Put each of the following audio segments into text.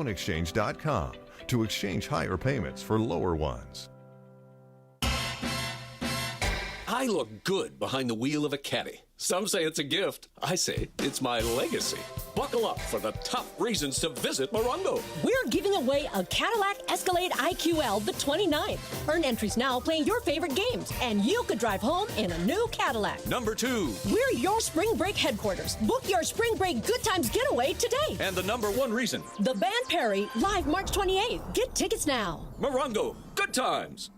loanexchange.com to exchange higher payments for lower ones. I look good behind the wheel of a caddy. Some say it's a gift. I say it's my legacy. Buckle up for the top reasons to visit Morongo. We're giving away a Cadillac Escalade IQL the 29th. Earn entries now playing your favorite games, and you could drive home in a new Cadillac. Number 2. We're your spring break headquarters. Book your spring break good times getaway today. And the number 1 reason. The Band Perry, live March 28th. Get tickets now. Morongo, good times.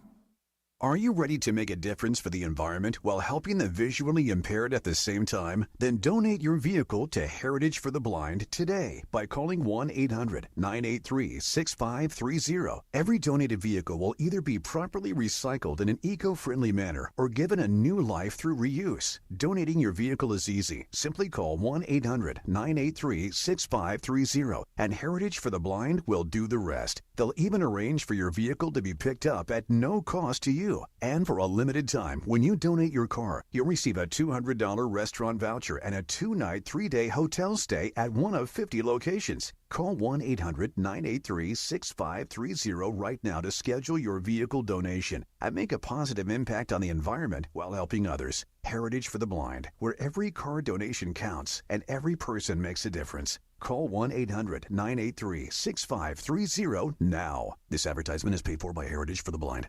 Are you ready to make a difference for the environment while helping the visually impaired at the same time? Then donate your vehicle to Heritage for the Blind today by calling 1-800-983-6530. Every donated vehicle will either be properly recycled in an eco-friendly manner or given a new life through reuse. Donating your vehicle is easy. Simply call 1-800-983-6530 and Heritage for the Blind will do the rest. They'll even arrange for your vehicle to be picked up at no cost to you. And for a limited time, when you donate your car, you'll receive a $200 restaurant voucher and a 2-night, 3-day hotel stay at one of 50 locations. Call 1-800-983-6530 right now to schedule your vehicle donation and make a positive impact on the environment while helping others. Heritage for the Blind, where every car donation counts and every person makes a difference. Call 1-800-983-6530 now. This advertisement is paid for by Heritage for the Blind.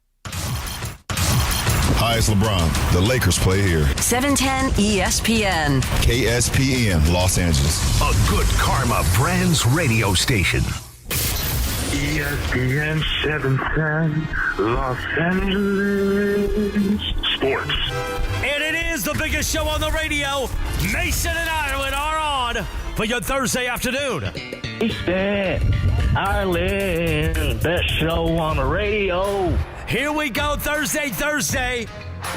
Hi, it's LeBron. The Lakers play here. 710 ESPN. KSPN, Los Angeles. A Good Karma Brands radio station. ESPN 710, Los Angeles. Sports. And it is the biggest show on the radio. Mason and Ireland are on for your Thursday afternoon. Mason, Ireland, best show on the radio. Here we go, Thursday.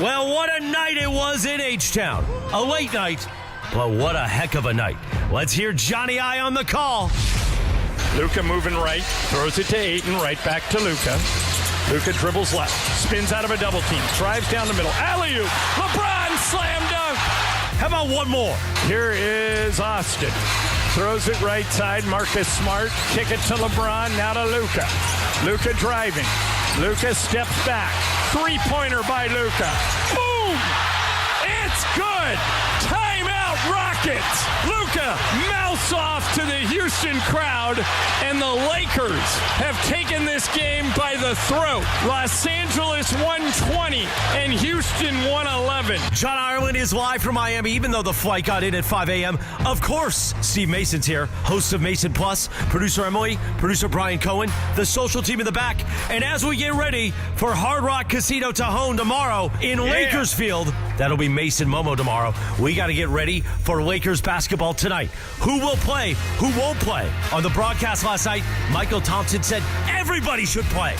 Well, what a night it was in H-Town. A late night, but what a heck of a night. Let's hear Johnny I on the call. Luka moving right, throws it to Ayton, right back to Luka. Luka dribbles left, spins out of a double team, drives down the middle. Alley-oop, LeBron slam dunk. How about one more? Here is Austin. Throws it right side, Marcus Smart, kick it to LeBron, now to Luka. Luka driving. Luka steps back. Three-pointer by Luka. Boom! It's good! Timeout Rockets! Luka mouths off to the Houston crowd, and the Lakers have taken this game by the throat. Los Angeles 120 and Houston 111. John Ireland is live from Miami, even though the flight got in at 5 a.m. Of course, Steve Mason's here, host of Mason Plus, producer Emily, producer Brian Cohen, the social team in the back. And as we get ready for Hard Rock Casino Tajon tomorrow in Lakers Field, that'll be Mason Momo tomorrow. We got to get ready for Lakers basketball tonight. Who will play? Who won't play? On the broadcast last night, Michael Thompson said everybody should play.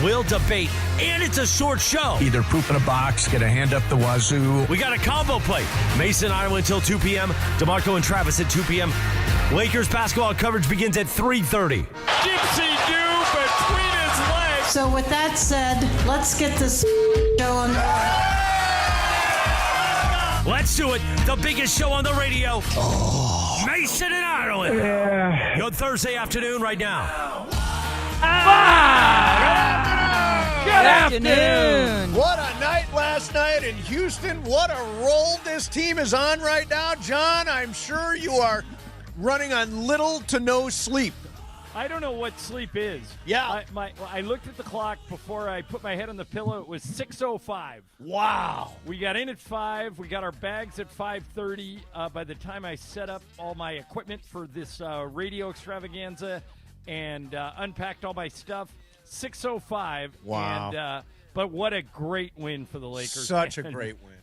We'll debate, and it's a short show. Either poop in a box, get a hand up the wazoo. We got a combo play. Mason Ireland until 2 p.m. DeMarco and Travis at 2 p.m. Lakers basketball coverage begins at 3:30. Gypsy do between his legs. So with that said, let's get this show on the road. Let's do it. The biggest show on the radio. Mason and Ireland. Your Thursday afternoon right now. Good afternoon. What a night last night in Houston. What a roll this team is on right now. John, I'm sure you are running on little to no sleep. I don't know what sleep is. Yeah. I looked at the clock before I put my head on the pillow. It was 6:05. Wow. We got in at 5. We got our bags at 5:30. By the time I set up all my equipment for this radio extravaganza and unpacked all my stuff, 6:05. Wow. And, but what a great win for the Lakers. Such a great win.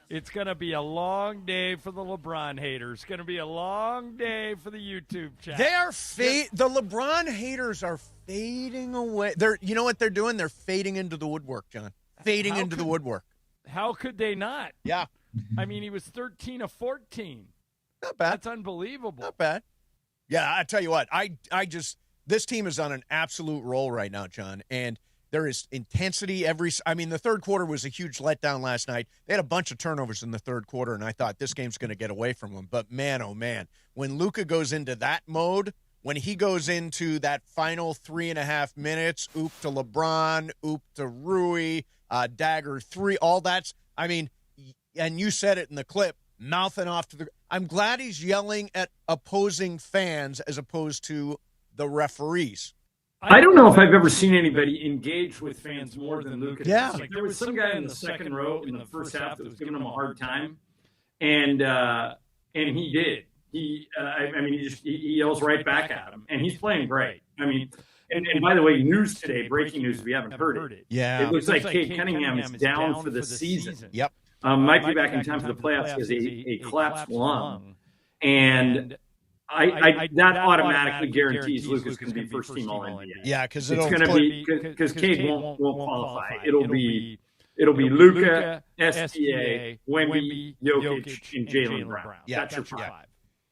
It's going to be a long day for the LeBron haters. It's going to be a long day for the YouTube chat. They are the LeBron haters are fading away. You know what they're doing? They're fading into the woodwork, John. Fading into the woodwork. How could they not? Yeah. I mean, he was 13 of 14. Not bad. That's unbelievable. Not bad. Yeah, I tell you what, this team is on an absolute roll right now, John, and there is intensity the third quarter was a huge letdown last night. They had a bunch of turnovers in the third quarter, and I thought this game's going to get away from them. But man, oh man, when Luka goes into that mode, when he goes into that final 3.5 minutes, oop to LeBron, oop to Rui, dagger 3, all that's, I mean, and you said it in the clip, mouthing off to the, I'm glad he's yelling at opposing fans as opposed to the referees. I don't know if I've ever seen anybody engage with fans more than Luka. Yeah. Like, there was some guy in the second row in the first half that was giving him a hard time, and he did. He yells right back at him, and he's playing great. I mean, and by the way, news today, breaking news, if you haven't heard it. Yeah. It looks like Cade Cunningham is down for the season. Yep. Might be back in time for the playoffs because a collapsed lung. And I that automatically guarantees Luka's going to be first team All-NBA. Yeah, because it's going to be because Cade won't qualify. It'll be Luka, SGA, Wemby, Jokic, and Jaylen Brown. Yeah, that's your five.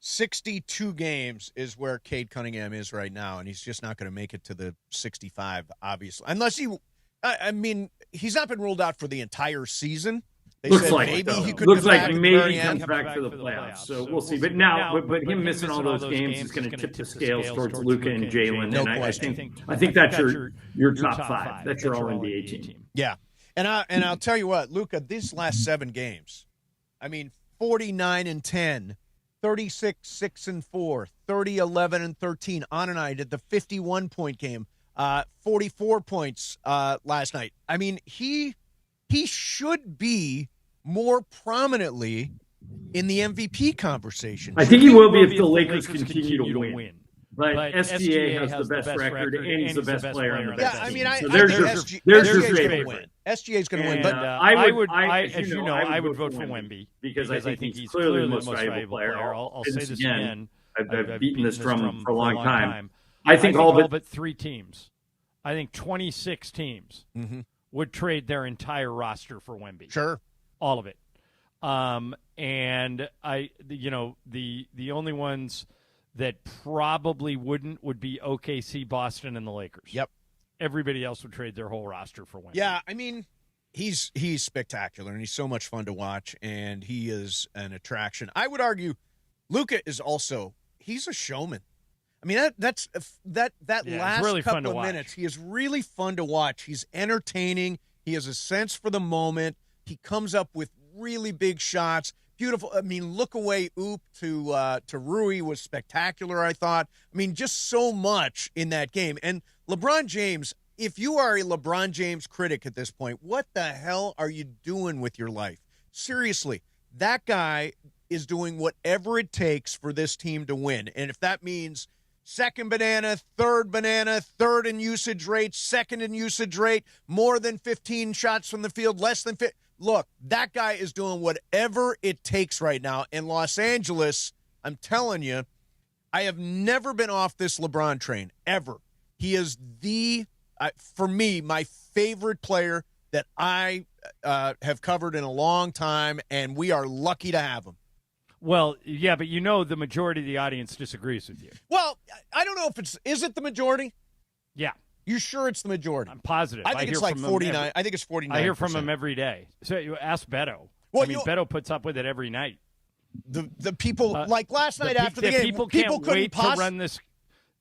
62 games is where Cade Cunningham is right now, and he's just not going to make it to the 65, obviously. Unless I mean, he's not been ruled out for the entire season. They looks said like maybe he could looks come like back maybe he at comes back for the playoffs. So we'll see. But him missing all those games is going to tip the scales towards Luka and Jaylen. No question. I think that's your top five. That's your All-NBA team. Yeah, and I'll tell you what, Luka, these last 7 games, I mean, 49-10. 36-6-4, 30-11-13. On and I did the 51-point game, 44 points last night. I mean, he should be more prominently in the MVP conversation. I think he will be if the Lakers continue to win. Right, SGA has the best record, and he's the best player on the best team. Yeah, I mean, so there's your favorite. SGA's going to win, but I would vote for Wemby because I think he's clearly the most valuable player. I'll say this again. I've beaten this drum for a long time. I think all but 3 teams. I think 26 teams would trade their entire roster for Wemby. Sure, all of it. And the only ones that probably wouldn't would be OKC, Boston, and the Lakers. Yep. Everybody else would trade their whole roster for Wemby. Yeah, I mean, he's spectacular, and he's so much fun to watch, and he is an attraction. I would argue Luka is also, he's a showman. I mean, that last really couple of minutes, he is really fun to watch. He's entertaining. He has a sense for the moment. He comes up with really big shots. Beautiful. I mean, look away oop to Rui was spectacular, I thought. I mean, just so much in that game. And LeBron James, if you are a LeBron James critic at this point, what the hell are you doing with your life? Seriously, that guy is doing whatever it takes for this team to win. And if that means second banana, third in usage rate, second in usage rate, more than 15 shots from the field, less than 50. Look, that guy is doing whatever it takes right now. In Los Angeles, I'm telling you, I have never been off this LeBron train, ever. He is for me, my favorite player that I have covered in a long time, and we are lucky to have him. Well, yeah, but the majority of the audience disagrees with you. Well, I don't know if is it the majority? Yeah. You sure it's the majority? I'm positive. I think it's like 49. I think it's 49. I hear from him every day. So you ask Beto. Well, Beto puts up with it every night. The people like last night after the game. People can't wait to run this.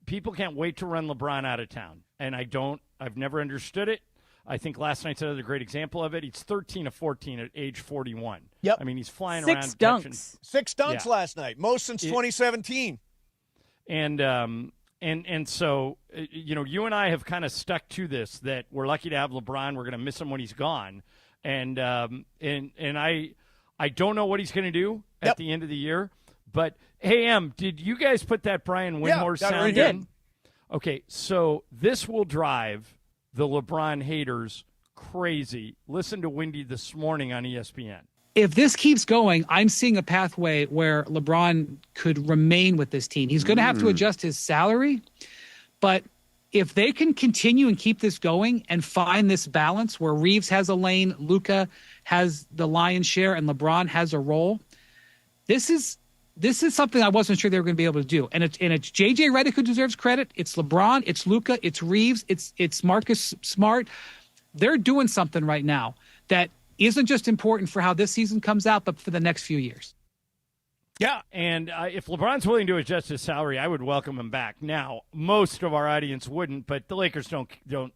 People can't wait to run LeBron out of town, and I've never understood it. I think last night's another great example of it. He's 13 of 14 at age 41. Yep. I mean, he's flying around. 6 dunks. 6 dunks last night. Most since 2017. And so, you and I have kind of stuck to this, that we're lucky to have LeBron. We're going to miss him when he's gone. And I don't know what he's going to do at the end of the year. But, hey, did you guys put that Brian Windhorst sound in? Okay, so this will drive the LeBron haters crazy. Listen to Wendy this morning on ESPN. If this keeps going, I'm seeing a pathway where LeBron could remain with this team. He's going to have to adjust his salary, but if they can continue and keep this going and find this balance where Reeves has a lane, Luka has the lion's share, and LeBron has a role, this is something I wasn't sure they were going to be able to do. And it's JJ Redick who deserves credit. It's LeBron. It's Luka. It's Reeves. It's Marcus Smart. They're doing something right now that isn't just important for how this season comes out, but for the next few years. Yeah. And if LeBron's willing to adjust his salary, I would welcome him back. Now, most of our audience wouldn't, but the Lakers don't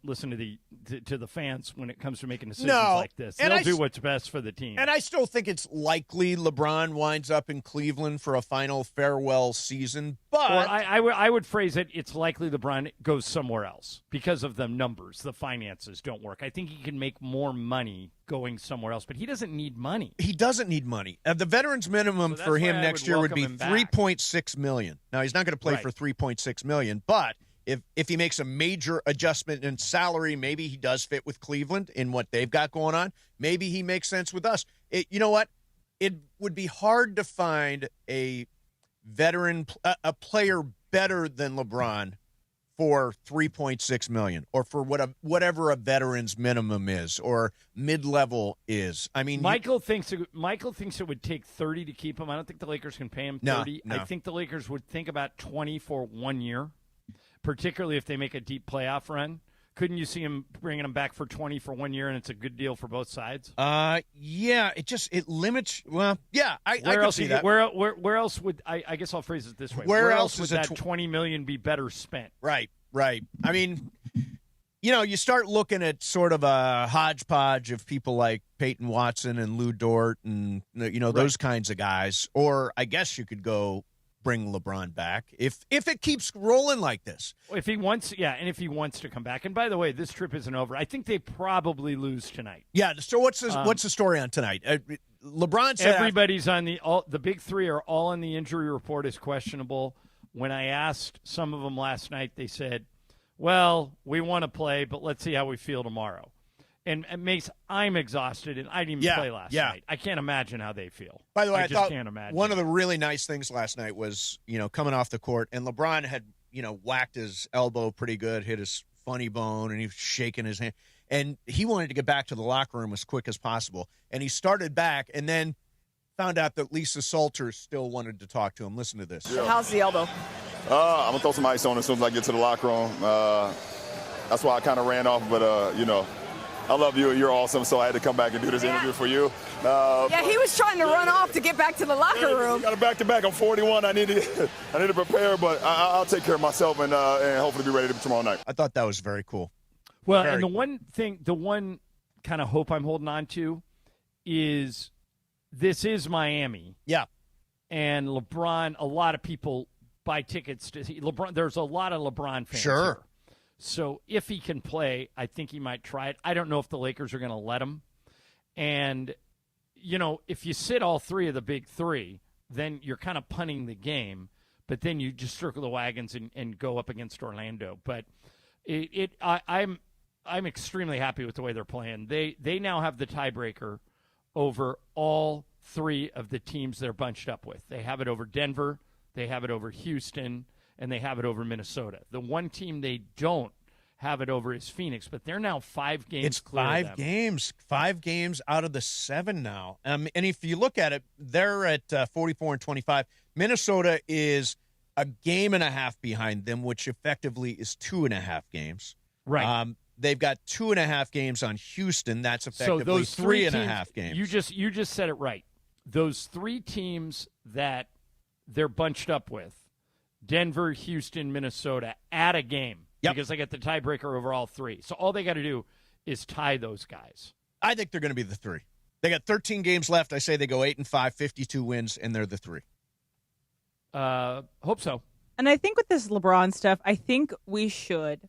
listen to the fans when it comes to making decisions like this. They'll do what's best for the team. And I still think it's likely LeBron winds up in Cleveland for a final farewell season. But or I would phrase it, it's likely LeBron goes somewhere else because of the numbers. The finances don't work. I think he can make more money going somewhere else, but he doesn't need money. He doesn't need money. The veterans minimum for him next year would be $3.6 million. Now, he's not going to play for $3.6 million, but if he makes a major adjustment in salary, maybe he does fit with Cleveland in what they've got going on. Maybe he makes sense with us. You know what? It would be hard to find a veteran, a player better than LeBron for $3.6 million, or for whatever a veteran's minimum is, or mid-level is. I mean, Michael thinks it would take 30 to keep him. I don't think the Lakers can pay him 30. No. I think the Lakers would think about 20 for 1 year, particularly if they make a deep playoff run. Couldn't you see him bringing him back for 20 for 1 year, and it's a good deal for both sides? Yeah. It limits. Well, yeah, I can see that. Where else would I guess I'll phrase it this way? Where else would that $20 million be better spent? Right. I mean, you start looking at sort of a hodgepodge of people like Peyton Watson and Lou Dort and those kinds of guys. Or I guess you could go bring LeBron back if it keeps rolling like this. If he wants, and if he wants to come back. And by the way, this trip isn't over. I think they probably lose tonight. Yeah. So what's the story on tonight? LeBron said everybody's on the big three are all on the injury report as questionable. When I asked some of them last night, they said, well, we want to play, but let's see how we feel tomorrow. And Mace, I'm exhausted, and I didn't even play last night. I can't imagine how they feel. By the way, I just thought can't imagine. One of the really nice things last night was, coming off the court, and LeBron had, whacked his elbow pretty good, hit his funny bone, and he was shaking his hand. And he wanted to get back to the locker room as quick as possible. And he started back, and then found out that Lisa Salters still wanted to talk to him. Listen to this. Yeah. How's the elbow? I'm going to throw some ice on it as soon as I get to the locker room. That's why I kind of ran off, but, I love you. You're awesome, so I had to come back and do this interview for you. He was trying to run off to get back to the locker room. Got a back-to-back. I'm 41. I need to prepare, but I'll take care of myself and hopefully be ready tomorrow night. I thought that was very cool. Well, and the one kind of hope I'm holding on to is this is Miami. Yeah. And LeBron, a lot of people buy tickets to see LeBron. There's a lot of LeBron fans here. So if he can play, I think he might try it. I don't know if the Lakers are going to let him. And, if you sit all three of the big three, then you're kind of punting the game. But then you just circle the wagons and go up against Orlando. But I'm extremely happy with the way they're playing. They now have the tiebreaker over all three of the teams they're bunched up with. They have it over Denver, they have it over Houston, and they have it over Minnesota. The one team they don't have it over is Phoenix, but they're now 5 games clear of them. 5 games out of the 7 now. And if you look at it, they're at 44-25. Minnesota is a game and a half behind them, which effectively is 2.5 games. Right. They've got 2.5 games on Houston. That's effectively so those 3.5 games. You just said it right. Those 3 teams that they're bunched up with, Denver, Houston, Minnesota, add a game because they get the tiebreaker over all 3. So all they got to do is tie those guys. I think they're going to be the 3. They got 13 games left. I say they go 8-5, 52 wins, and they're the 3. Hope so. And I think with this LeBron stuff, I think we should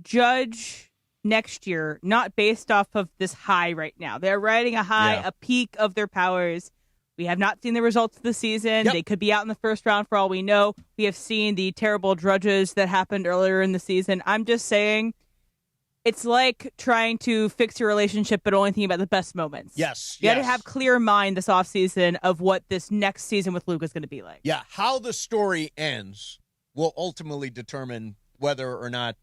judge next year not based off of this high right now. They're riding a high, a peak of their powers. We have not seen the results of the season. They could be out in the first round for all we know. We have seen the terrible drudges that happened earlier in the season. I'm just saying it's like trying to fix your relationship but only thinking about the best moments. Yes. You got to have clear mind this offseason of what this next season with Luka is going to be like. Yeah, how the story ends will ultimately determine whether or not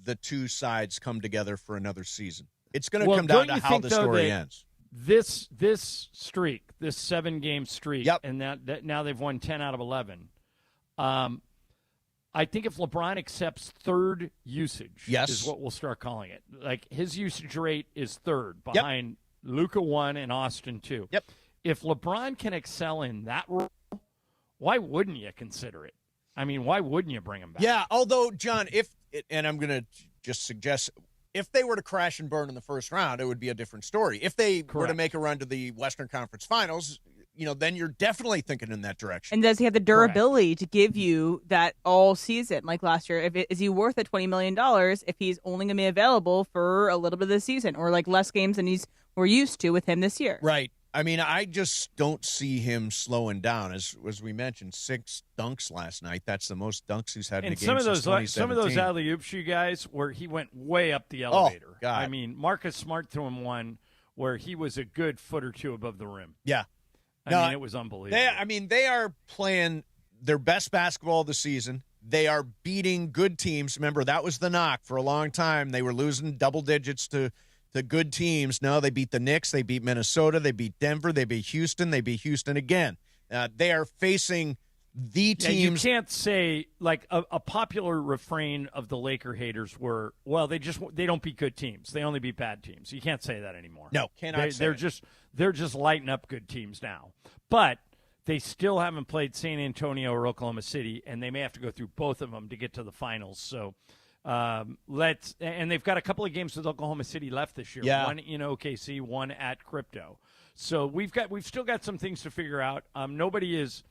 the two sides come together for another season. It's going to come down to how the story ends. This streak, this 7-game streak, and that now they've won 10 out of 11. I think if LeBron accepts third usage, is what we'll start calling it. Like his usage rate is third behind Luka 1 and Austin 2. Yep. if LeBron can excel in that role, why wouldn't you consider it? I mean, why wouldn't you bring him back? Yeah, although, John, and I'm going to just suggest, if they were to crash and burn in the first round, it would be a different story. If they were to make a run to the Western Conference Finals, then you're definitely thinking in that direction. And does he have the durability to give you that all season like last year? Is he worth the $20 million if he's only going to be available for a little bit of the season or like less games than we're used to with him this year? Right. I mean, I just don't see him slowing down. As we mentioned, 6 dunks last night. That's the most dunks he's had in a game since 2017. Some of those alley-oops, you guys, where he went way up the elevator. Oh, God. I mean, Marcus Smart threw him one where he was a good foot or two above the rim. Yeah. I mean, it was unbelievable. They are playing their best basketball of the season. They are beating good teams. Remember, that was the knock for a long time. They were losing double digits to the good teams. No, they beat the Knicks. They beat Minnesota. They beat Denver. They beat Houston. They beat Houston again. They are facing the teams. You can't say, like, a popular refrain of the Laker haters were, well, they don't beat good teams. They only beat bad teams. You can't say that anymore. No, cannot say they're just lighting up good teams now. But they still haven't played San Antonio or Oklahoma City, and they may have to go through both of them to get to the finals. So and they've got a couple of games with Oklahoma City left this year. Yeah. One in OKC, one at Crypto. So we've still got some things to figure out. Nobody is,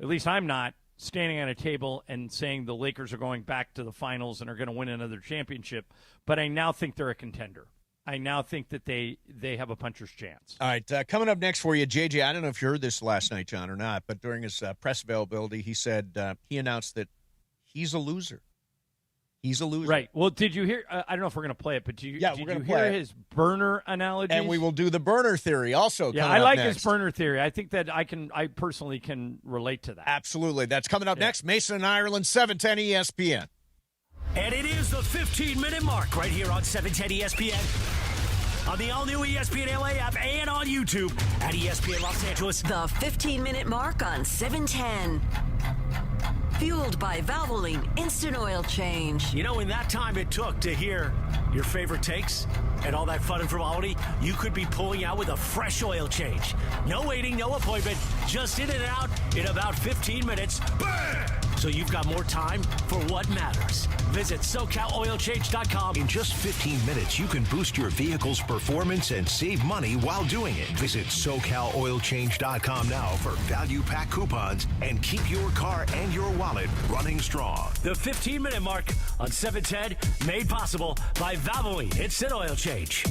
at least I'm not, standing on a table and saying the Lakers are going back to the finals and are going to win another championship. But I now think they're a contender. I now think that they have a puncher's chance. All right, coming up next for you, JJ, I don't know if you heard this last night, John, or not, but during his press availability, he said he announced that he's a loser. He's a loser. Right. Well, did you hear? I don't know if we're going to play it, but did you hear his burner analogy? And we will do the burner theory also. Yeah, I like his burner theory. I think that I personally can relate to that. Absolutely. That's coming up next. Mason and Ireland, 710 ESPN. And it is the 15-minute mark right here on 710 ESPN. On the all-new ESPN LA app and on YouTube at ESPN Los Angeles. The 15-minute mark on 710. Fueled by Valvoline Instant Oil Change. You know, in that time it took to hear your favorite takes and all that fun and frivolity, you could be pulling out with a fresh oil change. No waiting, no appointment, just in and out in about 15 minutes. Bam! So you've got more time for what matters. Visit SoCalOilChange.com. In just 15 minutes, you can boost your vehicle's performance and save money while doing it. Visit SoCalOilChange.com now for value pack coupons and keep your car and your wallet running strong. The 15-minute mark on 710, made possible by Valvoline Instant Oil Change.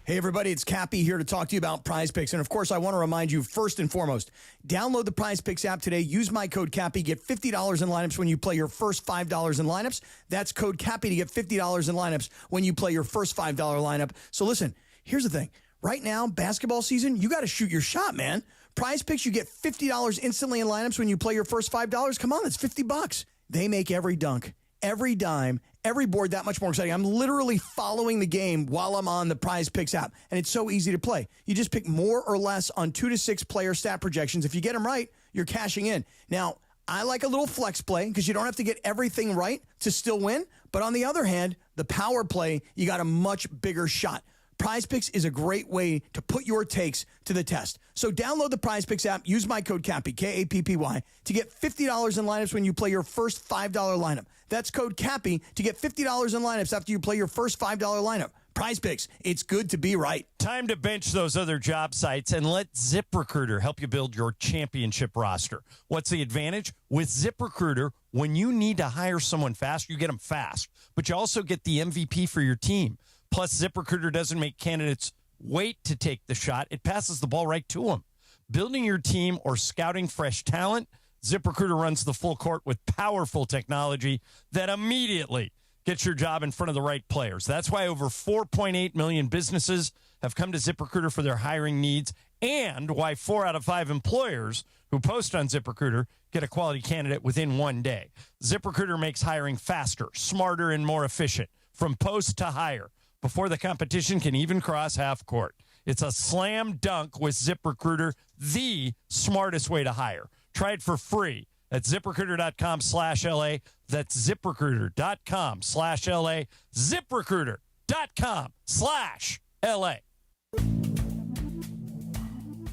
Hey, everybody, it's Cappy here to talk to you about Prize Picks. And, of course, I want to remind you, first and foremost, download the Prize Picks app today. Use my code Cappy. Get $50 in lineups when you play your first $5 in lineups. That's code Cappy to get $50 in lineups when you play your first $5 lineup. So, listen, here's the thing. Right now, basketball season, you got to shoot your shot, man. Prize Picks, you get $50 instantly in lineups when you play your first $5. Come on, that's $50. They make every dunk, every dime, every board that much more exciting. I'm literally following the game while I'm on the Prize Picks app, and it's so easy to play. You just pick more or less on 2 to 6 player stat projections. If you get them right, you're cashing in. Now, I like a little flex play because you don't have to get everything right to still win. But on the other hand, the power play, you got a much bigger shot. Prize Picks is a great way to put your takes to the test. So download the Prize Picks app, use my code Cappy, K-A-P-P-Y, to get $50 in lineups when you play your first $5 lineup. That's code Cappy to get $50 in lineups after you play your first $5 lineup. Prize Picks, it's good to be right. Time to bench those other job sites and let ZipRecruiter help you build your championship roster. What's the advantage? With ZipRecruiter, when you need to hire someone fast, you get them fast, but you also get the MVP for your team. Plus, ZipRecruiter doesn't make candidates wait to take the shot. It passes the ball right to them. Building your team or scouting fresh talent, ZipRecruiter runs the full court with powerful technology that immediately gets your job in front of the right players. That's why over 4.8 million businesses have come to ZipRecruiter for their hiring needs, and why 4 out of 5 employers who post on ZipRecruiter get a quality candidate within 1 day. ZipRecruiter makes hiring faster, smarter, and more efficient, from post to hire, before the competition can even cross half court. It's a slam dunk with ZipRecruiter, the smartest way to hire. Try it for free at ZipRecruiter.com/LA. That's ZipRecruiter.com/LA. ZipRecruiter.com/LA.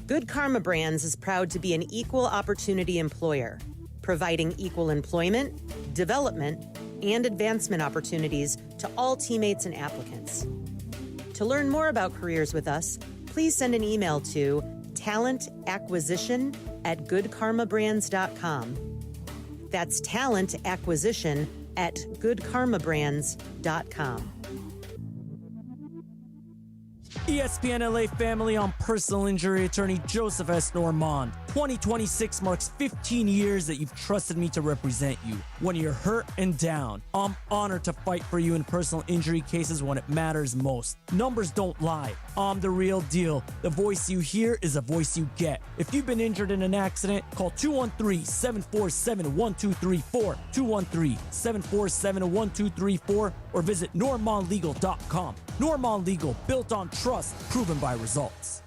Good Karma Brands is proud to be an equal opportunity employer, providing equal employment, development, and advancement opportunities to all teammates and applicants. To learn more about careers with us, please send an email to talentacquisition@goodkarmabrands.com. That's talentacquisition@goodkarmabrands.com. ESPN LA family, I'm personal injury attorney Joseph S. Normand. 2026 marks 15 years that you've trusted me to represent you. When you're hurt and down, I'm honored to fight for you in personal injury cases when it matters most. Numbers don't lie. I'm the real deal. The voice you hear is a voice you get. If you've been injured in an accident, call 213-747-1234, 213-747-1234, or visit normandlegal.com. Normand Legal, built on trust, proven by results.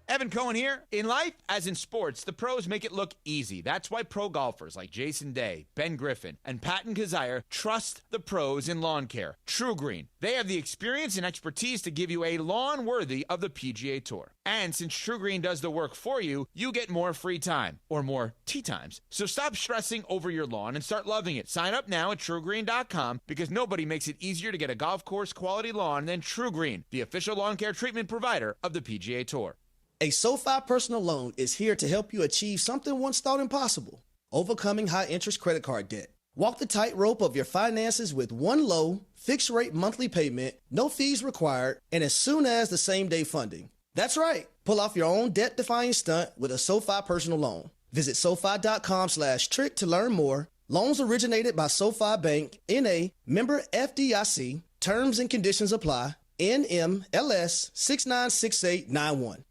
Evan Cohen here. In life, as in sports, the pros make it look easy. That's why pro golfers like Jason Day, Ben Griffin, and Patton Kazire trust the pros in lawn care. True Green. They have the experience and expertise to give you a lawn worthy of the PGA Tour. And since True Green does the work for you, you get more free time, or more tee times. So stop stressing over your lawn and start loving it. Sign up now at TrueGreen.com, because nobody makes it easier to get a golf course quality lawn than True Green, the official lawn care treatment provider of the PGA Tour. A SoFi personal loan is here to help you achieve something once thought impossible: overcoming high-interest credit card debt. Walk the tightrope of your finances with one low, fixed-rate monthly payment, no fees required, and as soon as the same-day funding. That's right. Pull off your own debt-defying stunt with a SoFi personal loan. Visit SoFi.com/trick to learn more. Loans originated by SoFi Bank, N.A., member FDIC. Terms and conditions apply. NMLS 696891.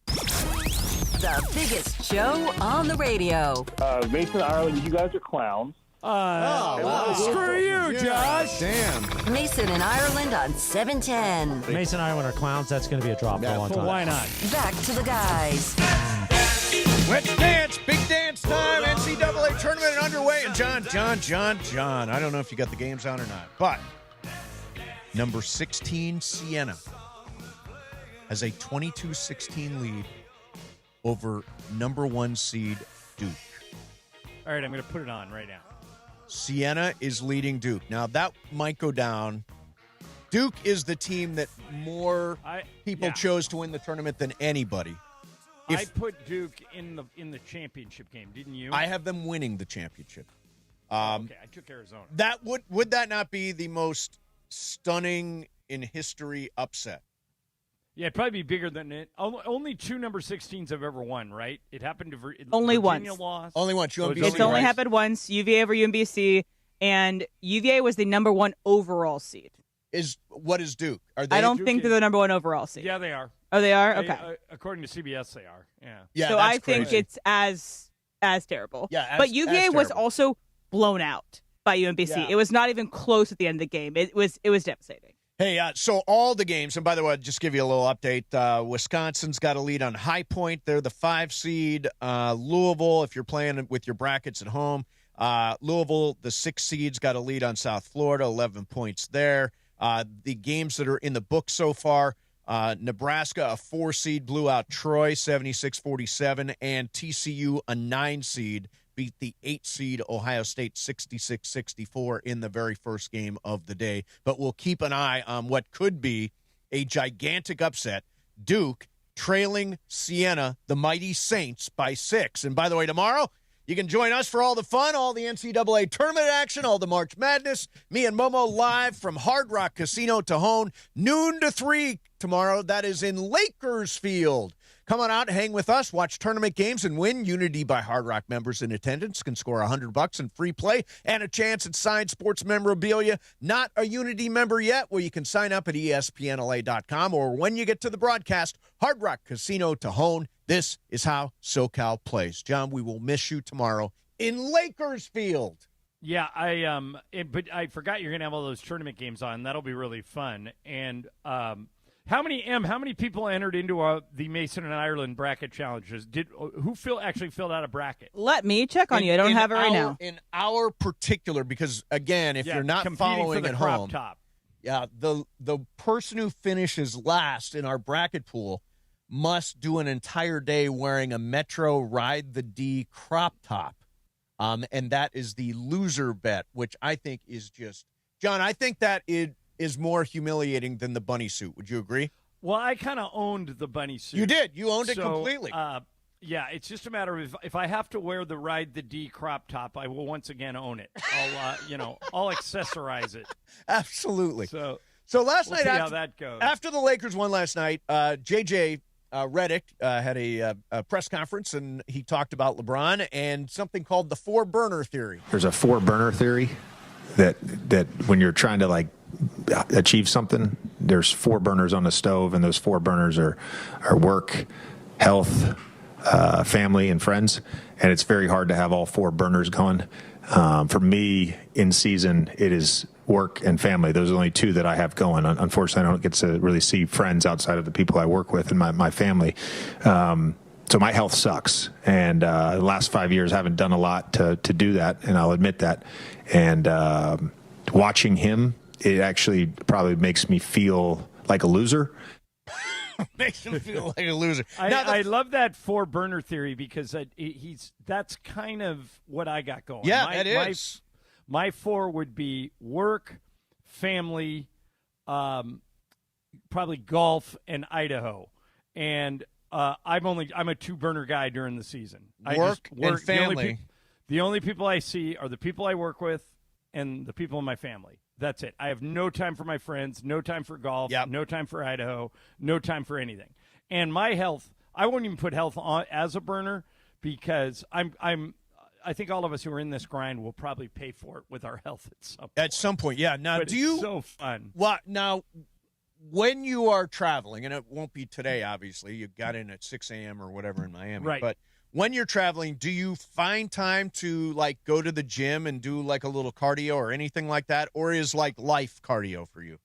The biggest show on the radio. Mason, Ireland, you guys are clowns. Screw you, Josh. Damn. Mason and Ireland on 710. Mason and Ireland are clowns. That's going to be a drop for a long time. Why not? Back to the guys. Let's dance. Big dance time. NCAA tournament underway. And John. I don't know if you got the games on or not, but number 16, Siena, has a 22-16 lead over number 1 seed Duke. All right, I'm going to put it on right now. Siena is leading Duke. Now, that might go down. Duke is the team that more people chose to win the tournament than anybody. I put Duke in the championship game, didn't you? I have them winning the championship. Okay, I took Arizona. That would that not be the most stunning in history upset? Yeah, it'd probably be bigger than it. Only 2 number 16s have ever won, right? It happened to only Virginia once. Lost. Only once. It's only happened once. UVA over UMBC, and UVA was the number 1 overall seed. What is Duke? Are they? I don't think they're the number 1 overall seed. Yeah, they are. Oh, they are? Okay. According to CBS, they are. Yeah. So I think it's as terrible. Yeah, but UVA was also blown out by UMBC. Yeah. It was not even close at the end of the game. It was devastating. Hey, so all the games, and by the way, I'll just give you a little update. Wisconsin's got a lead on High Point. They're the 5 seed. Louisville, if you're playing with your brackets at home, Louisville, the 6 seed's got a lead on South Florida, 11 points there. The games that are in the book so far, Nebraska, a 4 seed, blew out Troy, 76-47, and TCU, a 9 seed, beat the 8 seed Ohio State 66-64 in the very first game of the day. But we'll keep an eye on what could be a gigantic upset. Duke trailing Siena, the mighty Saints, by 6. And by the way, tomorrow, you can join us for all the fun, all the NCAA tournament action, all the March Madness. Me and Momo live from Hard Rock Casino Tejon, noon to 3 tomorrow. That is in Lakersfield. Come on out, hang with us, watch tournament games, and win. Unity by Hard Rock members in attendance can score $100 in free play and a chance at signed sports memorabilia. Not a Unity member yet? Well, you can sign up at ESPNLA.com, or when you get to the broadcast, Hard Rock Casino Tejon. This is how SoCal plays. John, we will miss you tomorrow in Lakersfield. Yeah, but I forgot you're going to have all those tournament games on. That'll be really fun. And how many people entered into the Mason and Ireland bracket challenges? Who actually filled out a bracket? Let me check on you. I don't have it right now. In our particular, because again, if you're not following at home, top. yeah, the person who finishes last in our bracket pool must do an entire day wearing a Metro Ride the D crop top. And that is the loser bet, which I think is just, John, I think that it is more humiliating than the bunny suit. Would you agree? Well, I kind of owned the bunny suit. You did. You owned it completely. Yeah, it's just a matter of if I have to wear the Ride the D crop top, I will once again own it. I'll accessorize it. Absolutely. So last we'll night, see how that goes. After the Lakers won last night, JJ Redick had a press conference, and he talked about LeBron and something called the 4-burner theory. There's a 4-burner theory that when you're trying to achieve something, there's 4 burners on the stove, and those 4 burners are work, health, family, and friends, and it's very hard to have all 4 burners going. For me, in season, it is work and family. Those are the only 2 that I have going. Unfortunately, I don't get to really see friends outside of the people I work with and my family. So my health sucks, and the last 5 years I haven't done a lot to do that, and I'll admit that. And watching him, it actually probably makes me feel like a loser. Makes him feel like a loser. I love that 4-burner theory because that's kind of what I got going. Yeah, it is. My 4 would be work, family, probably golf, and Idaho. And I'm a 2-burner guy during the season. Work and family. The only people I see are the people I work with and the people in my family. That's it. I have no time for my friends, no time for golf, no time for Idaho, no time for anything. And my health, I won't even put health on as a burner because I think all of us who are in this grind will probably pay for it with our health at some point. Yeah. Now, but it's so fun. Well, now, when you are traveling, and it won't be today, obviously, you got in at 6 a.m. or whatever in Miami, right? But when you're traveling, do you find time to go to the gym and do a little cardio or anything like that? Or is life cardio for you?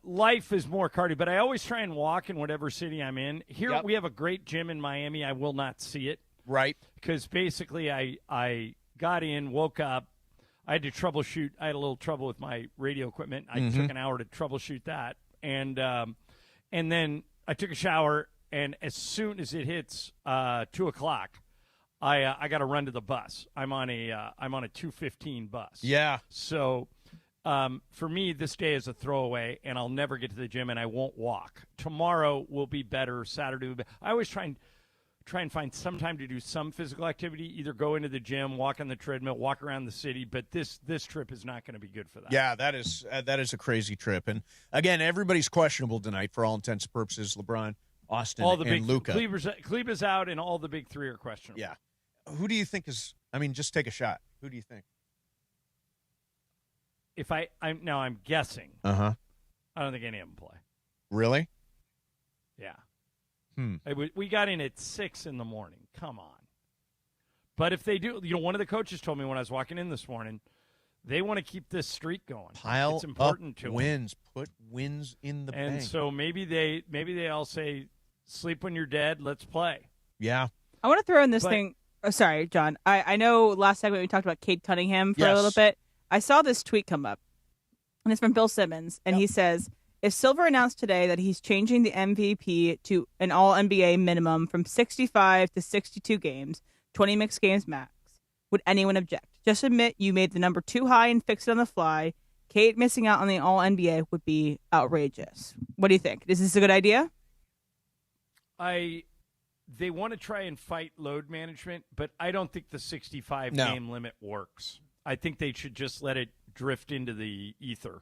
Life is more cardio, but I always try and walk in whatever city I'm in. Here we have a great gym in Miami. I will not see it. Right. Because basically I got in, woke up. I had to troubleshoot. I had a little trouble with my radio equipment. I took an hour to troubleshoot that. And then I took a shower. And as soon as it hits 2 o'clock, I got to run to the bus. I'm on a 2:15 bus. Yeah. So for me, this day is a throwaway, and I'll never get to the gym, and I won't walk. Tomorrow will be better. Saturday will be. I always try and find some time to do some physical activity. Either go into the gym, walk on the treadmill, walk around the city. But this trip is not going to be good for that. Yeah, that is a crazy trip. And again, everybody's questionable tonight for all intents and purposes. LeBron, Austin, and Luka. Kleber's out, and all the big 3 are questionable. Yeah. Who do you think is – I mean, just take a shot. Who do you think? If I'm guessing. Uh-huh. I don't think any of them play. Really? Yeah. We got in at 6 in the morning. Come on. But if they do – one of the coaches told me when I was walking in this morning, they want to keep this streak going. It's important up to wins. Put wins in the bank. And so maybe they all say – sleep when you're dead. Let's play. Yeah. I want to throw in this thing. Oh, sorry, John. I know last segment we talked about Cade Cunningham for a little bit. I saw this tweet come up, and it's from Bill Simmons, and he says, if Silver announced today that he's changing the MVP to an all-NBA minimum from 65 to 62 games, 20 mixed games max, would anyone object? Just admit you made the number too high and fix it on the fly. Cade missing out on the all-NBA would be outrageous. What do you think? Is this a good idea? They want to try and fight load management, but I don't think the 65 game limit works. I think they should just let it drift into the ether.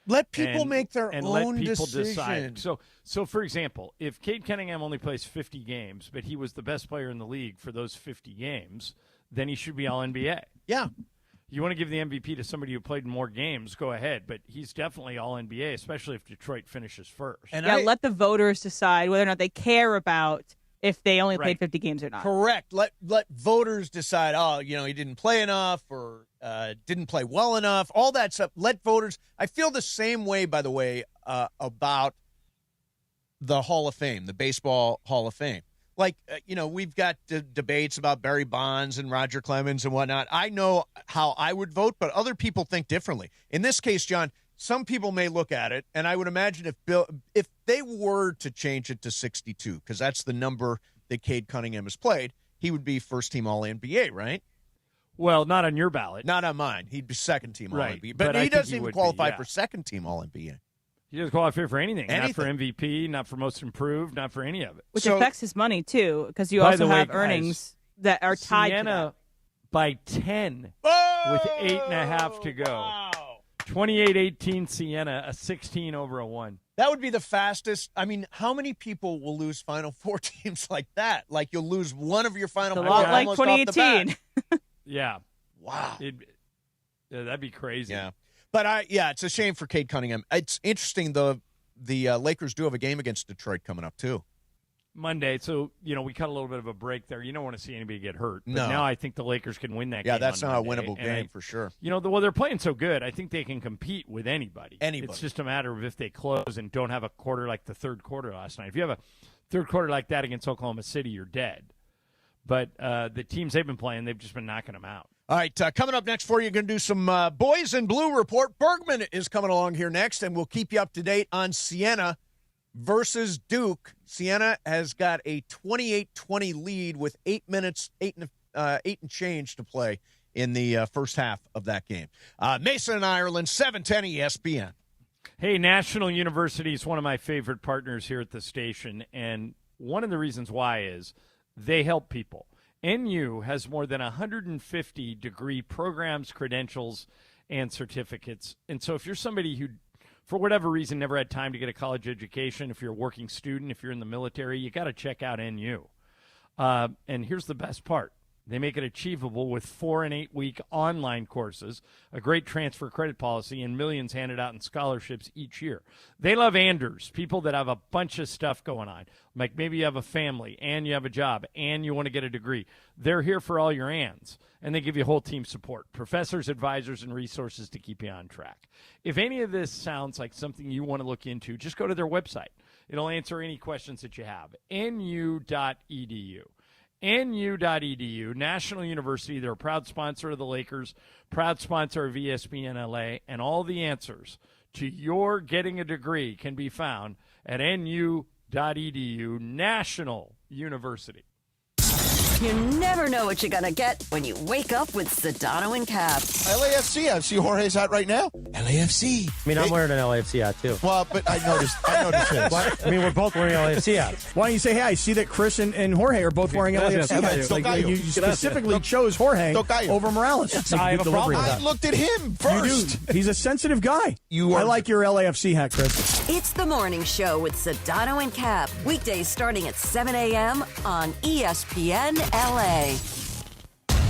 Let people make their own let people decision. decide. So for example, if Cade Cunningham only plays 50 games, but he was the best player in the league for those 50 games, then he should be all NBA. Yeah. You want to give the MVP to somebody who played more games, go ahead. But he's definitely all NBA, especially if Detroit finishes first. And let the voters decide whether or not they care about if they only played 50 games or not. Correct. Let voters decide, he didn't play enough or didn't play well enough, all that stuff. Let voters – I feel the same way, by the way, about the Hall of Fame, the Baseball Hall of Fame. We've got debates about Barry Bonds and Roger Clemens and whatnot. I know how I would vote, but other people think differently. In this case, John, some people may look at it, and I would imagine if they were to change it to 62, because that's the number that Cade Cunningham has played, he would be first-team All-NBA, right? Well, not on your ballot. Not on mine. He'd be second-team Right. All-NBA. But he doesn't even qualify for second-team All-NBA. He doesn't qualify for anything. Not for MVP, not for most improved, not for any of it. Which affects his money, too, because you also have earnings that are tied Siena to that. by 10 with 8.5 to go. Wow. 28-18 Siena, a 16 over a 1. That would be the fastest. I mean, how many people will lose Final Four teams like that? Like, you'll lose one of your Final Four. A lot like almost off the 2018. bat. Yeah. Wow. That'd be crazy. Yeah. But, it's a shame for Cade Cunningham. It's interesting, the Lakers do have a game against Detroit coming up, too. Monday, so, we cut a little bit of a break there. You don't want to see anybody get hurt. But No. now I think the Lakers can win that game. Yeah, that's on not Monday. a winnable game for sure. They're playing so good. I think they can compete with anybody. Anybody. It's just a matter of if they close and don't have a quarter like the third quarter last night. If you have a third quarter like that against Oklahoma City, you're dead. But the teams they've been playing, they've just been knocking them out. All right, coming up next for you, going to do some Boys in Blue report. Bergman is coming along here next, and we'll keep you up to date on Siena versus Duke. Siena has got a 28-20 lead with 8 minutes, 8 and change to play in the first half of that game. Mason and Ireland, 710 ESPN. Hey, National University is one of my favorite partners here at the station, and one of the reasons why is they help people. NU has more than 150 degree programs, credentials, and certificates. And so if you're somebody who, for whatever reason, never had time to get a college education, if you're a working student, if you're in the military, you got to check out NU. And here's the best part. They make it achievable with 4 and 8 week online courses, a great transfer credit policy, and millions handed out in scholarships each year. They love Anders, people that have a bunch of stuff going on. Like maybe you have a family and you have a job and you want to get a degree. They're here for all your ands, and they give you whole team support, professors, advisors, and resources to keep you on track. If any of this sounds like something you want to look into, just go to their website. It'll answer any questions that you have. nu.edu. NU.edu, National University. They're a proud sponsor of the Lakers, proud sponsor of ESPN LA, and all the answers to your getting a degree can be found at NU.edu, National University. You never know what you're going to get when you wake up with Sedano and Cap. LAFC. I see Jorge's hat right now. LAFC. I mean, I'm wearing an LAFC hat, too. Well, but I noticed his. I mean, we're both wearing LAFC hats. Why don't you say, hey, I see that Chris and Jorge are both wearing LAFC hats. Like, you specifically chose Jorge over Morales. I have a problem with that. I looked at him first. You do. He's a sensitive guy. I like your LAFC hat, Chris. It's the morning show with Sedano and Cap. Weekdays starting at 7 a.m. on ESPN LA.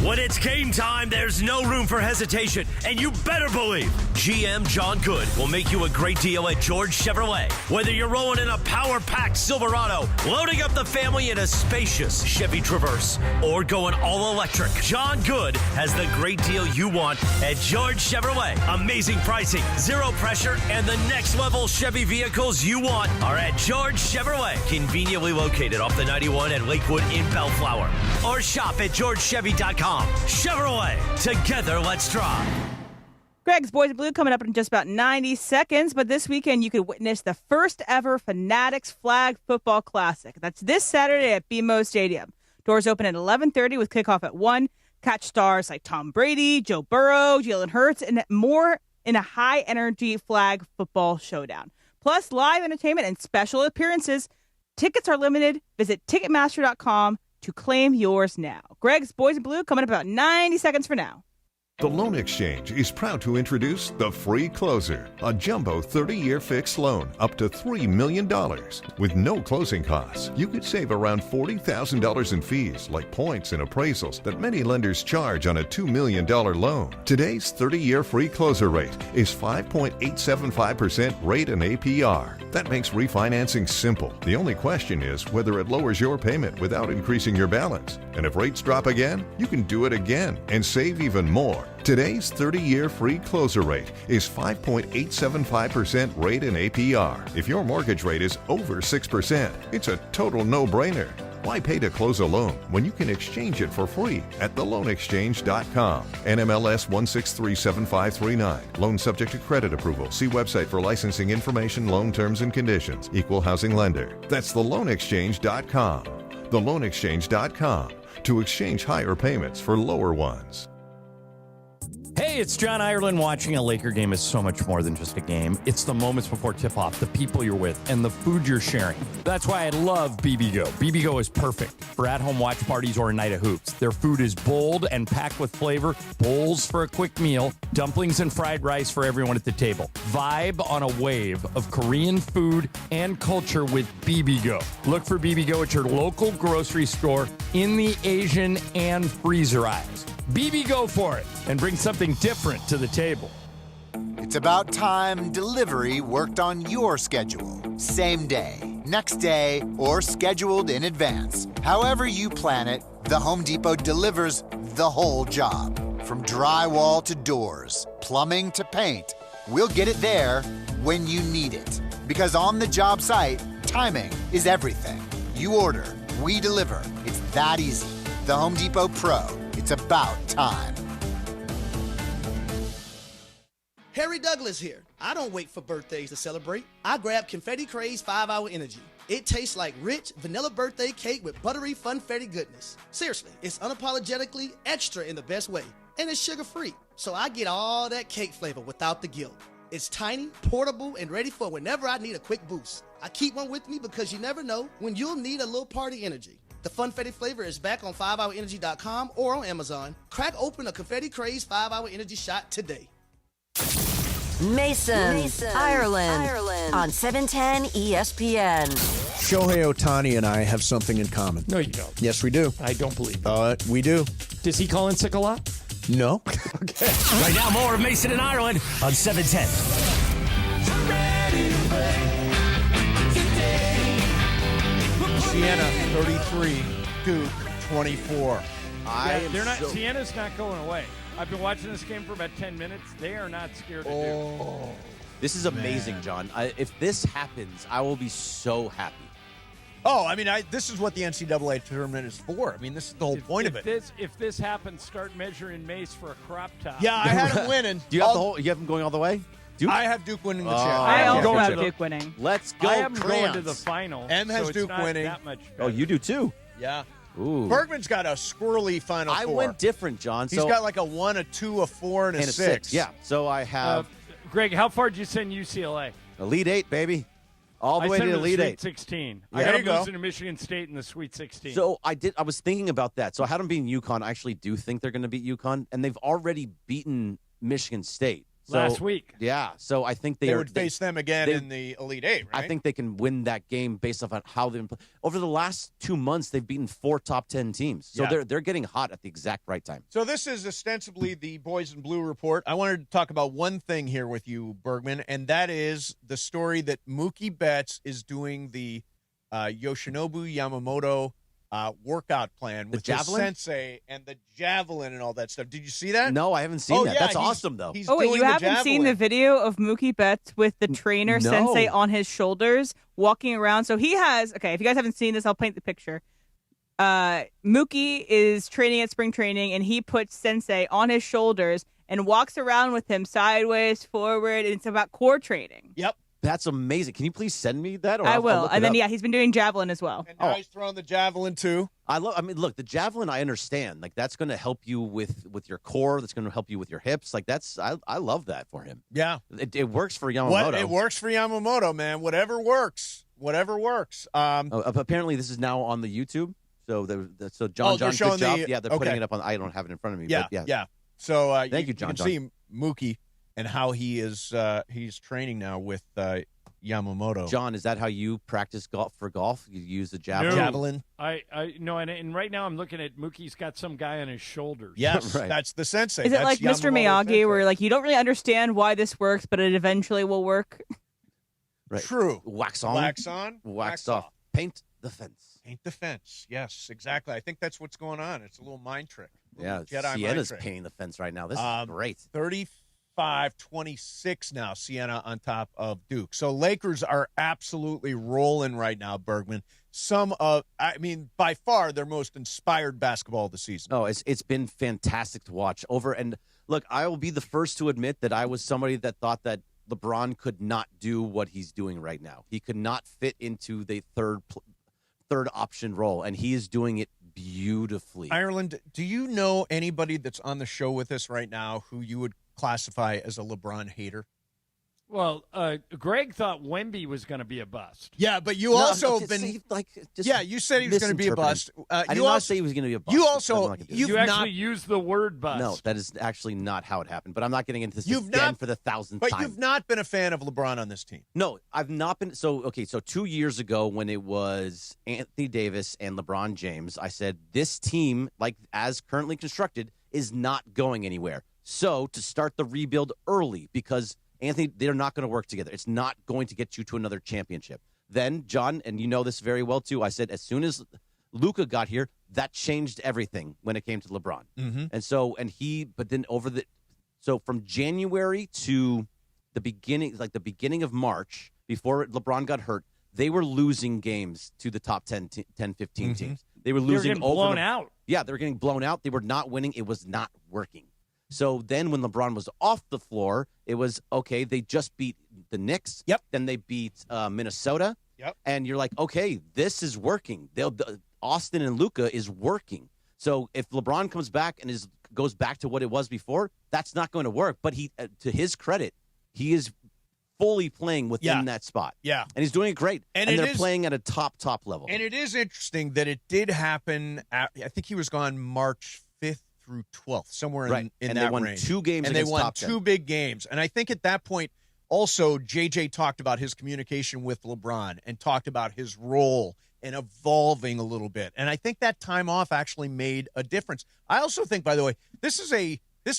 When it's game time, there's no room for hesitation, and you better believe GM John Good will make you a great deal at George Chevrolet. Whether you're rolling in a power-packed Silverado, loading up the family in a spacious Chevy Traverse, or going all electric, John Good has the great deal you want at George Chevrolet. Amazing pricing, zero pressure, and the next-level Chevy vehicles you want are at George Chevrolet, conveniently located off the 91 at Lakewood in Bellflower. Or shop at georgechevy.com. Chevrolet, together let's drive. Greg's Boys in Blue coming up in just about 90 seconds, but this weekend you could witness the first ever Fanatics Flag Football Classic. That's this Saturday at BMO Stadium. Doors open at 11:30 with kickoff at 1. Catch stars like Tom Brady, Joe Burrow, Jalen Hurts, and more in a high-energy flag football showdown. Plus live entertainment and special appearances. Tickets are limited. Visit Ticketmaster.com to claim yours now. Greg's Boys in Blue coming up about 90 seconds for now. The Loan Exchange is proud to introduce the Free Closer, a jumbo 30-year fixed loan up to $3 million. With no closing costs, you could save around $40,000 in fees like points and appraisals that many lenders charge on a $2 million loan. Today's 30-year Free Closer rate is 5.875% rate and APR. That makes refinancing simple. The only question is whether it lowers your payment without increasing your balance. And if rates drop again, you can do it again and save even more. Today's 30-year Free Closer rate is 5.875% rate and APR. If your mortgage rate is over 6%, it's a total no-brainer. Why pay to close a loan when you can exchange it for free at theloanexchange.com? NMLS 1637539. Loan subject to credit approval. See website for licensing information, loan terms and conditions. Equal housing lender. That's theloanexchange.com. Theloanexchange.com. To exchange higher payments for lower ones. Hey, it's John Ireland. Watching a Laker game is so much more than just a game. It's the moments before tip-off, the people you're with, and the food you're sharing. That's why I love BBGO. BBGO is perfect for at-home watch parties or a night of hoops. Their food is bold and packed with flavor, bowls for a quick meal, dumplings and fried rice for everyone at the table. Vibe on a wave of Korean food and culture with BBGO. Look for BBGO at your local grocery store in the Asian and freezer aisles. BB, go for it and bring something different to the table. It's about time delivery worked on your schedule. Same day, next day, or scheduled in advance. However you plan it, the Home Depot delivers the whole job. From drywall to doors, plumbing to paint, we'll get it there when you need it. Because on the job site, timing is everything. You order, we deliver. It's that easy. The Home Depot Pro. It's about time. Harry Douglas here. I don't wait for birthdays to celebrate. I grab Confetti Craze 5-Hour Energy. It tastes like rich vanilla birthday cake with buttery funfetti goodness. Seriously, it's unapologetically extra in the best way. And it's sugar-free, so I get all that cake flavor without the guilt. It's tiny, portable, and ready for whenever I need a quick boost. I keep one with me because you never know when you'll need a little party energy. The Funfetti flavor is back on 5hourenergy.com or on Amazon. Crack open a Confetti Craze 5-Hour Energy shot today. Mason, Ireland, on 710 ESPN. Shohei Ohtani and I have something in common. No, you don't. Yes, we do. I don't believe it. We do. Does he call in sick a lot? No. Okay. Right now, more of Mason and Ireland on 710. Siena 33, Duke 24. Siena's not going away. I've been watching this game for about 10 minutes. They are not scared of Duke. This is amazing, John. If this happens, I will be so happy. Oh, I mean, this is what the NCAA tournament is for. I mean, this is the whole point of it. If this happens, start measuring Mace for a crop top. Yeah, I had him winning. Do you have you have him going all the way? Duke? I have Duke winning the championship. I also have Duke winning. Let's go, I am Crayons. going to the final. M has so Duke it's not winning. That much Oh, you do too? Yeah. Ooh. Bergman's got a squirrely Final Four. I went different, John. He's got like a 1, a 2, a 4, and a 6. Yeah. So I have Greg, how far did you send UCLA? Elite 8, baby. All the way to the Elite 8. Sweet 16. Yeah. I got There you them go. losing to Michigan State in the Sweet 16. So I was thinking about that. So I had them beating UConn. I actually do think they're going to beat UConn, and they've already beaten Michigan State. So, last week. Yeah. So I think they would face them again in the Elite 8, right? I think they can win that game based off on how they've been. Over the last 2 months, they've beaten 4 top 10 teams. So they're getting hot at the exact right time. So this is ostensibly the Boys in Blue report. I wanted to talk about one thing here with you, Bergman, and that is the story that Mookie Betts is doing the Yoshinobu Yamamoto workout plan with his sensei and the javelin and all that stuff. Did you see that? No, I haven't seen that. Yeah, That's awesome, though. Oh, wait, you haven't seen the video of Mookie Betts with the trainer sensei on his shoulders walking around? So he has, okay, if you guys haven't seen this, I'll paint the picture. Mookie is training at spring training, and he puts sensei on his shoulders and walks around with him sideways, forward, and it's about core training. Yep. That's amazing. Can you please send me that? Or I I'll will. look And it then, up. he's been doing javelin as well. And now he's throwing the javelin, too. I mean, look, the javelin, I understand. Like, that's going to help you with your core. That's going to help you with your hips. Like, I love that for him. Yeah. It works for Yamamoto. It works for Yamamoto, man. Whatever works. Apparently, this is now on the YouTube. So, John, good job. They're putting it up on. I don't have it in front of me. Yeah, but yeah. So thank you, John. You can see Mookie and how he is. He's training now with Yamamoto. John, is that how you practice golf for golf? You use the javelin? No. Javelin. No, and right now I'm looking at Mookie's got some guy on his shoulders. Yes, Right. That's the sensei. Is it That's like Mr. Yamamoto Miyagi, sensei. where like you don't really understand why this works, but it eventually will work? Right. True. Wax on. Wax on. Wax off. Paint the fence. Paint the fence. Yes, exactly. I think that's what's going on. It's a little mind trick. Yeah, Jedi mind Siena's trick. painting the fence right now. This is great. 35-26 now, Siena on top of Duke. So Lakers are absolutely rolling right now, Bergman. by far their most inspired basketball of the season. Oh, it's been fantastic to watch over. And look, I will be the first to admit that I was somebody that thought that LeBron could not do what he's doing right now. He could not fit into the third option role, and he is doing it beautifully. Ireland, do you know anybody that's on the show with us right now who you would classify as a LeBron hater? Well, Greg thought Wemby was going to be a bust. Yeah, but you also have been you said he was going to be a bust. I did not say he was going to be a bust. You also you actually used the word bust. No, that is actually not how it happened. But I'm not getting into this again for the 1,000th time. But you've not been a fan of LeBron on this team. No, I've not been. So 2 years ago when it was Anthony Davis and LeBron James, I said this team, like as currently constructed, is not going anywhere. So to start the rebuild early, because Anthony, they're not going to work together. It's not going to get you to another championship. Then, John, and you know this very well, too, I said as soon as Luka got here, that changed everything when it came to LeBron. Mm-hmm. But then so from January to the beginning of March, before LeBron got hurt, they were losing games to the top 10, 15 Mm-hmm. teams. They were losing getting blown out. Yeah, they were getting blown out. They were not winning. It was not working. So then when LeBron was off the floor, it was, okay, they just beat the Knicks. Yep. Then they beat Minnesota. Yep. And you're like, okay, this is working. Austin and Luka is working. So if LeBron comes back and goes back to what it was before, that's not going to work. But he, to his credit, he is fully playing within that spot. Yeah. And he's doing it great. And they're playing at a top level. And it is interesting that it did happen. I think he was gone March 5th through 12th, somewhere in that range. And they won 2 games and against they won top 10. 2 big games. And I think at that point, also, JJ talked about his communication with LeBron and talked about his role and evolving a little bit. And I think that time off actually made a difference. I also think, by the way, this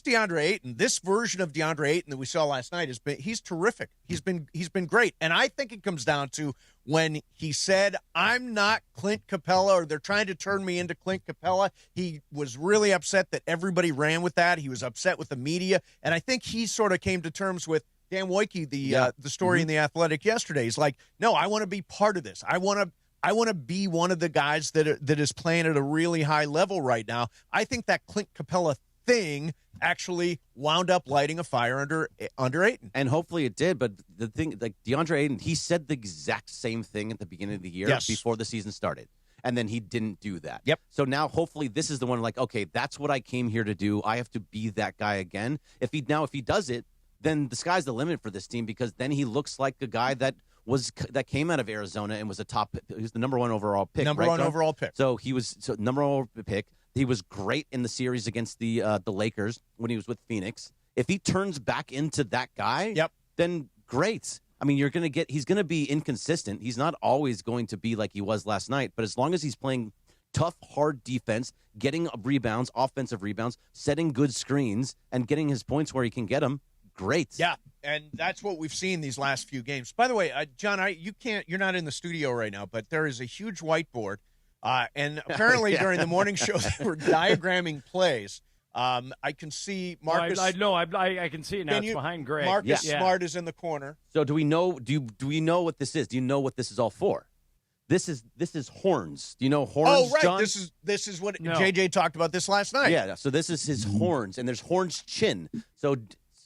DeAndre Ayton, this version of DeAndre Ayton that we saw last night he's terrific. He's been great. And I think it comes down to when he said, I'm not Clint Capella, or they're trying to turn me into Clint Capella. He was really upset that everybody ran with that. He was upset with the media. And I think he sort of came to terms with Dan Woike, the story in The Athletic yesterday. He's like, no, I want to be part of this. I want to be one of the guys that is playing at a really high level right now. I think that Clint Capella thing actually wound up lighting a fire under Ayton. And hopefully it did, but the thing, like DeAndre Ayton, he said the exact same thing at the beginning of the year before the season started. And then he didn't do that. Yep. So now hopefully this is the one, like, okay, that's what I came here to do. I have to be that guy again. If he does it, then the sky's the limit for this team, because then he looks like a guy that came out of Arizona and was he was the number 1 overall pick. Overall pick. So he was number 1 pick. He was great in the series against the Lakers when he was with Phoenix. If he turns back into that guy, then great. I mean, he's going to be inconsistent. He's not always going to be like he was last night, but as long as he's playing tough, hard defense, getting rebounds, offensive rebounds, setting good screens, and getting his points where he can get them, great. Yeah, and that's what we've seen these last few games. By the way, John, you're not in the studio right now, but there is a huge whiteboard. And apparently during the morning show, they were diagramming plays. I can see Marcus. I can see it now. It's behind Greg. Marcus Smart is in the corner. So do we know? Do we know what this is? Do you know what this is all for? This is horns. Do you know horns? Oh, right. John? This is what JJ talked about this last night. Yeah. So this is his horns, and there's horns chin. So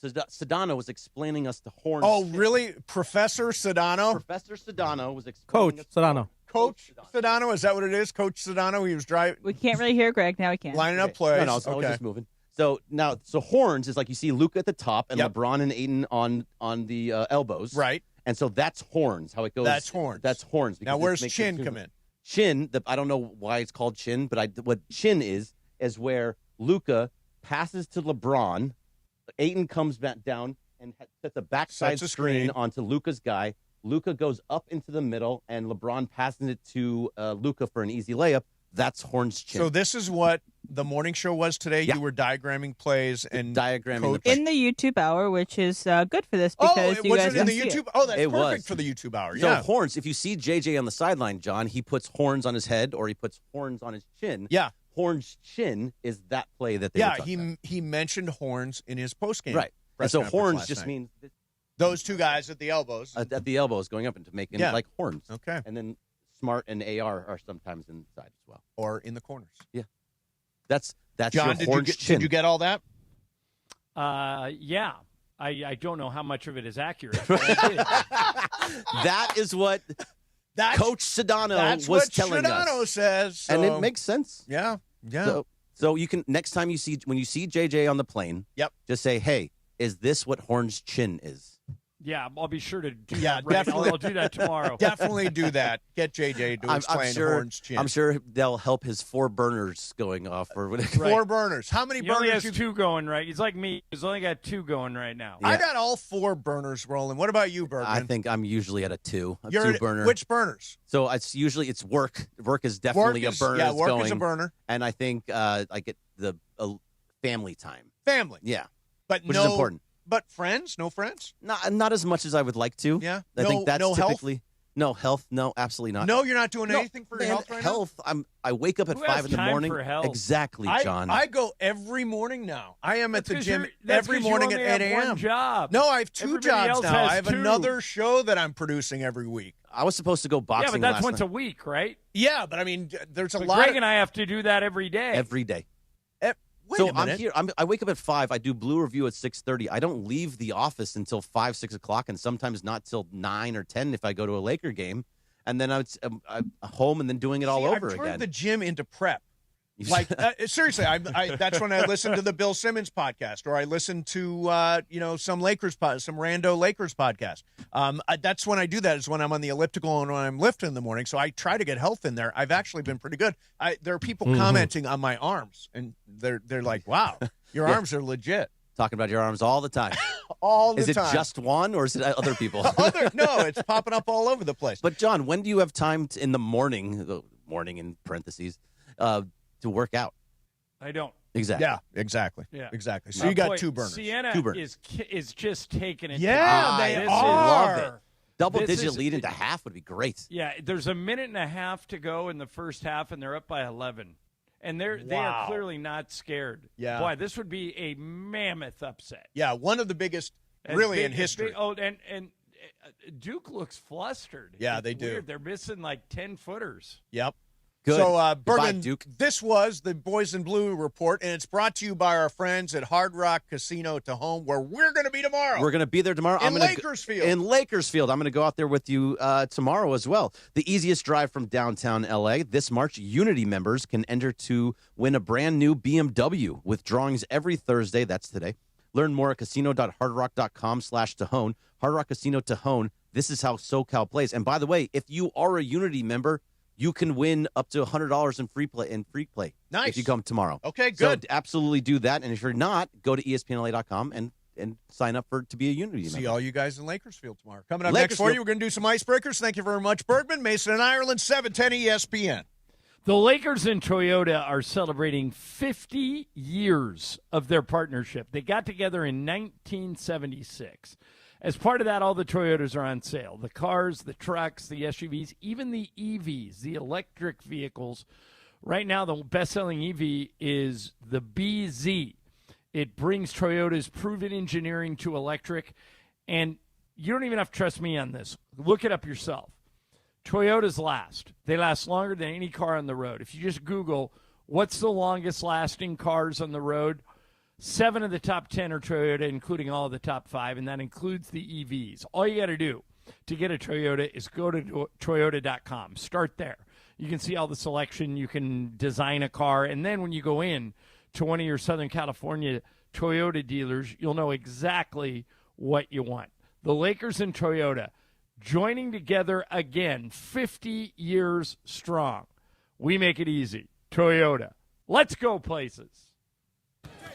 Sedano was explaining us the horns. Oh, really, Professor Sedano? Professor Sedano was explaining. Coach Sedano. Coach Sedano, is that what it is? Coach Sedano, he was driving. We can't really hear Greg now. We can't. Lining up plays. No, so I was just moving. So now, horns is like you see Luka at the top and LeBron and Ayton on the elbows. Right. And so that's horns, how it goes. That's horns. That's horns. Now, where's chin come in? Chin, I don't know why it's called chin, but what chin is where Luka passes to LeBron, Ayton comes back down and sets a backside screen onto Luka's guy. Luka goes up into the middle, and LeBron passes it to Luka for an easy layup. That's horns chin. So this is what the morning show was today. Yeah. You were diagramming plays and diagramming in the YouTube hour, which is good for this because it you wasn't guys in the can see YouTube. it. Oh, that's It perfect was. for the YouTube hour. So Yeah. horns. If you see JJ on the sideline, John, he puts horns on his head or he puts horns on his chin. Yeah. Horns chin is that play that they were talking about. he mentioned horns in his postgame. Right. And press so conference horns last just night. means those two guys at the elbows. at the elbows going up into making like horns. Okay. And then Smart and AR are sometimes inside as well. Or in the corners. Yeah. That's John, your orange chin. did you get all that? Yeah. I don't know how much of it is accurate. That is what Coach Sedano was telling us. That's what Sedano says. So. And it makes sense. Yeah. Yeah. So you can, next time when you see JJ on the plane, just say, hey, is this what Horn's chin is? Yeah, I'll be sure to do that. Right. Definitely. I'll do that tomorrow. Definitely do that. Get JJ to explain Horn's chin. I'm sure they'll help his 4 burners going off. Or whatever. 4 burners. How many He burners? only has 2 going right. He's like me. He's only got 2 going right now. I got all 4 burners rolling. What about you, Bergman? I think I'm usually at a 2. You're 2 burner. Which burners? So it's usually work. Work is definitely a burner. Yeah, work going. is a burner. And I think I get the family time. Family. Yeah. But which is important. But friends? No friends? Not as much as I would like to. Yeah. I think that's typically health? no health. No, absolutely not. No, you're not doing anything for your health right health. I wake up at Who 5 has in the time morning. for health? Exactly, John. I go every morning now. I am at the gym That's every 'cause you morning only at 8 have a.m. one job. No, I have 2 Everybody jobs else now. has I have 2. another show that I'm producing every week. I was supposed to go boxing. Yeah, but that's last once night. a week, right? Yeah, but I mean, there's a But lot. Greg and I have to do that every day. Every day. Wait So a minute. I'm here. I wake up at 5. I do Blue Review at 6:30. I don't leave the office until 5, 6 o'clock, and sometimes not till 9 or 10 if I go to a Laker game. And then I'm home and then doing it all over I've turned again. the gym into prep. Like seriously, that's when I listen to the Bill Simmons podcast, or I listen to some Lakers some rando Lakers podcast. That's when I do that. Is when I'm on the elliptical and when I'm lifting in the morning. So I try to get health in there. I've actually been pretty good. There are people commenting on my arms, and they're like, "Wow, your arms are legit." Talking about your arms all the time. All the time. Is it just one, or is it other people? No, it's popping up all over the place. But John, when do you have time in the morning in parentheses, to work out? I don't. Exactly. Yeah, exactly. Yeah, exactly. So you got 2 burners. Sienna 2 burners. is just taking it. Yeah, to they this are. is- Love it. Double-digit is- lead into half would be great. Yeah, there's a minute and a half to go in the first half, and they're up by 11. And they Wow. are clearly not scared. Yeah. Boy, this would be a mammoth upset. Yeah, one of the biggest, As really, big- in as history. big- oh, and Duke looks flustered. Yeah, It's they do. weird. They're missing like 10 footers. Yep. Good. So, Goodbye, Bergen, Duke. this was the Boys in Blue report, and it's brought to you by our friends at Hard Rock Casino to Home, where we're going to be tomorrow. We're going to be there tomorrow. In Lakersfield. In Lakersfield. I'm going to go out there with you tomorrow as well. The easiest drive from downtown L.A. This March, Unity members can enter to win a brand new BMW with drawings every Thursday. That's today. Learn more at casino.hardrock.com/Tejon. Hard Rock Casino Tejon. This is how SoCal plays. And by the way, if you are a Unity member, you can win up to $100 in free play. Nice. If you come tomorrow. Okay, good. So absolutely do that. And if you're not, go to ESPNLA.com and sign up to be a Unity member. See all you guys in Lakersfield tomorrow. Coming up next for you, we're going to do some icebreakers. Thank you very much, Bergman, Mason, and Ireland, 710 ESPN. The Lakers and Toyota are celebrating 50 years of their partnership. They got together in 1976. As part of that, all the Toyotas are on sale. The cars, the trucks, the SUVs, even the EVs, the electric vehicles. Right now, the best-selling EV is the BZ. It brings Toyota's proven engineering to electric. And you don't even have to trust me on this. Look it up yourself. Toyotas last. They last longer than any car on the road. If you just Google what's the longest lasting cars on the road, 7 of the top 10 are Toyota, including all of the top 5, and that includes the EVs. All you got to do to get a Toyota is go to Toyota.com. Start there. You can see all the selection. You can design a car, and then when you go in to one of your Southern California Toyota dealers, you'll know exactly what you want. The Lakers and Toyota joining together again, 50 years strong. We make it easy. Toyota. Let's go places.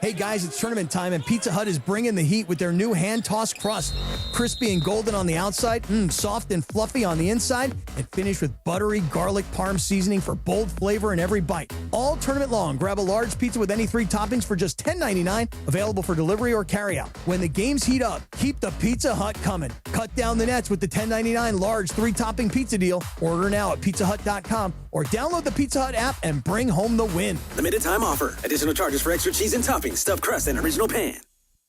Hey guys, it's tournament time, and Pizza Hut is bringing the heat with their new hand-tossed crust. Crispy and golden on the outside, soft and fluffy on the inside, and finished with buttery garlic parm seasoning for bold flavor in every bite. All tournament long, grab a large pizza with any 3 toppings for just $10.99, available for delivery or carryout. When the games heat up, keep the Pizza Hut coming. Cut down the nets with the $10.99 large 3-topping pizza deal. Order now at pizzahut.com or download the Pizza Hut app and bring home the win. Limited time offer. Additional charges for extra cheese and toppings, stuffed crust, and original pan.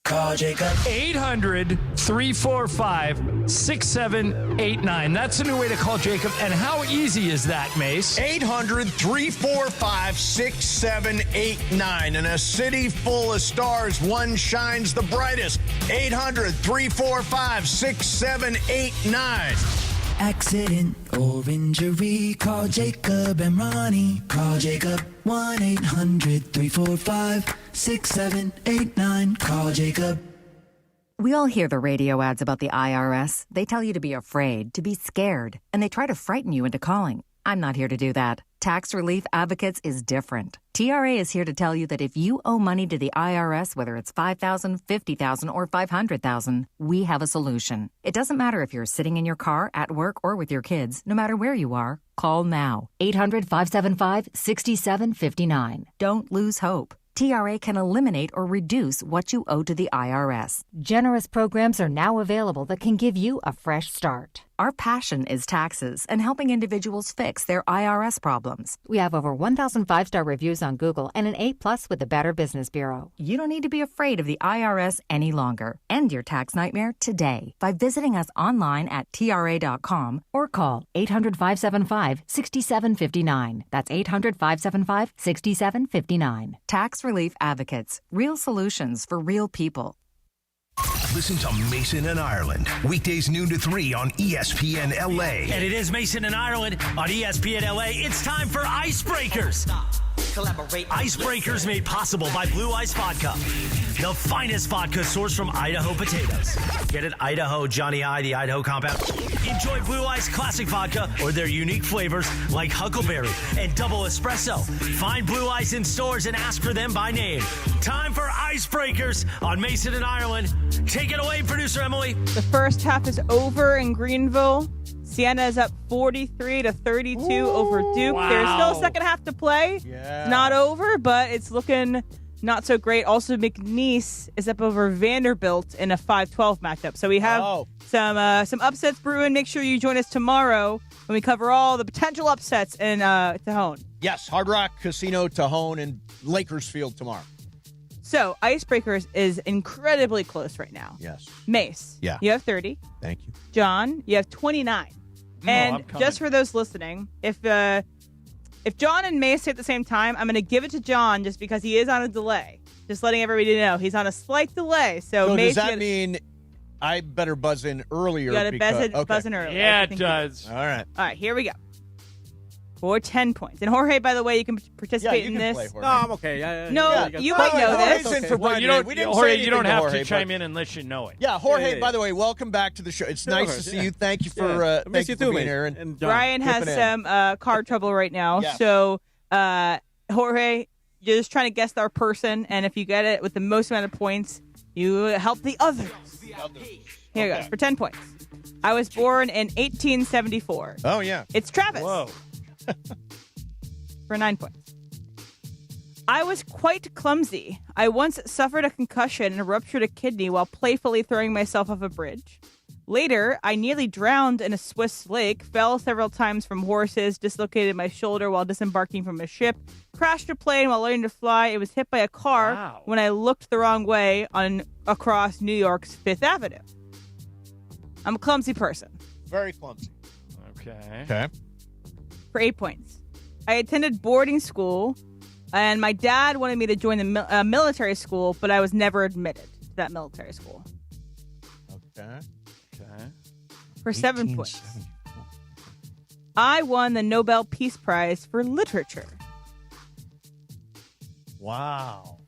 Call Jacob. 800-345-6789. That's a new way to call Jacob. And how easy is that, Mace? 800-345-6789. In a city full of stars, one shines the brightest. 800-345-6789. Accident or injury, call Jacob and Ronnie. Call Jacob 1-800-345-6789. Call Jacob. We all hear the radio ads about the IRS. They tell you to be afraid, to be scared, and they try to frighten you into calling. I'm not here to do that. Tax Relief Advocates is different. TRA is here to tell you that if you owe money to the IRS, whether it's $5,000, $50,000, or $500,000, we have a solution. It doesn't matter if you're sitting in your car, at work, or with your kids. No matter where you are, call now. 800-575-6759. Don't lose hope. TRA can eliminate or reduce what you owe to the IRS. Generous programs are now available that can give you a fresh start. Our passion is taxes and helping individuals fix their IRS problems. We have over 1,000 5-star reviews on Google and an A+ with the Better Business Bureau. You don't need to be afraid of the IRS any longer. End your tax nightmare today by visiting us online at TRA.com or call 800-575-6759. That's 800-575-6759. Tax Relief Advocates. Real solutions for real people. Listen to Mason and Ireland, weekdays noon to 3 on ESPN LA. And it is Mason and Ireland on ESPN LA. It's time for Icebreakers. Icebreakers made possible by Blue Ice Vodka, the finest vodka sourced from Idaho potatoes. Get it? Idaho, Johnny I, the Idaho compound. Enjoy Blue Ice Classic Vodka or their unique flavors like Huckleberry and Double Espresso. Find Blue Ice in stores and ask for them by name. Time for Icebreakers on Mason and Ireland. Take it away, producer Emily. The first half is over in Greenville. Siena is up 43-32 over Duke. Wow. There's still a second half to play. Yeah. It's not over, but it's looking not so great. Also, McNeese is up over Vanderbilt in a 5-12 matchup. So we have some upsets brewing. Make sure you join us tomorrow when we cover all the potential upsets in Tejon. Yes, Hard Rock Casino, Tejon, and Lakers Field tomorrow. So Icebreakers is incredibly close right now. Yes. Mace, Yeah. you have 30. Thank you. John, you have 29. And just for those listening, if John and Mace say at the same time, I'm going to give it to John just because he is on a delay. Just letting everybody know he's on a slight delay. So Mace, does that mean I better buzz in earlier? You got to buzz in earlier. Yeah, it does. All right. All right, here we go. For 10 points. And Jorge, by the way, you can participate in this. No, I'm okay. You might know this. Jorge's in for Well, Brian. you don't, We didn't Jorge, say you don't anything have Jorge, to chime but- in unless you know it. Yeah, Jorge, Yeah. by the way, welcome back to the show. It's nice to see you. Thank you for I miss thank you you for too, being mate. here. And John. Brian has Dipping in. some car trouble right now. Yes. So, Jorge, you're just trying to guess our person. And if you get it with the most amount of points, you help the others. Here you go. For 10 points. I was born in 1874. Oh, yeah. It's Travis. Whoa. For 9 points. I was quite clumsy. I once suffered a concussion and ruptured a kidney while playfully throwing myself off a bridge. Later, I nearly drowned in a Swiss lake, fell several times from horses, dislocated my shoulder while disembarking from a ship, crashed a plane while learning to fly. It was hit by a car when I looked the wrong way across New York's Fifth Avenue. I'm a clumsy person. Very clumsy. Okay. For 8 points. I attended boarding school, and my dad wanted me to join the military school, but I was never admitted to that military school. Okay. For 7 points. I won the Nobel Peace Prize for Literature. Wow.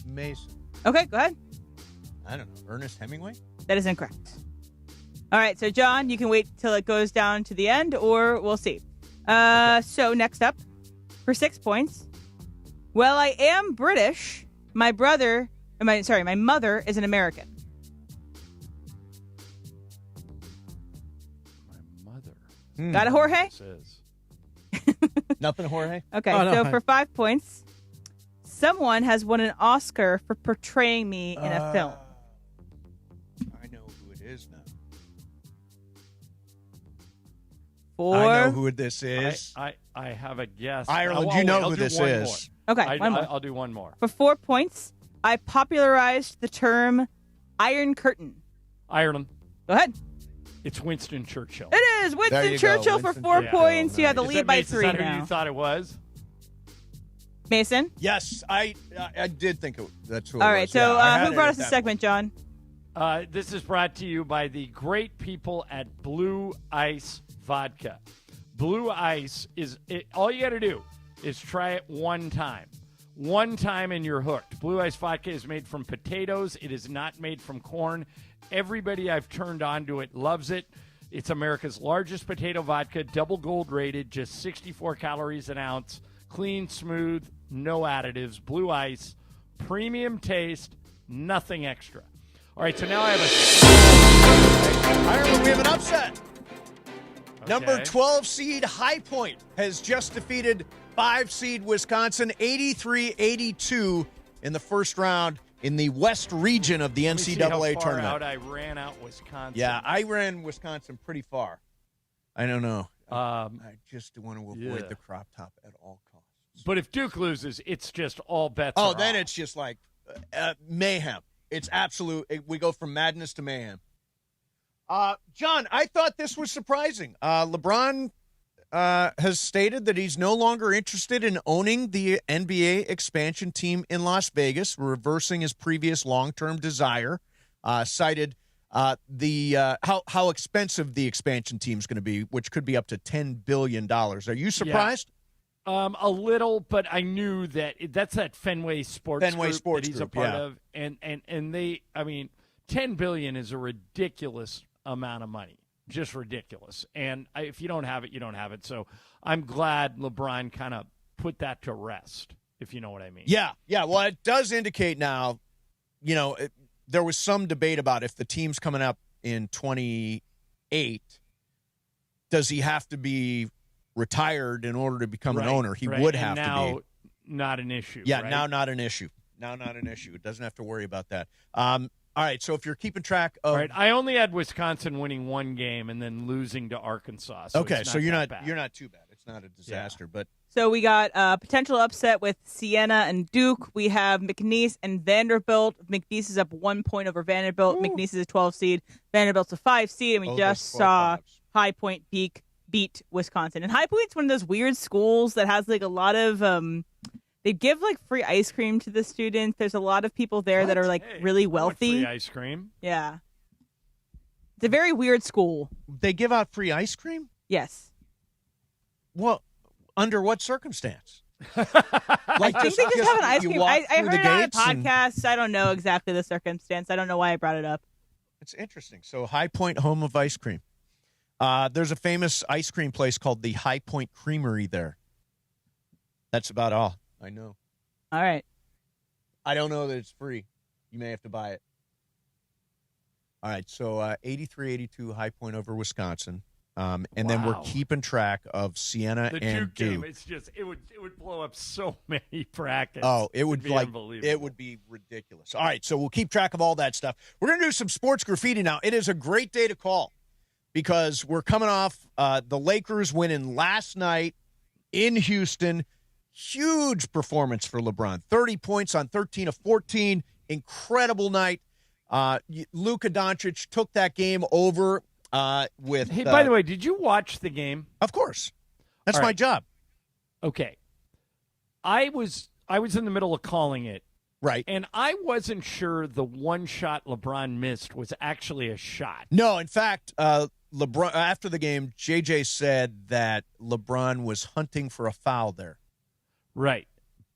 Mason. Okay, go ahead. I don't know. Ernest Hemingway? That is incorrect. All right, so John, you can wait till it goes down to the end, or we'll see. So next up, for 6 points. Well, I am British. My mother is an American. My mother. Got it, Jorge? Nothing, Jorge? Okay, so for 5 points, someone has won an Oscar for portraying me in a film. I know who it is now. For I know who this is. I have a guess. Ireland, I'll you know I'll who do this one is. more. Okay, one more. I'll do one more. For 4 points, I popularized the term Iron Curtain. Ireland. Go ahead. It's Winston Churchill. It is Winston Churchill for 4 points. You have the lead by 3 Is that now. who you thought it was? Mason? Yes, I did think that's who it All was. right, so Yeah, who brought us the segment, John? This is brought to you by the great people at Blue Ice Vodka. Blue Ice all you got to do is try it one time. One time and you're hooked. Blue Ice Vodka is made from potatoes. It is not made from corn. Everybody I've turned on to it loves it. It's America's largest potato vodka, double gold rated, just 64 calories an ounce. Clean, smooth, no additives. Blue Ice, premium taste, nothing extra. All right, so now I have Ireland, we have an upset. Okay. Number 12 seed High Point has just defeated 5 seed Wisconsin 83-82 in the first round in the West region of the NCAA tournament. I ran out Wisconsin. Yeah, I ran Wisconsin pretty far. I don't know. I just want to avoid the crop top at all costs. But if Duke loses, it's just all bets Oh, are then off. it's just like mayhem. It's absolute. We go from madness to mayhem. John, I thought this was surprising. LeBron has stated that he's no longer interested in owning the NBA expansion team in Las Vegas, reversing his previous long-term desire. Cited how expensive the expansion team is going to be, which could be up to $10 billion. Are you surprised? Yeah. A little, but I knew that's that Fenway Sports Group that he's a part of, and they, I mean, $10 billion is a ridiculous amount of money. Just ridiculous. And if you don't have it, you don't have it. So I'm glad LeBron kind of put that to rest, if you know what I mean. Yeah. Well, it does indicate now, there was some debate about if the team's coming up in 28, does he have to be retired in order to become an owner? He would have to be. Now, not an issue. Yeah, right? now not an issue. It doesn't have to worry about that. All right, so if you're keeping track of... All right, I only had Wisconsin winning one game and then losing to Arkansas. So okay, so you're not too bad. It's not a disaster, but... So we got a potential upset with Siena and Duke. We have McNeese and Vanderbilt. McNeese is up 1 point over Vanderbilt. Ooh. McNeese is a 12 seed. Vanderbilt's a 5 seed, and we just saw High Point beat Wisconsin. And High Point's one of those weird schools that has like a lot of they give like free ice cream to the students. There's a lot of people there that are like really wealthy. Free ice cream? Yeah. It's a very weird school. They give out free ice cream? Yes. Well, under what circumstance? I think they just have an ice cream. I heard it on a podcast. I don't know exactly the circumstance. I don't know why I brought it up. It's interesting. So High Point, home of ice cream. There's a famous ice cream place called the High Point Creamery there. That's about all I know. All right. I don't know that it's free. You may have to buy it. All right, so 83-82 High Point over Wisconsin. And then we're keeping track of Siena and Duke. Game, it's just it would blow up so many brackets. Oh, it would be unbelievable. It would be ridiculous. All right, so we'll keep track of all that stuff. We're going to do some sports graffiti now. It is a great day to call because we're coming off the Lakers winning last night in Houston. Huge performance for LeBron. 30 points on 13 of 14. Incredible night. Luka Doncic took that game over with. Hey, by the way, did you watch the game? Of course. That's my job. Okay. I was in the middle of calling it. Right. And I wasn't sure the one shot LeBron missed was actually a shot. No, in fact, LeBron after the game, JJ said that LeBron was hunting for a foul there. Right.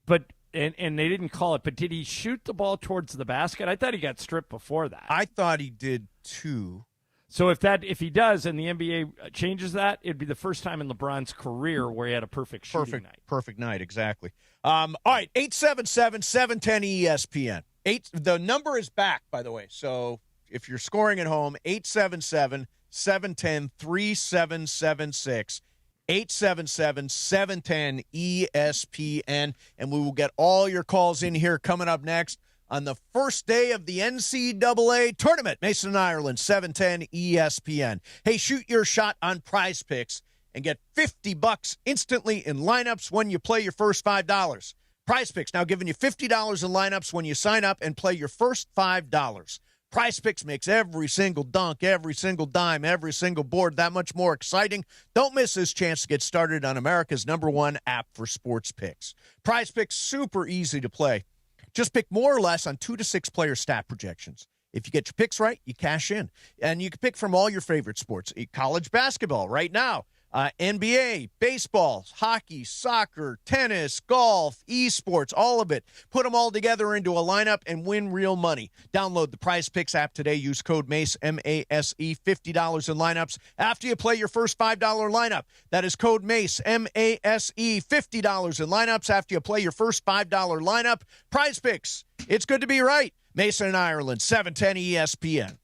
But and they didn't call it, but did he shoot the ball towards the basket? I thought he got stripped before that. I thought he did too. So if he does and the NBA changes that, it'd be the first time in LeBron's career where he had a perfect shooting night. Perfect night, exactly. All right, 877-710-ESPN. The number is back, by the way. So if you're scoring at home, 877-710-3776. 877-710-ESPN, and we will get all your calls in here coming up next on the first day of the NCAA tournament. Mason and Ireland, 710 ESPN. Hey, shoot your shot on Prize Picks and get $50 instantly in lineups when you play your first $5. Prize Picks now giving you $50 in lineups when you sign up and play your first $5. Prize Picks makes every single dunk, every single dime, every single board that much more exciting. Don't miss this chance to get started on America's #1 app for sports picks. Prize Picks, super easy to play. Just pick more or less on 2 to 6 player stat projections. If you get your picks right, you cash in. And you can pick from all your favorite sports. College basketball right now. NBA, baseball, hockey, soccer, tennis, golf, esports, all of it. Put them all together into a lineup and win real money. Download the Prize Picks app today. Use code MACE, M-A-S-E, $50 in lineups after you play your first $5 lineup. That is code MACE, M-A-S-E, $50 in lineups after you play your first $5 lineup. Prize Picks. It's good to be right. Mason and Ireland, 710 ESPN.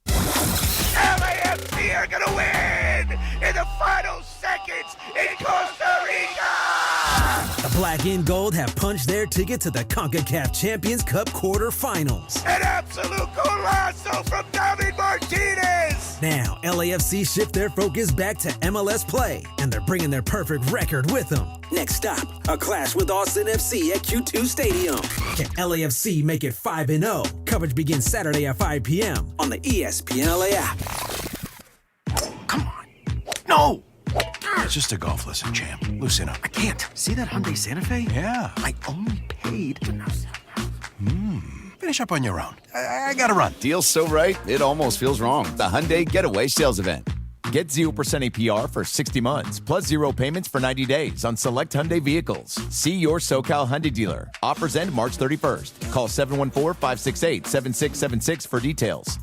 LAFC are going to win in the final seconds in Costa Rica! The Black and Gold have punched their ticket to the CONCACAF Champions Cup quarterfinals. An absolute golazo from David Martinez! Now, LAFC shift their focus back to MLS play, and they're bringing their perfect record with them. Next stop, a clash with Austin FC at Q2 Stadium. Can LAFC make it 5-0? Coverage begins Saturday at 5 p.m. on the ESPN LA app. No! It's just a golf lesson, champ. Loosen up. I can't. See that Hyundai Santa Fe? Yeah. I only paid. Finish up on your own. I gotta run. Deal's so right, it almost feels wrong. The Hyundai Getaway Sales Event. Get 0% APR for 60 months, plus 0 payments for 90 days on select Hyundai vehicles. See your SoCal Hyundai dealer. Offers end March 31st. Call 714-568-7676 for details.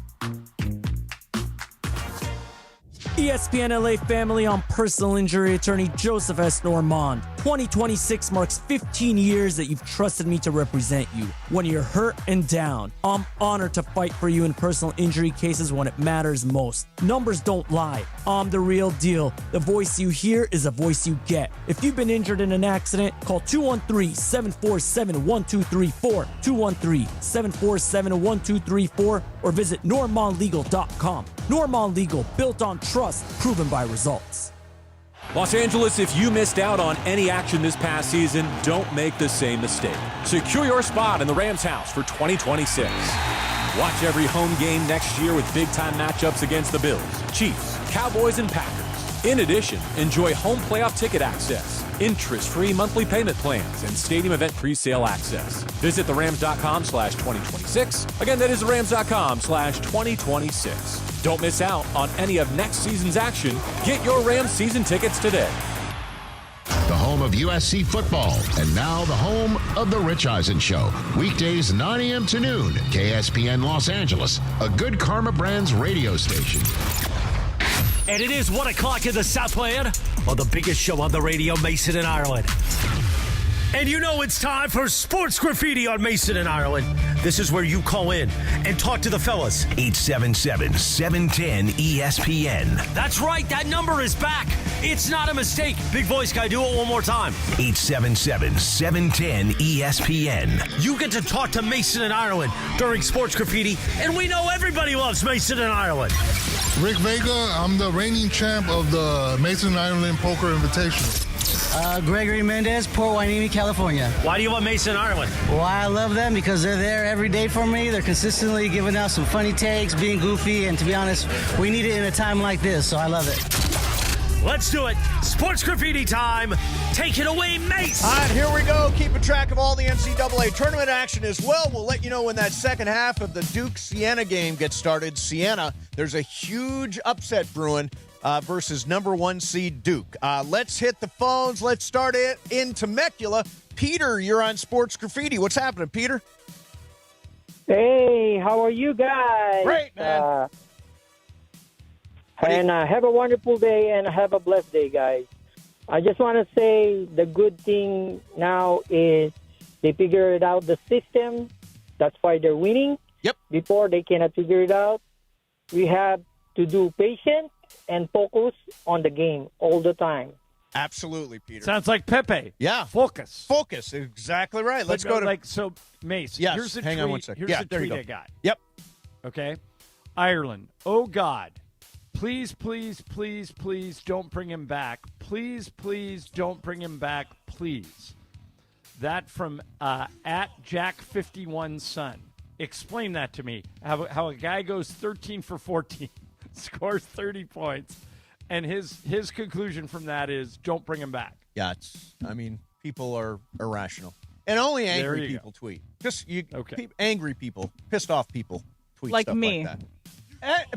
ESPN LA family, I'm personal injury attorney Joseph S. Normand. 2026 marks 15 years that you've trusted me to represent you. When you're hurt and down, I'm honored to fight for you in personal injury cases when it matters most. Numbers don't lie. I'm the real deal. The voice you hear is a voice you get. If you've been injured in an accident, call 213-747-1234, 213-747-1234, or visit normandlegal.com. Normand Legal, built on trust, proven by results. Los Angeles, if you missed out on any action this past season, don't make the same mistake. Secure your spot in the Rams house for 2026. Watch every home game next year with big-time matchups against the Bills, Chiefs, Cowboys, and Packers. In addition, enjoy home playoff ticket access, interest-free monthly payment plans, and stadium event pre-sale access. Visit therams.com/2026. Again, that is therams.com/2026. Don't miss out on any of next season's action. Get your Rams season tickets today. The home of USC football, and now the home of The Rich Eisen Show. Weekdays 9 a.m. to noon, KSPN Los Angeles, a Good Karma Brands radio station. And it is 1 o'clock in the Southland on the biggest show on the radio, Mason and Ireland. And you know it's time for Sports Graffiti on Mason and Ireland. This is where you call in and talk to the fellas. 877-710-ESPN. That's right, that number is back. It's not a mistake. Big voice guy, do it one more time. 877-710-ESPN. You get to talk to Mason and Ireland during Sports Graffiti, and we know everybody loves Mason and Ireland. Rick Vega, I'm the reigning champ of the Mason Ireland Poker Invitational. Gregory Mendez, Port Hueneme, California. Why do you love Mason Ireland? Well, I love them because they're there every day for me. They're consistently giving out some funny takes, being goofy, and to be honest, we need it in a time like this, so I love it. Let's do it. Sports Graffiti time. Take it away, Mace. All right, here we go. Keeping track of all the NCAA tournament action as well. We'll let you know when that second half of the Duke-Siena game gets started. Siena, there's a huge upset brewing versus number 1 seed Duke. Let's hit the phones. Let's start it in Temecula. Peter, you're on Sports Graffiti. What's happening, Peter? Hey, how are you guys? Great, man. Have a wonderful day and have a blessed day, guys. I just want to say the good thing now is they figured out the system. That's why they're winning. Yep. Before, they cannot figure it out. We have to do patience and focus on the game all the time. Absolutely, Peter. Sounds like Pepe. Yeah. Focus. Focus. Exactly right. Let's go to... So, Mace, yes. here's a Hang tweet, on one second. Here's Yeah, a there you tweet go. I got. Yep. Okay? Ireland. Oh, God. Please, please, please, please don't bring him back. Please, please don't bring him back, please. That from at Jack51 Son. Explain that to me. How a guy goes 13 for 14, scores 30 points, and his conclusion from that is don't bring him back. Yeah, people are irrational. And only angry people tweet. Angry people, pissed off people tweet like stuff me. like that.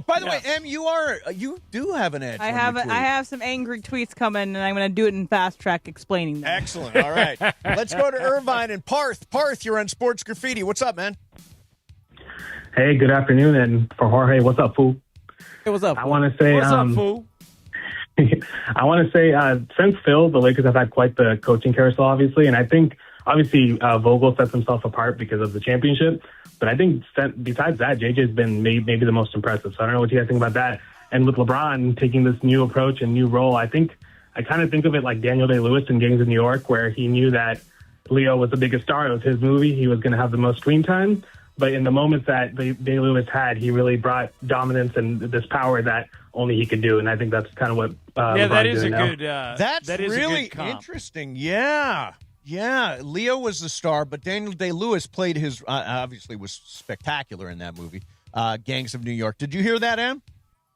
By the way, Em, you do have an edge. I have some angry tweets coming, and I'm going to do it in fast track explaining them. Excellent. All right. Let's go to Irvine and Parth. Parth, you're on Sports Graffiti. What's up, man? Hey, good afternoon. And for Jorge, what's up, fool? Hey, what's up? I want to say, what's up, fool? I want to say, since Phil, the Lakers have had quite the coaching carousel, obviously, and I think obviously Vogel sets himself apart because of the championship. But I think besides that, JJ's been maybe the most impressive. So I don't know what you guys think about that. And with LeBron taking this new approach and new role, I kind of think of it like Daniel Day-Lewis in Gangs of New York, where he knew that Leo was the biggest star. It was his movie. He was going to have the most screen time. But in the moments that Day-Lewis had, he really brought dominance and this power that only he could do. And I think that's kind of what LeBron's that is doing a now. good. That's that is really a good comp. interesting. Yeah. Leo was the star, but Daniel Day-Lewis played his. Obviously, was spectacular in that movie, Gangs of New York. Did you hear that, Em?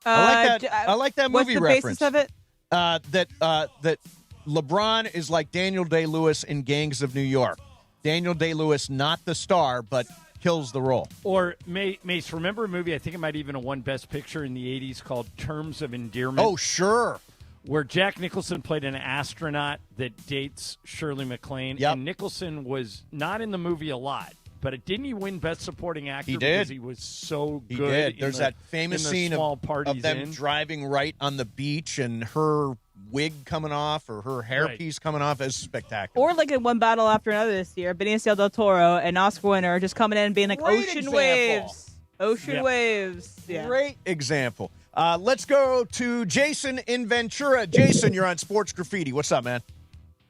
I like that movie what's the reference. basis of it? That LeBron is like Daniel Day-Lewis in Gangs of New York. Daniel Day-Lewis, not the star, but kills the role. Or, Mace, remember a movie, I think it might even have won Best Picture in the 80s called Terms of Endearment? Oh, sure. Where Jack Nicholson played an astronaut that dates Shirley MacLaine. Yep. And Nicholson was not in the movie a lot, but didn't he win Best Supporting Actor? He did. Because he was so good. He did. There's that famous scene of them driving right on the beach and her wig coming off or her hairpiece coming off is spectacular. Or like in One Battle After Another this year, Benicio del Toro, an Oscar winner, just coming in and being like, Great Ocean example. Waves. Ocean Waves. Yeah. Great example. Let's go to Jason in Ventura. Jason, you're on Sports Graffiti. What's up, man?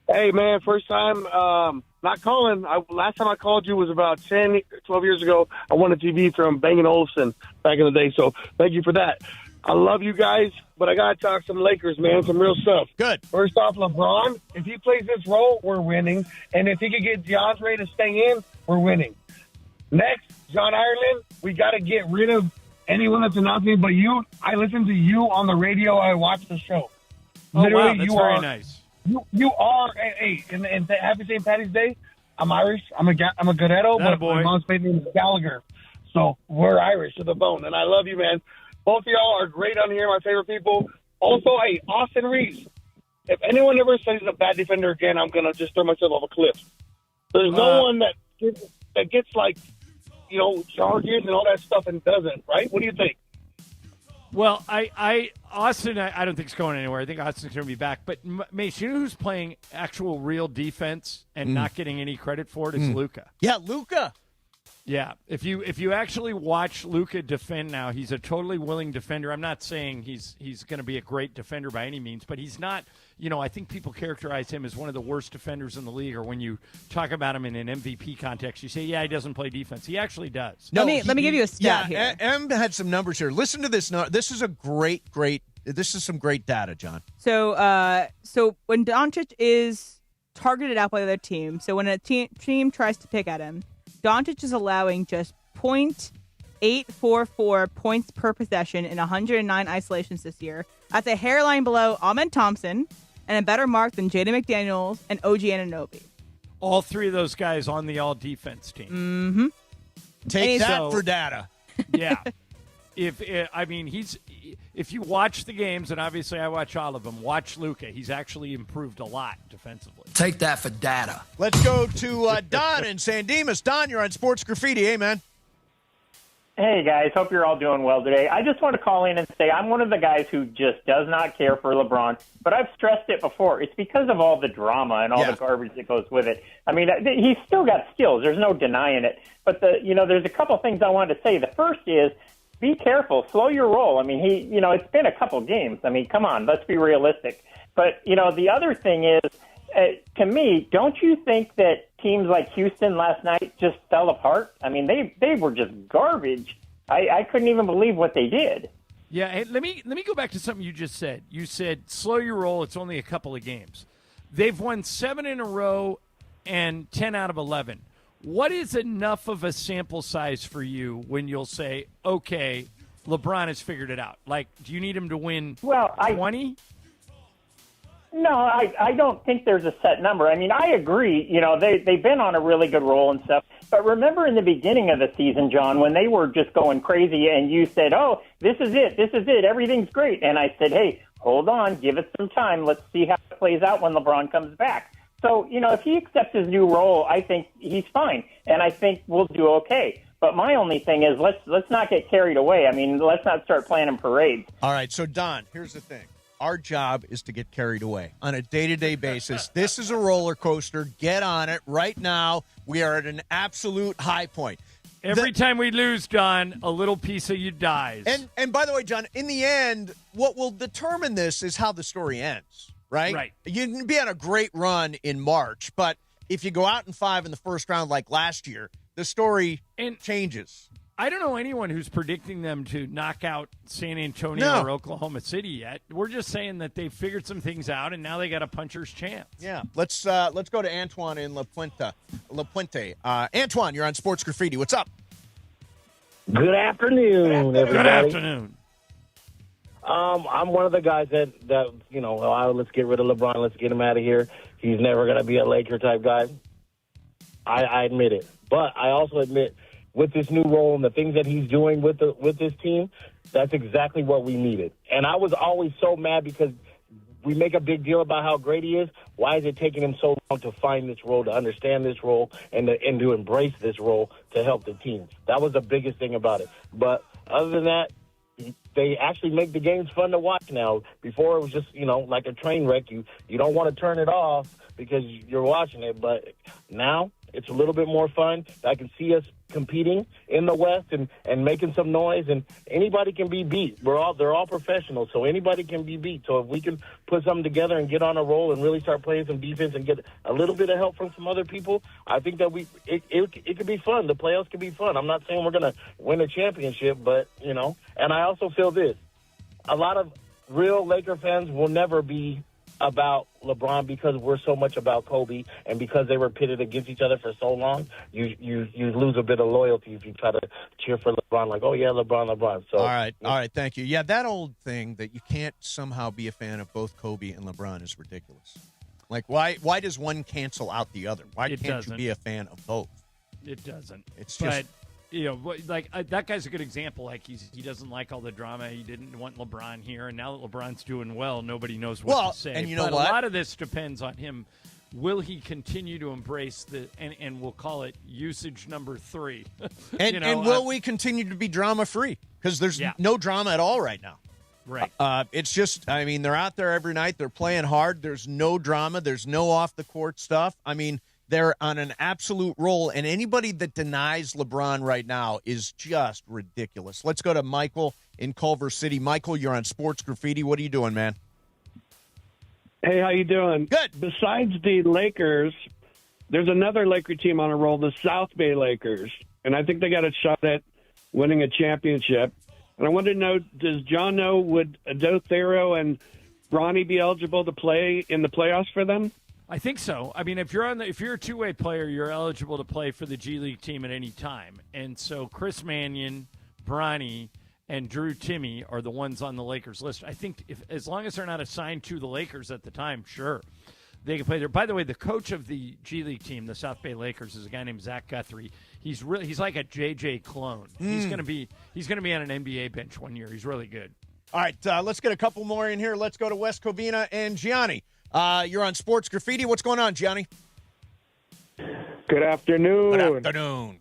Hey, man, first time not calling. Last time I called you was about 10, 12 years ago. I won a TV from Bang & Olufsen back in the day, so thank you for that. I love you guys, but I got to talk some Lakers, man, some real stuff. Good. First off, LeBron, if he plays this role, we're winning. And if he could get DeAndre to stay in, we're winning. Next, John Ireland, we got to get rid of anyone that's announcing but you. I listen to you on the radio. I watch the show. Oh, Literally, wow, that's you very are nice. You are, hey, and happy St. Patty's Day. I'm Irish. I'm a Godetto, but my mom's maiden name is Gallagher. So we're Irish to the bone, and I love you, man. Both of y'all are great on here, my favorite people. Also, hey, Austin Reeves. If anyone ever says he's a bad defender again, I'm going to just throw myself off a cliff. There's no one that gets like, charges and all that stuff and doesn't, right? What do you think? Well, Austin, I don't think it's going anywhere. I think Austin's going to be back. But, Mace, you know who's playing actual real defense and not getting any credit for it? It's Luka. Yeah, Luka. Yeah, if you actually watch Luka defend now, he's a totally willing defender. I'm not saying he's going to be a great defender by any means, but he's not. I think people characterize him as one of the worst defenders in the league. Or when you talk about him in an MVP context, you say, "Yeah, he doesn't play defense." He actually does. No, let me give you a stat here. Em had some numbers here. Listen to this. This is a great. This is some great data, John. So when Doncic is targeted out by the other team, so when a team tries to pick at him, Doncic is allowing just 0.844 points per possession in 109 isolations this year. That's a hairline below Ahmed Thompson and a better mark than Jaden McDaniels and OG Anunoby. All three of those guys on the all-defense team. Mm-hmm. Take that for data. Yeah. If you watch the games, and obviously I watch all of them, watch Luka. He's actually improved a lot defensively. Take that for data. Let's go to Don in San Dimas. Don, you're on Sports Graffiti. Hey, man. Hey, guys. Hope you're all doing well today. I just want to call in and say I'm one of the guys who just does not care for LeBron, but I've stressed it before. It's because of all the drama and all the garbage that goes with it. I mean, he's still got skills. There's no denying it. But, there's a couple things I wanted to say. The first is, be careful. Slow your roll. I mean, it's been a couple games. I mean, come on, let's be realistic. But, the other thing is, to me, don't you think that teams like Houston last night just fell apart? I mean, they were just garbage. I couldn't even believe what they did. Yeah, hey, let me go back to something you just said. You said slow your roll. It's only a couple of games. They've won 7 in a row and 10 out of 11. What is enough of a sample size for you when you'll say, okay, LeBron has figured it out? Like, do you need him to win 20? No, I don't think there's a set number. I mean, I agree. You know, they've been on a really good roll and stuff. But remember in the beginning of the season, John, when they were just going crazy and you said, oh, this is it, everything's great. And I said, hey, hold on, give it some time. Let's see how it plays out when LeBron comes back. So, you know, if he accepts his new role, I think he's fine. And I think we'll do okay. But my only thing is let's not get carried away. I mean, let's not start planning parades. All right, so, Don, here's the thing. Our job is to get carried away on a day-to-day basis. This is a roller coaster. Get on it right now. We are at an absolute high point. Every time we lose, John, a little piece of you dies. And by the way, John, in the end, what will determine this is how the story ends, right? Right. You can be on a great run in March, but if you go out in 5 in the first round like last year, the story changes. I don't know anyone who's predicting them to knock out San Antonio or Oklahoma City yet. We're just saying that they've figured some things out, and now they got a puncher's chance. Yeah. Let's go to Antoine in La Puente. Antoine, you're on Sports Graffiti. What's up? Good afternoon, everybody. Good afternoon. I'm one of the guys that you know, let's get rid of LeBron. Let's get him out of here. He's never going to be a Laker type guy. I admit it. But I also admit, with this new role and the things that he's doing with this team, that's exactly what we needed. And I was always so mad because we make a big deal about how great he is. Why is it taking him so long to find this role, to understand this role, and to embrace this role to help the team? That was the biggest thing about it. But other than that, they actually make the games fun to watch now. Before it was just, you know, like a train wreck. You don't want to turn it off because you're watching it. But now it's a little bit more fun. I can see us competing in the West and making some noise, and anybody can be beat. They're all professionals, so anybody can be beat. So if we can put something together and get on a roll and really start playing some defense and get a little bit of help from some other people, I think that it could be fun. The playoffs could be fun. I'm not saying we're going to win a championship, but, you know, and I also feel this. A lot of real Laker fans will never be about LeBron because we're so much about Kobe, and because they were pitted against each other for so long, you lose a bit of loyalty if you try to cheer for LeBron, like, oh yeah, LeBron. So all right, thank you. Yeah, that old thing that you can't somehow be a fan of both Kobe and LeBron is ridiculous. Like, why does one cancel out the other? Why can't you be a fan of both? It doesn't. It's just. But, you know, like that guy's a good example. Like he doesn't like all the drama. He didn't want LeBron here, and now that LeBron's doing well, nobody knows what to say. And you know but what? A lot of this depends on him. Will he continue to embrace and we'll call it usage number 3? And will we continue to be drama free? Because there's no drama at all right now. Right. It's just, I mean, they're out there every night. They're playing hard. There's no drama. There's no off the court stuff. I mean, they're on an absolute roll, and anybody that denies LeBron right now is just ridiculous. Let's go to Michael in Culver City. Michael, you're on Sports Graffiti. What are you doing, man? Hey, how you doing? Good. Besides the Lakers, there's another Laker team on a roll, the South Bay Lakers, and I think they got a shot at winning a championship. And I wanted to know, does John know, would Adotero and Bronny be eligible to play in the playoffs for them? I think so. I mean, if you're a two-way player, you're eligible to play for the G League team at any time. And so Chris Mannion, Bronny, and Drew Timme are the ones on the Lakers list. I think as long as they're not assigned to the Lakers at the time, sure, they can play there. By the way, the coach of the G League team, the South Bay Lakers, is a guy named Zach Guthrie. He's like a JJ clone. He's gonna be on an NBA bench one year. He's really good. All right, let's get a couple more in here. Let's go to West Covina and Gianni. You're on Sports Graffiti. What's going on, Gianni? Good afternoon. Good afternoon.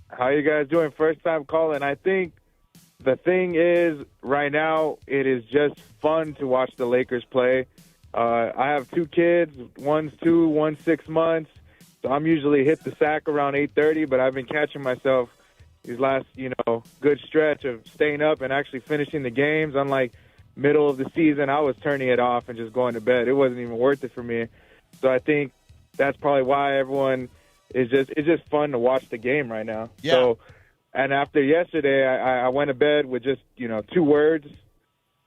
How you guys doing? First time calling. I think the thing is, right now, it is just fun to watch the Lakers play. I have 2 kids. One's 2, one's 6 months. So I'm usually hit the sack around 8:30, but I've been catching myself these last, good stretch of staying up and actually finishing the games. Unlike middle of the season, I was turning it off and just going to bed. It wasn't even worth it for me. So I think that's probably why everyone it's just fun to watch the game right now. Yeah. So And after yesterday, I went to bed with just, 2 words,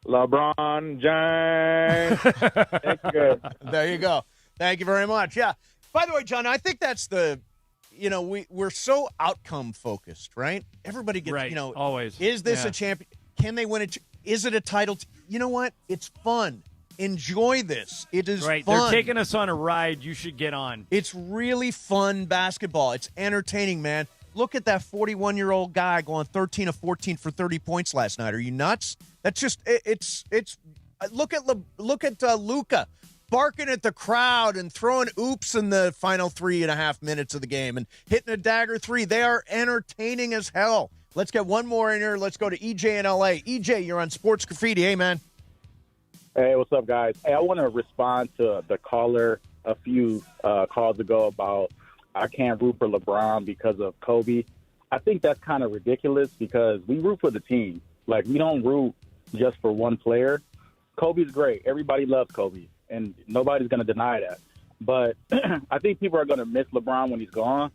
LeBron James. Thank you, guys. There you go. Thank you very much. Yeah. By the way, John, I think that's we're so outcome focused, right? Everybody gets, right. Always. Is this a champion? Can they win it? Is it a title? You know what? It's fun. Enjoy this. It is right. fun. They're taking us on a ride. You should get on. It's really fun basketball. It's entertaining, man. Look at that 41-year-old guy going 13 of 14 for 30 points last night. Are you nuts? That's just it's. Look at Luka barking at the crowd and throwing oops in the final 3.5 minutes of the game and hitting a dagger 3. They are entertaining as hell. Let's get one more in here. Let's go to EJ in LA. EJ, you're on Sports Graffiti. Hey, man. Hey, what's up, guys? Hey, I want to respond to the caller a few calls ago about I can't root for LeBron because of Kobe. I think that's kind of ridiculous because we root for the team. Like, we don't root just for one player. Kobe's great. Everybody loves Kobe, and nobody's going to deny that. But I think people are going to miss LeBron when he's gone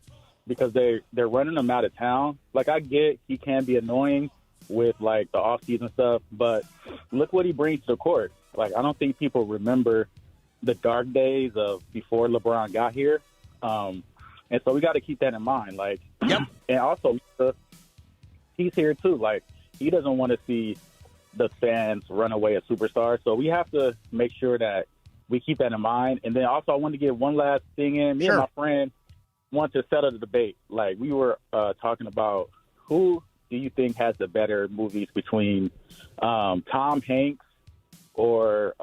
because they're running him out of town. Like, I get he can be annoying with, like, the off-season stuff, but look what he brings to the court. Like, I don't think people remember the dark days of before LeBron got here. And so we got to keep that in mind. Like, yep. And also, he's here too. Like, he doesn't want to see the fans run away a superstar. So we have to make sure that we keep that in mind. And then also, I want to get one last thing in. Me and my friend want to settle the debate. Like, we were talking about who do you think has the better movies between Tom Hanks or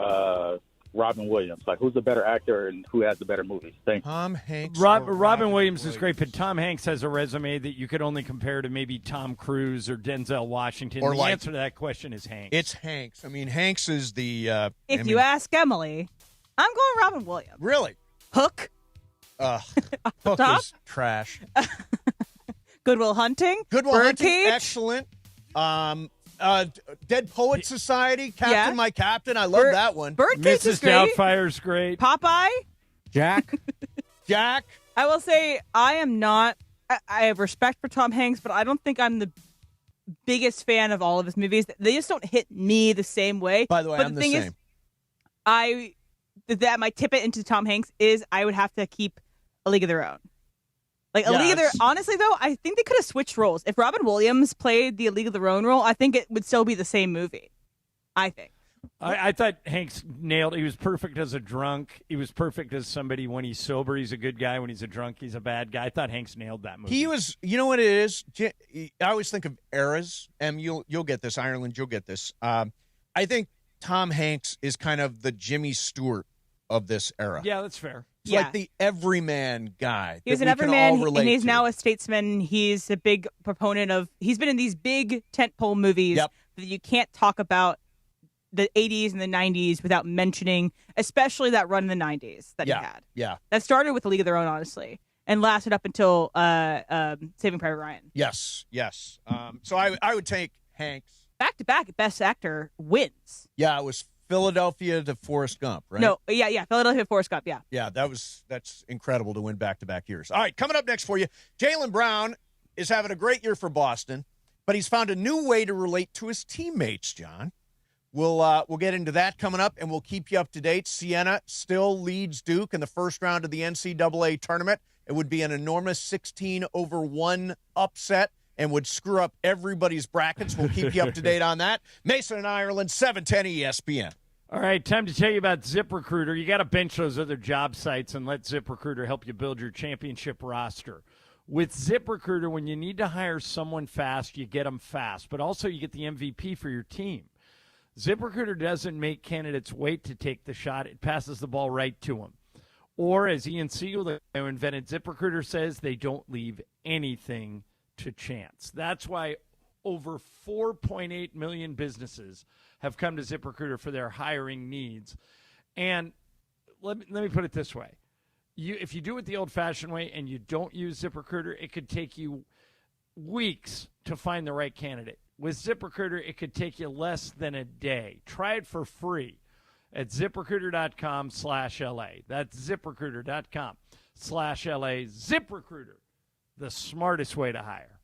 Robin Williams? Like, who's the better actor and who has the better movies? Thanks. Tom Hanks. Robin Williams is great, but Tom Hanks has a resume that you could only compare to maybe Tom Cruise or Denzel Washington. Or the like, answer to that question is Hanks. It's Hanks. I mean, Hanks is the. If you ask Emily, I'm going Robin Williams. Really? Hook. Hook Top? is trash. Good Will Hunting. Good Will Hunting, Birdcage. excellent. Dead Poet Society, Captain My Captain. I love that one. Birdcage is Mrs. great. Doubtfire's great. Popeye. Jack. Jack. I will say I am not. I have respect for Tom Hanks, but I don't think I'm the biggest fan of all of his movies. They just don't hit me the same way. By the way, but I'm the the thing same. is, that might tip it into Tom Hanks is I would have to keep A League of Their Own. Like, A League of Their Own, honestly, though, I think they could have switched roles. If Robin Williams played the A League of Their Own role, I think it would still be the same movie. I think. I thought Hanks nailed. He was perfect as a drunk. He was perfect as somebody when he's sober. He's a good guy. When he's a drunk, he's a bad guy. I thought Hanks nailed that movie. He was. You know what it is? I always think of eras, and you'll get this, Ireland. You'll get this. I think Tom Hanks is kind of the Jimmy Stewart of this era. Yeah, that's fair. He's like the everyman guy. He's an everyman, and he's now a statesman. He's a big proponent of. He's been in these big tentpole movies that you can't talk about the 80s and the 90s without mentioning, especially that run in the 90s that he had. Yeah. That started with A League of Their Own, honestly, and lasted up until Saving Private Ryan. Yes. So I would take Hanks. Back to back, Best Actor wins. Yeah, it was Philadelphia to Forrest Gump, right? No, yeah, Philadelphia Forrest Gump, yeah. Yeah, that's incredible to win back-to-back years. All right, coming up next for you, Jaylen Brown is having a great year for Boston, but he's found a new way to relate to his teammates, John. We'll get into that coming up, and we'll keep you up to date. Siena still leads Duke in the first round of the NCAA tournament. It would be an enormous 16-1 upset and would screw up everybody's brackets. We'll keep you up to date on that. Mason and Ireland, 710 ESPN. All right, time to tell you about ZipRecruiter. You got to bench those other job sites and let ZipRecruiter help you build your championship roster. With ZipRecruiter, when you need to hire someone fast, you get them fast, but also you get the MVP for your team. ZipRecruiter doesn't make candidates wait to take the shot. It passes the ball right to them. Or, as Ian Siegel, who invented ZipRecruiter, says, they don't leave anything to chance. That's why over 4.8 million businesses have come to ZipRecruiter for their hiring needs. And let me put it this way. If you do it the old-fashioned way and you don't use ZipRecruiter, it could take you weeks to find the right candidate. With ZipRecruiter, it could take you less than a day. Try it for free at ZipRecruiter.com/LA. That's ZipRecruiter.com/LA. ZipRecruiter, the smartest way to hire.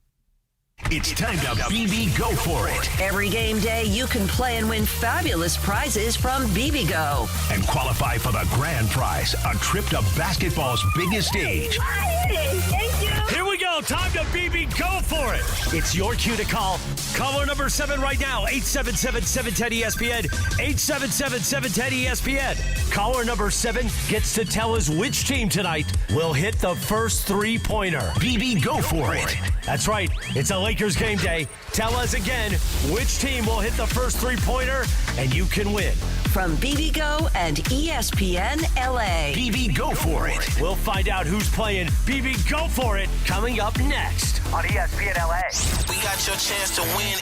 It's time to BB Go For It. Every game day, you can play and win fabulous prizes from BB Go. And qualify for the grand prize, a trip to basketball's biggest stage. Thank you. Here we go. Time to BB Go For It. It's your cue to call. Caller number 7 right now, 877-710-ESPN, 877-710-ESPN. Caller number 7 gets to tell us which team tonight will hit the first three-pointer. BB Go For It. That's right. It's a Lakers game day. Tell us again which team will hit the first three-pointer, and you can win. From BB Go and ESPN LA. BB Go For It. We'll find out who's playing BB Go For It coming up next on ESPN LA. We got your chance to win.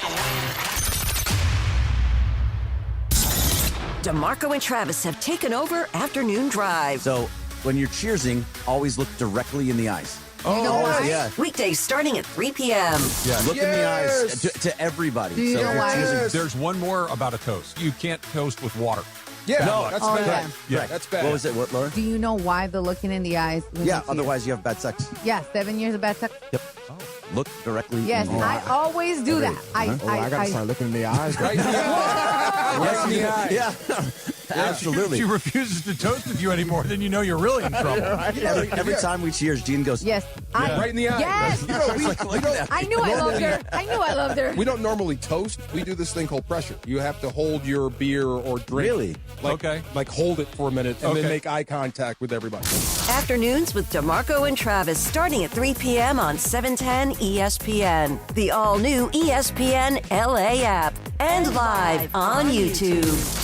DeMarco and Travis have taken over Afternoon Drive. So when you're cheersing, always look directly in the eyes. You know why? Yeah. Weekdays starting at 3 p.m. Yeah. Look in the eyes to everybody. Do you know why? There's one more about a toast. You can't toast with water. Yeah, no, that's bad. Yeah. That's bad. What was it? What, Laura? Do you know why the looking in the eyes? Yeah, otherwise you have bad sex. Yeah, 7 years of bad sex. Yep. Look directly Yes, in the I eyes. always do that. I gotta start looking in the eyes. Right in the eyes. Yeah. Absolutely. If she refuses to toast with you anymore, then you know you're really in trouble. Every time we cheers, Gene goes, Yes. Right in the eye. Yes. I knew I loved her. I knew I loved her. We don't normally toast. We do this thing called pressure. You have to hold your beer or drink. Really? Like hold it for a minute and then make eye contact with everybody. Afternoons with DeMarco and Travis starting at 3 p.m. on 710 ESPN. The all-new ESPN LA app. And live on YouTube.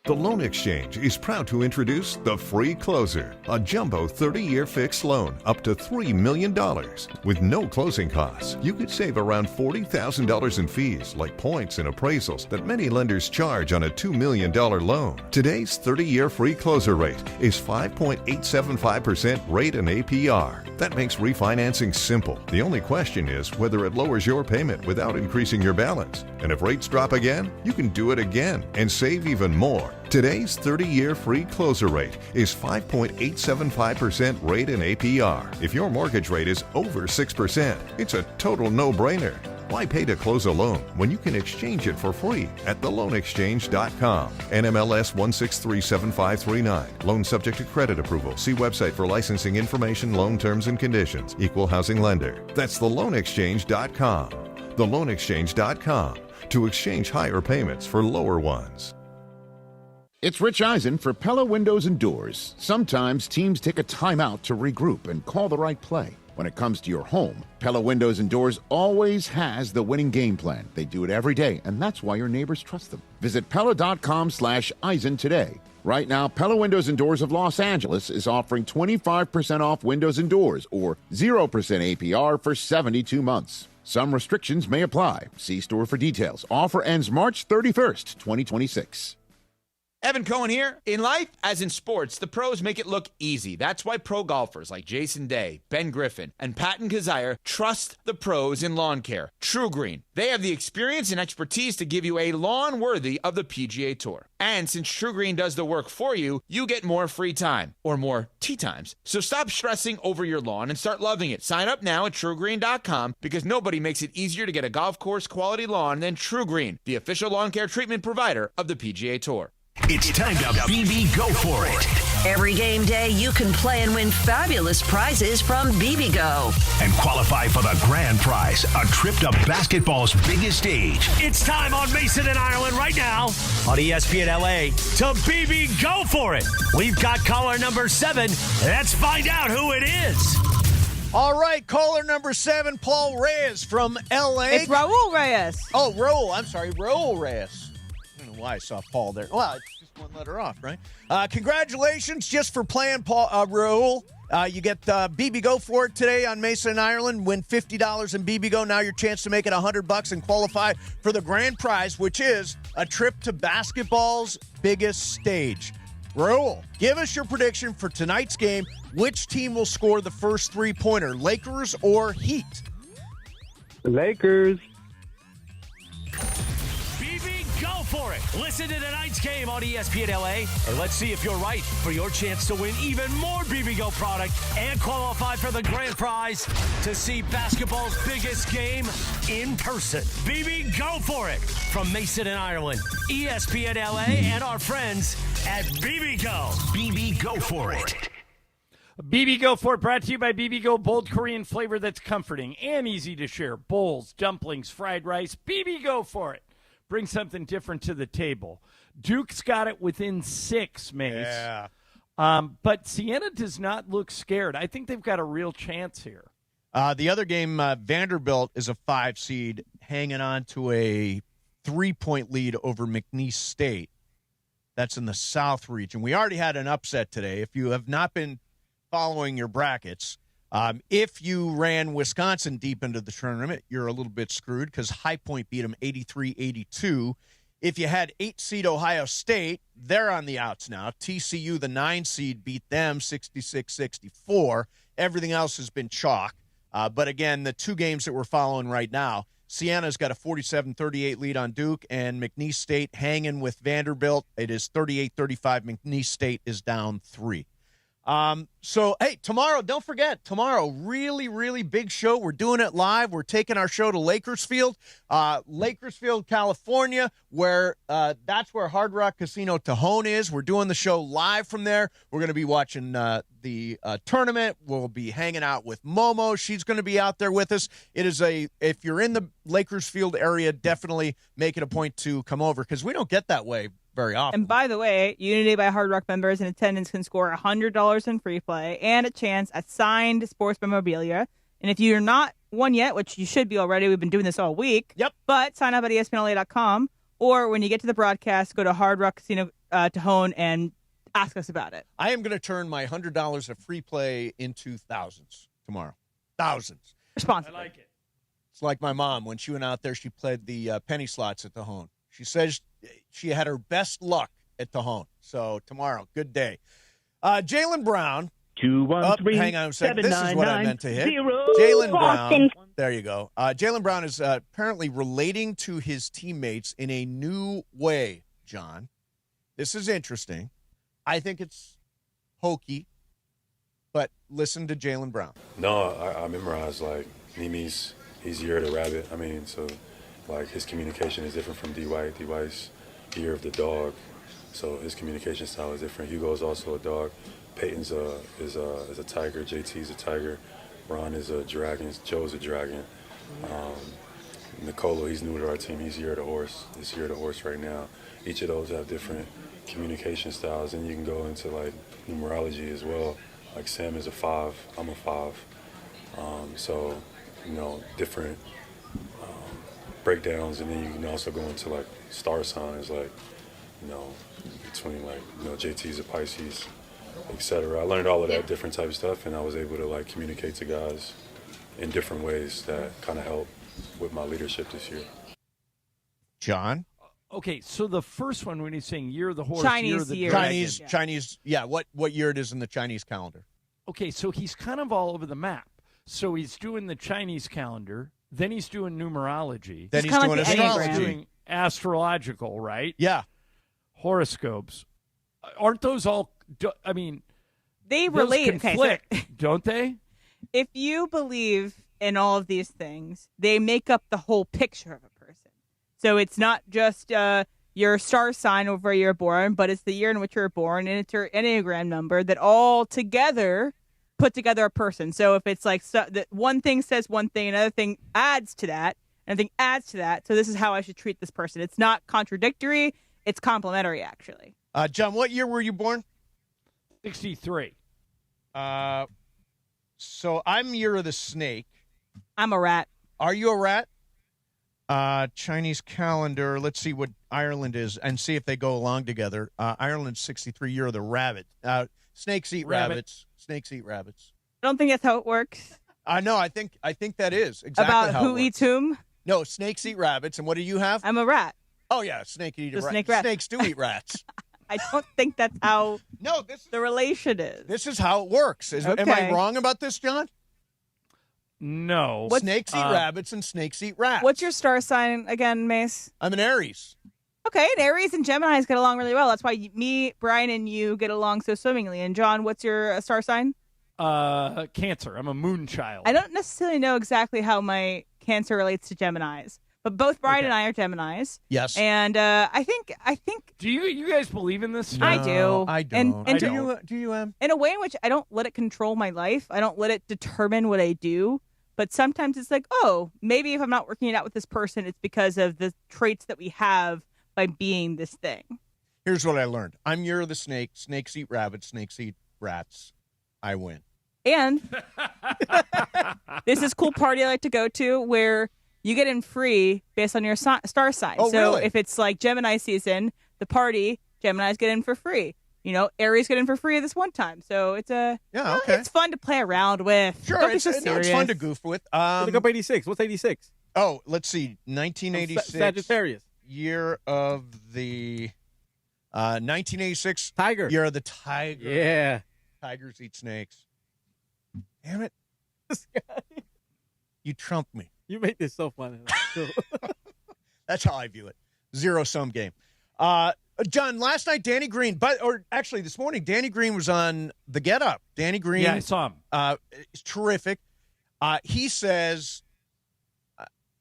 The Loan Exchange is proud to introduce the Free Closer, a jumbo 30-year fixed loan up to $3 million. With no closing costs, you could save around $40,000 in fees like points and appraisals that many lenders charge on a $2 million loan. Today's 30-year Free Closer rate is 5.875% rate and APR. That makes refinancing simple. The only question is whether it lowers your payment without increasing your balance. And if rates drop again, you can do it again and save even more. Today's 30-year free closer rate is 5.875% rate and APR. If your mortgage rate is over 6%, it's a total no-brainer. Why pay to close a loan when you can exchange it for free at theloanexchange.com? NMLS 1637539. Loan subject to credit approval. See website for licensing information, loan terms and conditions. Equal housing lender. That's theloanexchange.com. Theloanexchange.com to exchange higher payments for lower ones. It's Rich Eisen for Pella Windows and Doors. Sometimes teams take a timeout to regroup and call the right play. When it comes to your home, Pella Windows and Doors always has the winning game plan. They do it every day, and that's why your neighbors trust them. Visit Pella.com/Eisen today. Right now, Pella Windows and Doors of Los Angeles is offering 25% off windows and doors or 0% APR for 72 months. Some restrictions may apply. See store for details. Offer ends March 31st, 2026. Evan Cohen here. In life, as in sports, the pros make it look easy. That's why pro golfers like Jason Day, Ben Griffin, and Patton Kazire trust the pros in lawn care. True Green. They have the experience and expertise to give you a lawn worthy of the PGA Tour. And since True Green does the work for you, you get more free time, or more tee times. So stop stressing over your lawn and start loving it. Sign up now at TrueGreen.com because nobody makes it easier to get a golf course quality lawn than True Green, the official lawn care treatment provider of the PGA Tour. It's time to BB Go For It. Every game day, you can play and win fabulous prizes from BB Go. And qualify for the grand prize, a trip to basketball's biggest stage. It's time on Mason and Ireland right now on ESPN LA to BB Go For It. We've got caller number 7. Let's find out who it is. All right, caller number 7, Paul Reyes from L.A. It's Raul Reyes. Oh, Raul. I'm sorry, Raul Reyes. I don't know why I saw Paul there. Well, it's just one letter off, right? Congratulations just for playing, Raul. You get BB Go For It today on Mason and Ireland. Win $50 in BB Go. Now your chance to make it $100 and qualify for the grand prize, which is a trip to basketball's biggest stage. Raul, give us your prediction for tonight's game. Which team will score the first three-pointer, Lakers or Heat? Lakers. BB Go For It. it. Listen to tonight's game on ESPN LA, and let's see if you're right for your chance to win even more BBGO product and qualify for the grand prize to see basketball's biggest game in person. BB, go for it! From Mason and Ireland, ESPN LA, and our friends at BBGO. BB, go for it. BB Go For It, brought to you by BB Go, bold Korean flavor that's comforting and easy to share. Bowls, dumplings, fried rice. BB Go For It. Bring something different to the table. Duke's got it within 6, Mace. Yeah. But Siena does not look scared. I think they've got a real chance here. The other game, Vanderbilt is a 5 seed hanging on to a 3-point lead over McNeese State. That's in the South region. We already had an upset today. If you have not been following your brackets, if you ran Wisconsin deep into the tournament, you're a little bit screwed because High Point beat them 83-82. If you had 8 seed Ohio State, they're on the outs now. TCU, the 9 seed, beat them 66-64. Everything else has been chalk. But again, the 2 games that we're following right now, Siena's got a 47-38 lead on Duke, and McNeese State hanging with Vanderbilt. It is 38-35. McNeese State is down 3. So, hey, tomorrow, don't forget, tomorrow, really, really big show. We're doing it live. We're taking our show to Lakersfield, California, where that's where Hard Rock Casino Tejon is. We're doing the show live from there. We're going to be watching the tournament. We'll be hanging out with Momo. She's going to be out there with us. It is if you're in the Lakersfield area, definitely make it a point to come over because we don't get that way very often. And by the way, Unity by Hard Rock members in attendance can score $100 in free play and a chance at signed sports memorabilia. And if you're not one yet, which you should be already, we've been doing this all week. Yep. But sign up at ESPNLA.com, or when you get to the broadcast, go to Hard Rock Casino Tejon and ask us about it. I am going to turn my $100 of free play into thousands tomorrow. Thousands. Responsibly. I like it. It's like my mom. When she went out there, she played the penny slots at Tejon. She says she had her best luck at Tejon. So tomorrow, good day. Jaylen Brown. 213. Hang on a second. This is what I meant to hit. Jaylen Brown. There you go. Jaylen Brown is apparently relating to his teammates in a new way, John. This is interesting. I think it's hokey, but listen to Jaylen Brown. No, I memorized, like, Mimi's, he's year of the rabbit. I mean, so, like, his communication is different from D. White. D. White's year of the dog, so his communication style is different. Hugo's also a dog. Peyton's is a tiger. JT's a tiger. Ron is a dragon. Joe's a dragon. Nicolo, he's new to our team. He's year of the horse. He's year of the horse right now. Each of those have different communication styles, and you can go into, like, numerology as well. Like, Sam is a 5. I'm a 5. So, you know, different breakdowns, and then you can also go into, like, star signs, like, you know, between, like, you know, JT's a Pisces, etc. I learned all of that different type of stuff, and I was able to, like, communicate to guys in different ways that kind of helped with my leadership this year. John? Okay, so the first one, when he's saying year of the horse, Chinese year of the year. dragon. Chinese, yeah, what year it is in the Chinese calendar. Okay, so he's kind of all over the map. So he's doing the Chinese calendar, then he's doing numerology. Then he's doing Then astrology. he's doing astrological, right? Yeah. Horoscopes. Aren't those all, I mean, They those relate. conflict, Okay, so don't they? if you believe in all of these things, they make up the whole picture of a person. So it's not just your star sign of where you're born, but it's the year in which you're born, and it's your Enneagram number that all together put together a person. So if it's like that one thing says one thing, another thing adds to that, another thing adds to that. So this is how I should treat this person. It's not contradictory. It's complementary, actually. John, what year were you born? 63. So I'm year of the snake. I'm a rat. Are you a rat? Chinese calendar. Let's see what Ireland is and see if they go along together. Ireland's 63, year of the rabbit. Snakes eat rabbits. Snakes eat rabbits. I don't think that's how it works. No, I think that is exactly About how who it works. eats whom? No, snakes eat rabbits. And what do you have? I'm a rat. Oh, yeah, snake eat a rat. Snake rat. Snakes do eat rats. I don't think that's how the relation is. This is how it works. Am I wrong about this, John? No. Snakes eat rabbits and snakes eat rats. What's your star sign again, Mace? I'm an Aries. Okay, and Aries and Geminis get along really well. That's why me, Brian, and you get along so swimmingly. And John, what's your star sign? Cancer. I'm a moon child. I don't necessarily know exactly how my Cancer relates to Geminis, but both Brian and I are Geminis. Yes. And I think. Do you guys believe in this? No, I do. I don't. And do you, Em? In a way in which I don't let it control my life. I don't let it determine what I do. But sometimes it's like, oh, maybe if I'm not working it out with this person, it's because of the traits that we have by being this thing. Here's what I learned. I'm Year of the Snake. Snakes eat rabbits. Snakes eat rats. I win. And there's this cool party I like to go to where you get in free based on your star sign. Oh, so really? if it's like Gemini season, the party, Geminis get in for free. Aries get in for free this one time. So it's it's fun to play around with. Sure, Don't be it's, so no, it's serious. fun to goof with. Look up 86. What's 86? Oh, let's see. 1986. Sagittarius. Year of the 1986 Tiger. Year of the Tiger. Yeah. Tigers eat snakes. Damn it. You trumped me. You make this so fun. That's how I view it. Zero-sum game. John, last night, Danny Green, this morning, Danny Green was on The Get Up. Danny Green. Yeah, I saw him. Is terrific. He says,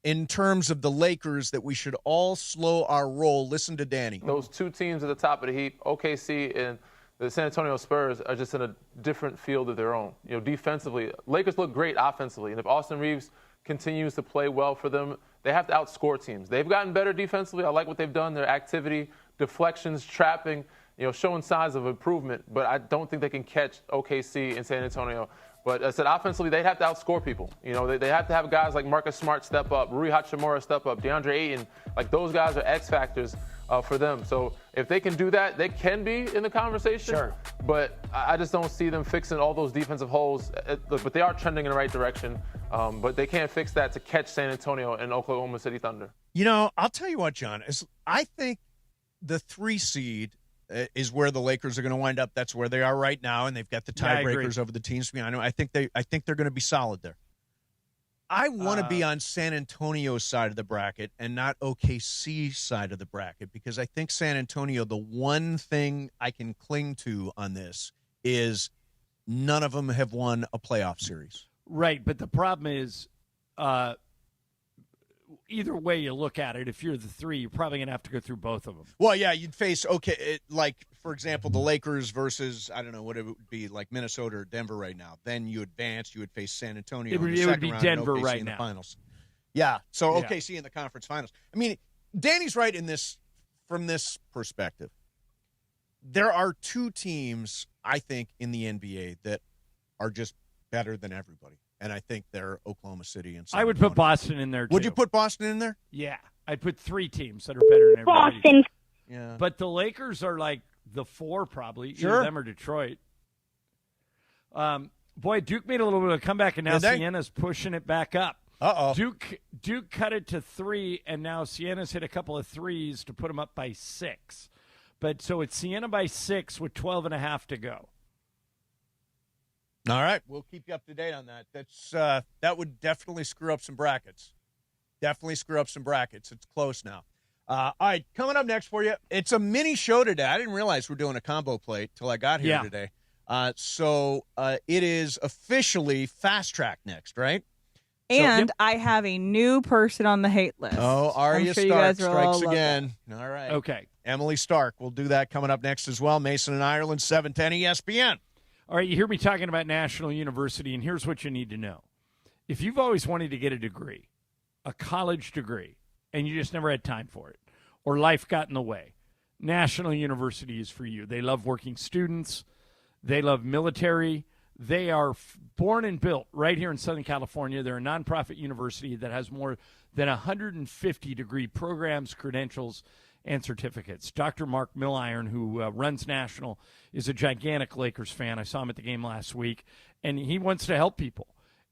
in terms of the Lakers, that we should all slow our roll. Listen to Danny. Those two teams at the top of the heap, OKC and the San Antonio Spurs, are just in a different field of their own. Defensively, Lakers look great offensively, and if Austin Reeves continues to play well for them, they have to outscore teams. They've gotten better defensively. I like what they've done. Their activity, deflections, trapping, showing signs of improvement, but I don't think they can catch OKC and San Antonio. But I said offensively, they'd have to outscore people. They have to have guys like Marcus Smart step up, Rui Hachimura step up, DeAndre Ayton. Like, those guys are X factors for them. So if they can do that, they can be in the conversation. Sure. But I just don't see them fixing all those defensive holes. But they are trending in the right direction. But they can't fix that to catch San Antonio and Oklahoma City Thunder. I'll tell you what, John. I think the 3 seed is where the Lakers are going to wind up. That's where they are right now, and they've got the tiebreakers over the teams behind them. I think they're going to be solid there. I want to be on San Antonio's side of the bracket and not OKC's side of the bracket, because I think San Antonio, the one thing I can cling to on this is none of them have won a playoff series. Right, but the problem is either way you look at it, if you're the 3, you're probably going to have to go through both of them. Well, yeah, you'd face, for example, the Lakers versus, I don't know what it would be, like Minnesota or Denver right now. Then you advance, you would face San Antonio in the second would be round Denver and OKC right in the now. finals. Yeah, so OKC in the conference finals. I mean, Danny's right in this from this perspective. There are 2 teams, I think, in the NBA that are just better than everybody. And I think they're Oklahoma City and San I would Antonio. put Boston in there, too. Would you put Boston in there? Yeah. I'd put 3 teams that are better than everybody. Boston. Yeah. But the Lakers are like the 4 probably. Sure. Either them or Detroit. Boy, Duke made a little bit of a comeback, and now Siena's pushing it back up. Uh-oh. Duke cut it to 3, and now Siena's hit a couple of threes to put them up by 6. But so it's Siena by 6 with 12.5 to go. All right, we'll keep you up to date on that. That would definitely screw up some brackets. It's close now. All right, coming up next for you, it's a mini show today. I didn't realize we're doing a combo plate till I got here today. So it is officially Fast Track next, right? And I have a new person on the hate list. Oh, Arya Stark strikes again. All right. Okay. Emily Stark. We'll do that coming up next as well. Mason and Ireland, 710 ESPN. All right, you hear me talking about National University, and here's what you need to know. If you've always wanted to get a degree, a college degree, and you just never had time for it, or life got in the way, National University is for you. They love working students. They love military. They are born and built right here in Southern California. They're a nonprofit university that has more than 150 degree programs, credentials, and certificates. Dr. Mark Milliron, who runs National, is a gigantic Lakers fan. I saw him at the game last week, and he wants to help people.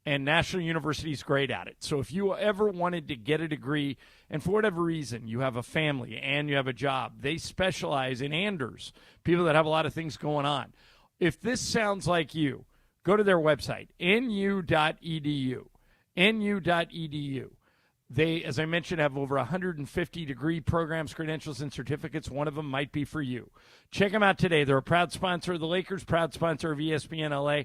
And National University is great at it. So if you ever wanted to get a degree, and for whatever reason, you have a family and you have a job, they specialize in Anders, people that have a lot of things going on. If this sounds like you, go to their website, nu.edu. nu.edu. They, as I mentioned, have over 150 degree programs, credentials, and certificates. One of them might be for you. Check them out today. They're a proud sponsor of the Lakers, proud sponsor of ESPN LA.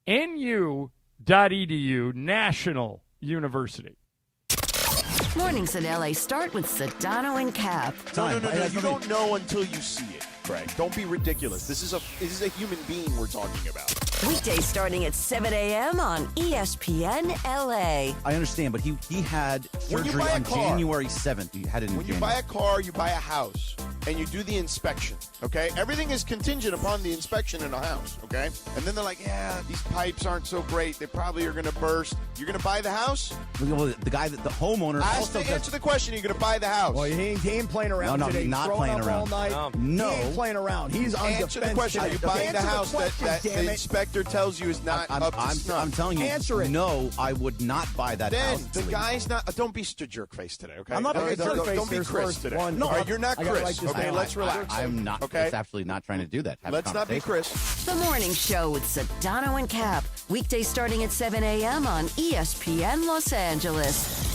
NU.edu, National University. Mornings in LA start with Sedano and Cap. No. You don't know until you see it, Craig. Don't be ridiculous. This is a human being we're talking about. Weekdays starting at 7 a.m. on ESPN LA. I understand, but he had surgery on January 7th. He had it in When January. you buy a car, you buy a house, and you do the inspection, okay? Everything is contingent upon the inspection in a house, okay? And then they're like, yeah, these pipes aren't so great. They probably are going to burst. You're going to buy the house? Well, the guy, the homeowner, also answer the question. You're going to buy the house. Well, he ain't playing around No, today. he's not Throwing playing up around. all night. No. He ain't playing around. He's on Answer defense the question. Are you today. buying the Answer house question, that damn the it. inspector tells you is not up to snuff? I'm telling you, Answer it. no, I would not buy that Then house. the guy's not. Don't be such a jerk face today, okay? I'm not being a jerk face. Don't be There's Chris first today. one. No, all right, you're not I gotta Chris. like this Okay, guy. let's relax. I'm not. Okay, It's absolutely not trying to do that. Have a let's not be conversation. Chris. The Morning Show with Sedano and Cap. Weekdays starting at 7 a.m. on ESPN Los Angeles.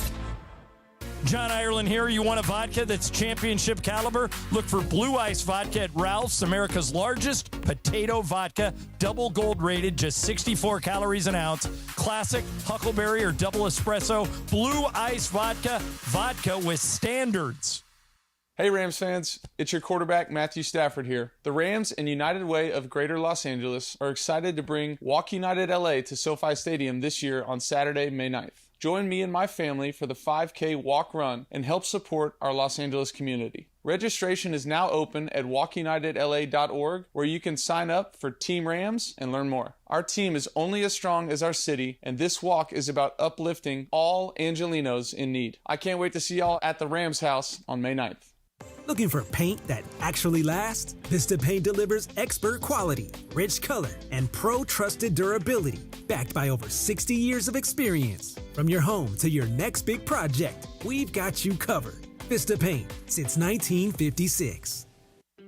John Ireland here. You want a vodka that's championship caliber? Look for Blue Ice Vodka at Ralph's, America's largest potato vodka. Double gold rated, just 64 calories an ounce. Classic, huckleberry, or double espresso. Blue Ice Vodka. Vodka with standards. Hey Rams fans, it's your quarterback Matthew Stafford here. The Rams and United Way of Greater Los Angeles are excited to bring Walk United LA to SoFi Stadium this year on Saturday, May 9th. Join me and my family for the 5K walk run and help support our Los Angeles community. Registration is now open at walkunitedla.org, where you can sign up for Team Rams and learn more. Our team is only as strong as our city, and this walk is about uplifting all Angelinos in need. I can't wait to see y'all at the Rams house on May 9th. Looking for paint that actually lasts? Vista Paint delivers expert quality, rich color, and pro-trusted durability, backed by over 60 years of experience. From your home to your next big project, we've got you covered. Vista Paint, since 1956.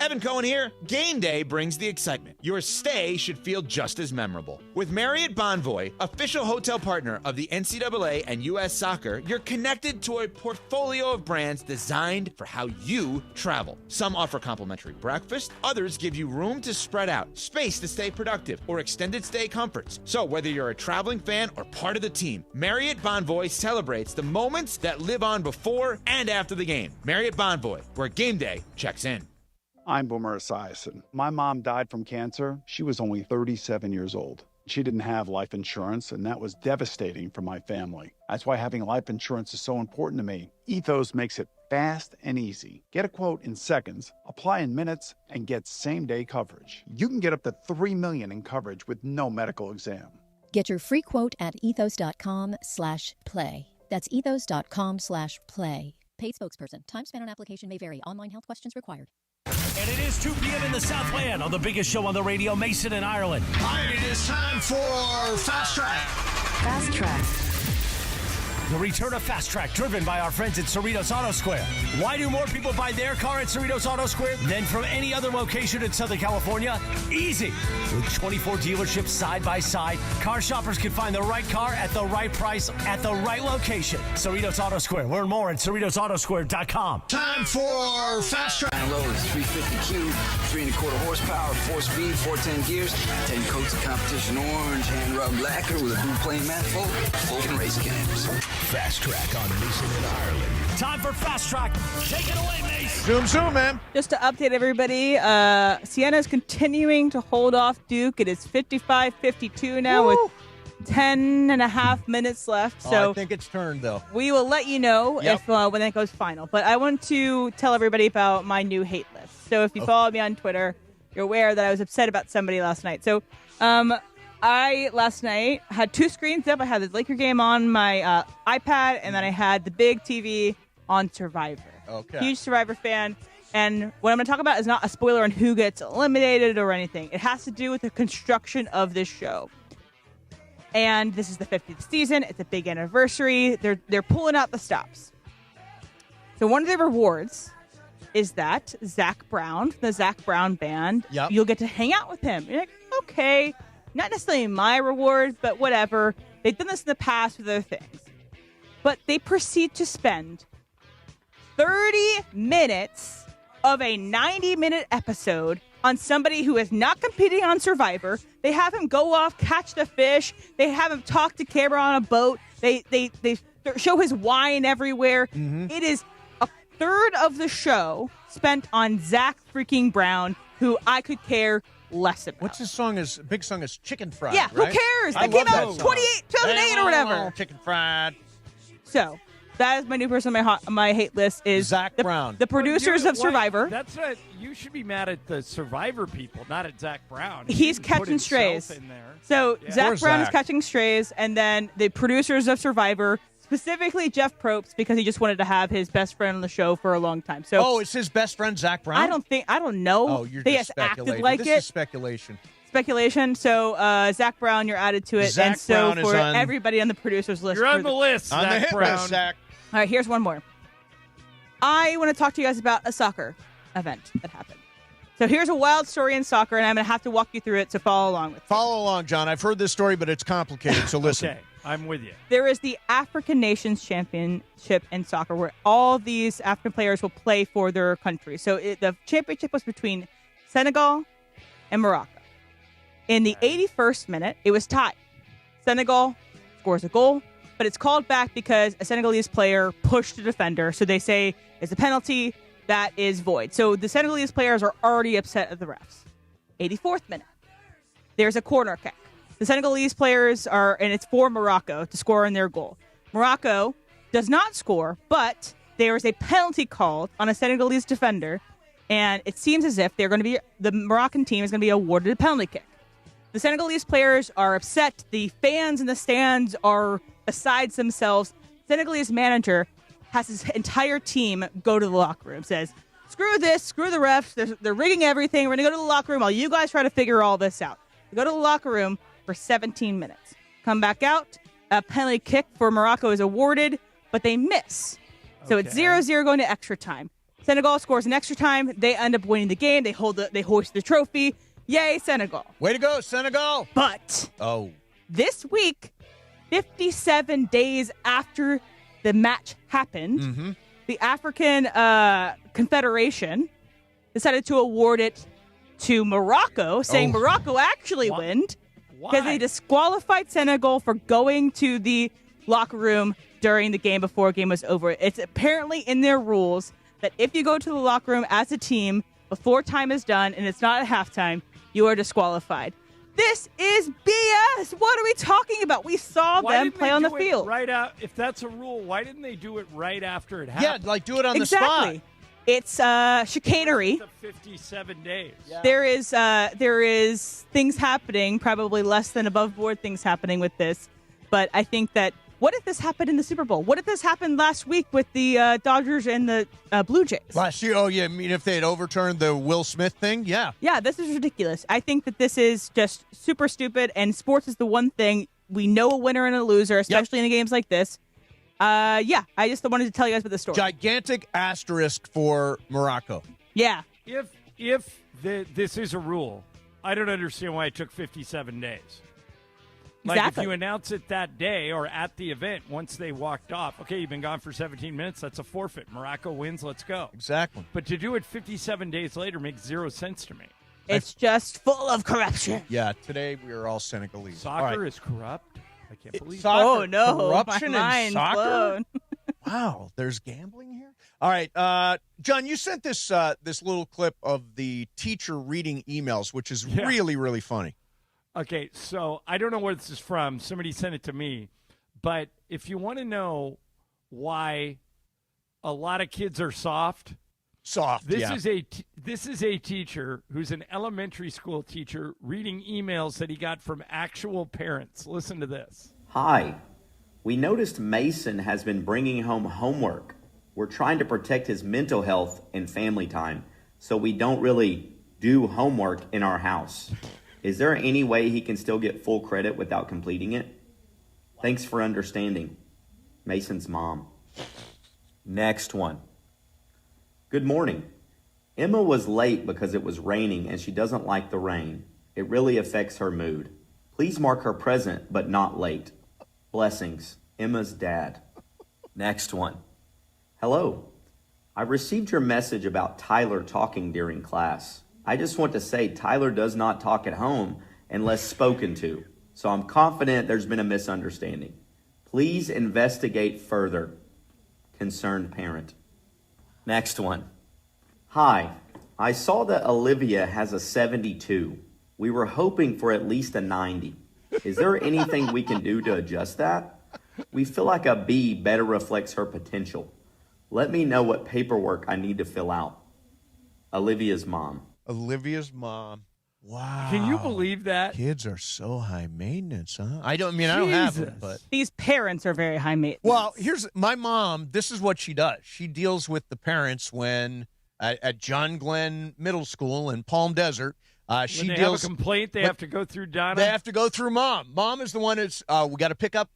Evan Cohen here. Game day brings the excitement. Your stay should feel just as memorable. With Marriott Bonvoy, official hotel partner of the NCAA and U.S. Soccer, you're connected to a portfolio of brands designed for how you travel. Some offer complimentary breakfast, others give you room to spread out, space to stay productive, or extended stay comforts. So whether you're a traveling fan or part of the team, Marriott Bonvoy celebrates the moments that live on before and after the game. Marriott Bonvoy, where game day checks in. I'm Boomer Esiason. My mom died from cancer. She was only 37 years old. She didn't have life insurance, and that was devastating for my family. That's why having life insurance is so important to me. Ethos makes it fast and easy. Get a quote in seconds, apply in minutes, and get same-day coverage. You can get up to $3 million in coverage with no medical exam. Get your free quote at ethos.com/play. That's ethos.com/play. Paid spokesperson. Time spent on application may vary. Online health questions required. And it is 2 p.m. in the Southland on the biggest show on the radio, Mason and Ireland. All right, it is time for Fast Track. Fast Track. The return of Fast Track, driven by our friends at Cerritos Auto Square. Why do more people buy their car at Cerritos Auto Square than from any other location in Southern California? Easy. With 24 dealerships side by side, car shoppers can find the right car at the right price at the right location. Cerritos Auto Square. Learn more at CerritosAutoSquare.com. Time for Fast Track. Low is 350 cube, 3 1/4 horsepower, 4-speed, 410 gears, 10 coats of competition orange, hand rubbed lacquer with a blue plane manifold, full race cams. Fast Track on Mason and Ireland. Time for Fast Track. Take it away, Mace. Zoom, man. Just to update everybody, Sienna is continuing to hold off Duke. It is 55-52 now with 10 and a half minutes left. So I think it's turned, though. we will let you know if when that goes final. But I want to tell everybody about my new hate list. So if you follow me on Twitter, you're aware that I was upset about somebody last night. So I, last night, had two screens up. I had the Laker game on my iPad, and then I had the big TV on Survivor. Okay. Huge Survivor fan. And what I'm going to talk about is not a spoiler on who gets eliminated or anything. It has to do with the construction of this show. And this is the 50th season. It's a big anniversary. They're pulling out the stops. So one of the rewards is that Zach Brown, the Zach Brown Band, you'll get to hang out with him. You're like, okay, not necessarily my reward, but whatever. They've done this in the past with other things. but they proceed to spend 30 minutes of a 90-minute episode on somebody who is not competing on Survivor. They have him go off, catch the fish. They have him talk to camera on a boat. They show his wine everywhere. Mm-hmm. It is a third of the show spent on Zach freaking Brown, who I could care less about. What's his song? His big song is Chicken Fried. Yeah, right? who cares? I That came love out that 2008 or whatever. Chicken Fried. So that is my new person on my hate list is Zach Brown. The producers of Survivor. That's not. You should be mad at the Survivor people, not at Zach Brown. He's He put catching himself strays. in there. So Yeah. Zach Poor Brown is Zach. catching strays, and then the producers of Survivor, specifically Jeff Probst, because he just wanted to have his best friend on the show for a long time. So is his best friend Zach Brown? I don't know. Oh, you're they just just acted speculating. like This it. is speculation. Speculation. So Zach Brown, you're added to it, Zach and so Brown is for on- everybody on the producers list, You're on for the list, On the Zach hit Brown. list, Zach. All right, here's one more. I want to talk to you guys about a soccer event that happened. So here's a wild story in soccer, and I'm going to have to walk you through it, so follow along with me. Follow along, John. I've heard this story, but it's complicated, so listen. Okay, I'm with you. There is the African Nations Championship in soccer, where all these African players will play for their country. So the championship was between Senegal and Morocco. In the 81st minute, it was tied. Senegal scores a goal, but it's called back because a Senegalese player pushed the defender. So they say it's a penalty. That is void. So the Senegalese players are already upset at the refs. 84th minute. There's a corner kick. The Senegalese players are, and it's for Morocco to score in their goal. Morocco does not score, but there is a penalty called on a Senegalese defender, and it seems as if the Moroccan team is going to be awarded a penalty kick. The Senegalese players are upset. The fans in the stands are beside themselves. Senegalese manager has his entire team go to the locker room, says, screw this, screw the refs, they're rigging everything, we're going to go to the locker room while you guys try to figure all this out. They go to the locker room for 17 minutes. Come back out, a penalty kick for Morocco is awarded, but they miss. So it's 0-0 going to extra time. Senegal scores in extra time, they end up winning the game, they hoist the trophy. Yay, Senegal. Way to go, Senegal. But this week, 57 days after the match happened, the African Confederation decided to award it to Morocco, saying Morocco actually won because they disqualified Senegal for going to the locker room during the game before the game was over. It's apparently in their rules that if you go to the locker room as a team before time is done and it's not at halftime, you are disqualified. This is BS. What are we talking about? We saw them play on the field. Right out. If that's a rule, why didn't they do it right after it happened? Yeah, like do it on the spot. It's chicanery. 57 days. There is things happening, probably less than above board things happening with this. But I think that what if this happened in the Super Bowl? What if this happened last week with the Dodgers and the Blue Jays? Last year, I mean if they had overturned the Will Smith thing? Yeah. Yeah, this is ridiculous. I think that this is just super stupid, and sports is the one thing we know a winner and a loser, especially in games like this. I just wanted to tell you guys about the story. Gigantic asterisk for Morocco. Yeah. If this is a rule, I don't understand why it took 57 days. Like, Exactly. if you announce it that day or at the event, once they walked off, okay, you've been gone for 17 minutes, that's a forfeit. Morocco wins, let's go. Exactly. But to do it 57 days later makes zero sense to me. It's just full of corruption. Yeah, today we are all Senegalese. Soccer is corrupt. I can't believe it. Oh, no. Corruption My in mind's soccer? blown. Wow, there's gambling here? All right, John, you sent this little clip of the teacher reading emails, which is really, really funny. Okay, so I don't know where this is from. Somebody sent it to me. But if you want to know why a lot of kids are soft, this is a teacher who's an elementary school teacher reading emails that he got from actual parents. Listen to this. Hi. We noticed Mason has been bringing home homework. We're trying to protect his mental health and family time, so we don't really do homework in our house. Is there any way he can still get full credit without completing it? Thanks for understanding. Mason's mom. Next one. Good morning. Emma was late because it was raining and she doesn't like the rain. It really affects her mood. Please mark her present but not late. Blessings. Emma's dad. Next one. Hello. I received your message about Tyler talking during class. I just want to say Tyler does not talk at home unless spoken to, so I'm confident there's been a misunderstanding. Please investigate further. Concerned parent. Next one. Hi, I saw that Olivia has a 72. We were hoping for at least a 90. Is there anything we can do to adjust that? We feel like a B better reflects her potential. Let me know what paperwork I need to fill out. Olivia's mom. Olivia's mom. Wow. Can you believe that? Kids are so high maintenance, huh? I don't have them, but these parents are very high maintenance. Well, here's my mom. This is what she does. She deals with the parents when at John Glenn Middle School in Palm Desert. When they have a complaint, they have to go through Donna? They have to go through Mom. Mom is the one that's, we got to pick up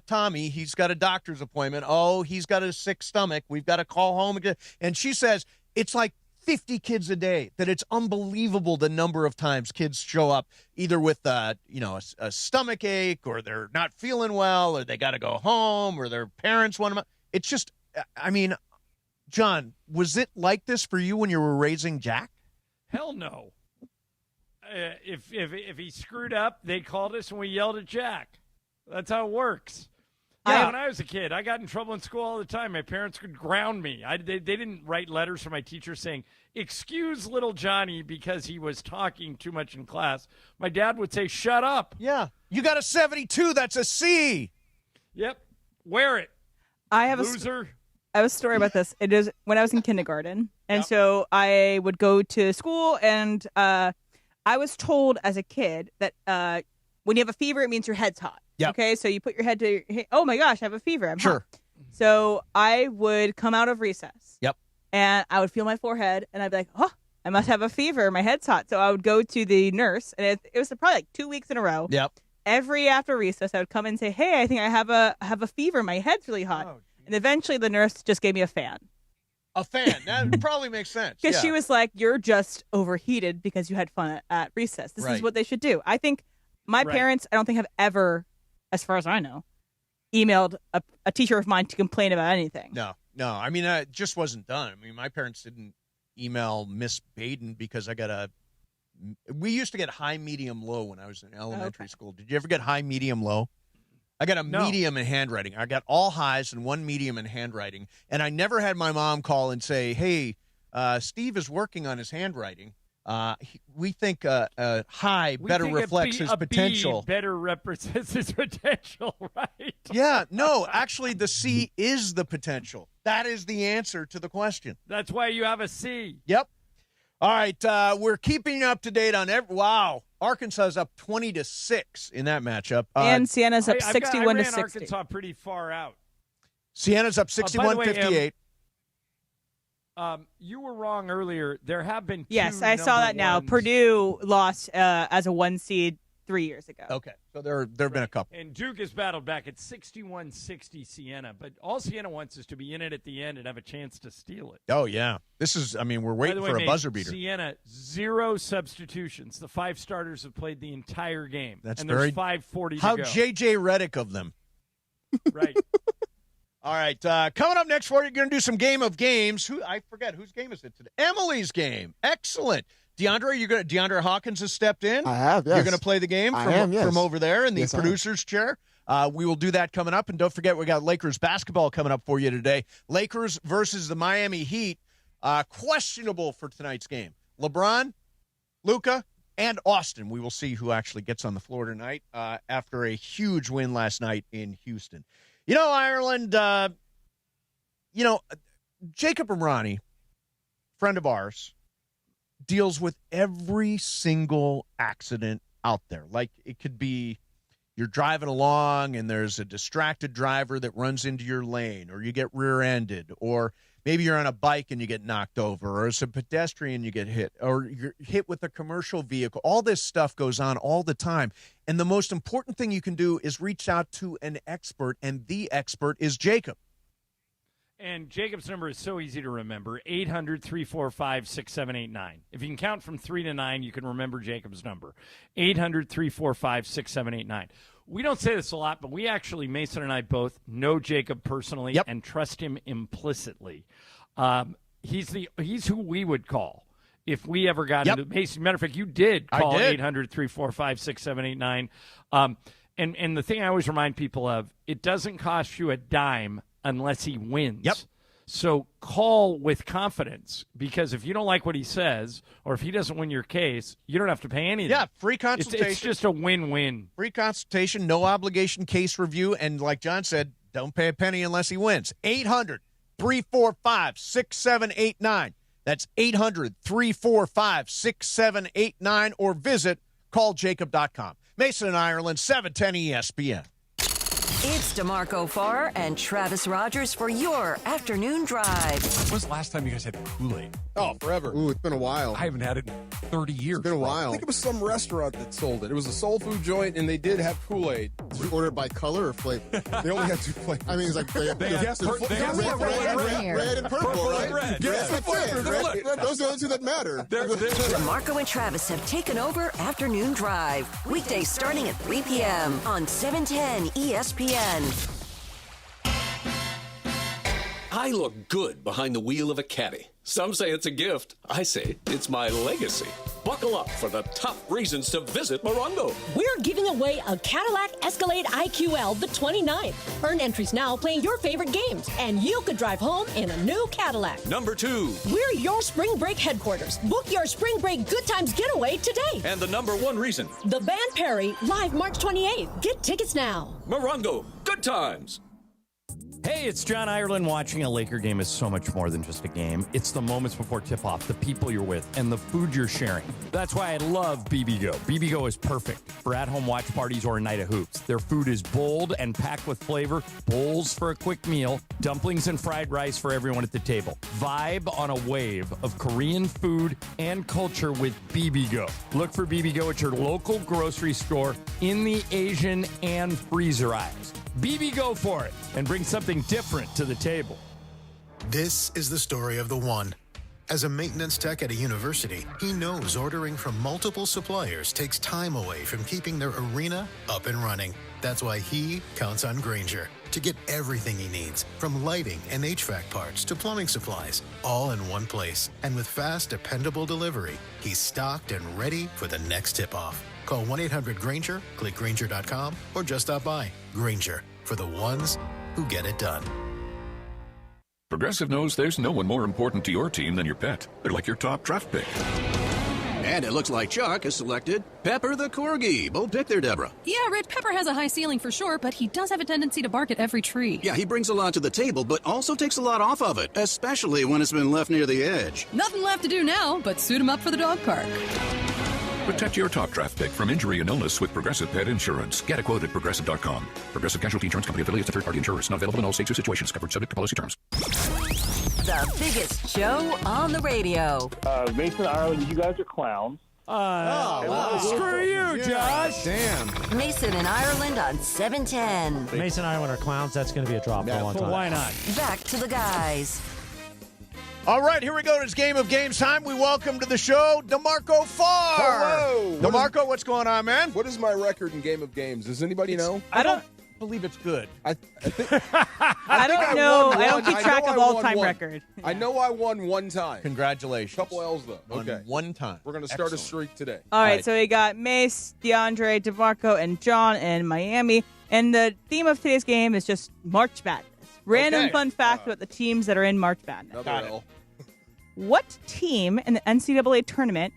Tommy. He's got a doctor's appointment. Oh, he's got a sick stomach. We've got to call home again. And she says it's like 50 kids a day, that it's unbelievable the number of times kids show up either with, a stomach ache, or they're not feeling well, or they got to go home, or their parents want them. It's just, I mean, John, was it like this for you when you were raising Jack? Hell no. If he screwed up, they called us and we yelled at Jack. That's how it works. Yeah, when I was a kid, I got in trouble in school all the time. My parents could ground me. They didn't write letters from my teacher saying, excuse little Johnny because he was talking too much in class. My dad would say, shut up. Yeah. You got a 72. That's a C. Yep. Wear it. I have loser. I have a story about this. It is when I was in kindergarten. And so I would go to school, and I was told as a kid that when you have a fever, it means your head's hot. Yep. Okay, so you put your head to oh my gosh, I have a fever. I'm hot. So I would come out of recess. Yep. And I would feel my forehead, and I'd be like, oh, I must have a fever. My head's hot. So I would go to the nurse, and it was probably like 2 weeks in a row. Yep. Every after recess, I would come and say, hey, I think I have a fever. My head's really hot. Oh, and eventually the nurse just gave me a fan. A fan. That probably makes sense. Because she was like, you're just overheated because you had fun at recess. This is what they should do. I think my parents, I don't think have ever, as far as I know, emailed a teacher of mine to complain about anything. No. I mean, it just wasn't done. I mean, my parents didn't email Miss Baden because we used to get high, medium, low when I was in elementary school. Did you ever get high, medium, low? I got a medium in handwriting. I got all highs and one medium in handwriting. And I never had my mom call and say, hey, Steve is working on his handwriting. We think high better reflects his potential. B better represents his potential, right? Yeah, no, actually the C is the potential. That is the answer to the question. That's why you have a C. Yep. All right, we're keeping you up to date on wow. Arkansas is up 20-6 in that matchup. And Sienna's up 61-60. I ran Arkansas pretty far out. Sienna's up 61-58. You were wrong earlier. There have been two Yes, I saw that now. Purdue lost as a 1 seed 3 years ago. Okay, so there have been a couple. And Duke has battled back at 61-60 Siena, but all Siena wants is to be in it at the end and have a chance to steal it. Oh, yeah. We're waiting for a buzzer beater. Siena, 0 substitutions. The 5 starters have played the entire game. That's and very... there's 5:40 to go. How J.J. Redick of them. Right. All right, coming up next for you, you're going to do some Game of Games. I forget, whose game is it today? Emily's game. Excellent. DeAndre Hawkins has stepped in. I have, yes. You're going to play the game from over there in the producer's chair. We will do that coming up. And don't forget, we got Lakers basketball coming up for you today. Lakers versus the Miami Heat. Questionable for tonight's game. LeBron, Luka, and Austin. We will see who actually gets on the floor tonight after a huge win last night in Houston. You know, Ireland, Jacob Imrani, friend of ours, deals with every single accident out there. Like, it could be you're driving along and there's a distracted driver that runs into your lane, or you get rear-ended, or maybe you're on a bike and you get knocked over, or as a pedestrian you get hit, or you're hit with a commercial vehicle. All this stuff goes on all the time. And the most important thing you can do is reach out to an expert, and the expert is Jacob. And Jacob's number is so easy to remember, 800-345-6789. If you can count from 3 to 9, you can remember Jacob's number, 800-345-6789. we don't say this a lot, but we actually, Mason and I both, know Jacob personally and trust him implicitly. He's who we would call if we ever got into Mason. Matter of fact, you did call 800-345-6789. And the thing I always remind people of, it doesn't cost you a dime unless he wins. Yep. So call with confidence, because if you don't like what he says or if he doesn't win your case, you don't have to pay anything. Yeah, free consultation. It's just a win-win. Free consultation, no obligation case review, and like John said, don't pay a penny unless he wins. 800-345-6789. That's 800-345-6789, or visit calljacob.com. Mason and Ireland, 710 ESPN. It's DeMarco Farr and Travis Rogers for your afternoon drive. When was the last time you guys had Kool-Aid? Oh, forever. Ooh, it's been a while. I haven't had it in 30 years. It's been a while. I think it was some restaurant that sold it. It was a soul food joint, and they did have Kool-Aid. Did you order it by color or flavor? They only had 2 flavors. I mean, it's like they have red and purple, right? Red. Yes, that's it. Those are the only two that matter. DeMarco and Travis have taken over Afternoon Drive. Weekdays starting at 3 p.m. on 710 ESPN. I look good behind the wheel of a caddy. Some say it's a gift. I say it's my legacy. Buckle up for the top reasons to visit Morongo. We're giving away a Cadillac Escalade IQL the 29th. Earn entries now playing your favorite games, and you could drive home in a new Cadillac. Number 2. We're your spring break headquarters. Book your spring break good times getaway today. And the number 1 reason. The Band Perry, live March 28th. Get tickets now. Morongo, good times. Hey, it's John Ireland. Watching a Laker game is so much more than just a game. It's the moments before tip-off, the people you're with, and the food you're sharing. That's why I love BBGO. BBGO is perfect for at-home watch parties or a night of hoops. Their food is bold and packed with flavor, bowls for a quick meal, dumplings and fried rice for everyone at the table. Vibe on a wave of Korean food and culture with BBGO. Look for BBGO at your local grocery store in the Asian and freezer aisles. BBGO for it and bring something different to the table. This is the story of the one. As a maintenance tech at a university, he knows ordering from multiple suppliers takes time away from keeping their arena up and running. That's why he counts on Grainger to get everything he needs, from lighting and HVAC parts to plumbing supplies, all in one place. And with fast, dependable delivery, he's stocked and ready for the next tip-off. Call 1-800-GRAINGER, click Grainger.com, or just stop by. Grainger, for the ones who get it done. Progressive knows there's no one more important to your team than your pet. They're like your top draft pick. And it looks like Chuck has selected Pepper the Corgi. Bold pick there, Deborah. Yeah, Rich, Pepper has a high ceiling for sure, but he does have a tendency to bark at every tree. Yeah, he brings a lot to the table, but also takes a lot off of it, especially when it's been left near the edge. Nothing left to do now but suit him up for the dog park. Protect your top draft pick from injury and illness with Progressive Pet Insurance. Get a quote at Progressive.com. Progressive Casualty Insurance Company affiliates of third-party insurers. Not available in all states or situations. Covered subject to policy terms. The biggest show on the radio. Mason, Ireland, you guys are clowns. Screw you, Josh. Damn. Mason and Ireland on 710. Mason and Ireland are clowns. That's going to be a drop for a long time. Why not? Back to the guys. All right, here we go. It's Game of Games time. We welcome to the show DeMarco Farr. Hello. DeMarco, what's going on, man? What is my record in Game of Games? Does anybody know? I don't believe it's good. I think I don't know. I don't keep track of all-time record. I know I won one time. Congratulations. Couple L's, though. Okay. One time. We're going to start a streak today. All right, so we got Mace, DeAndre, DeMarco, and John in Miami. And the theme of today's game is just March Madness. Random fun fact about the teams that are in March Madness. Another L. What team in the NCAA tournament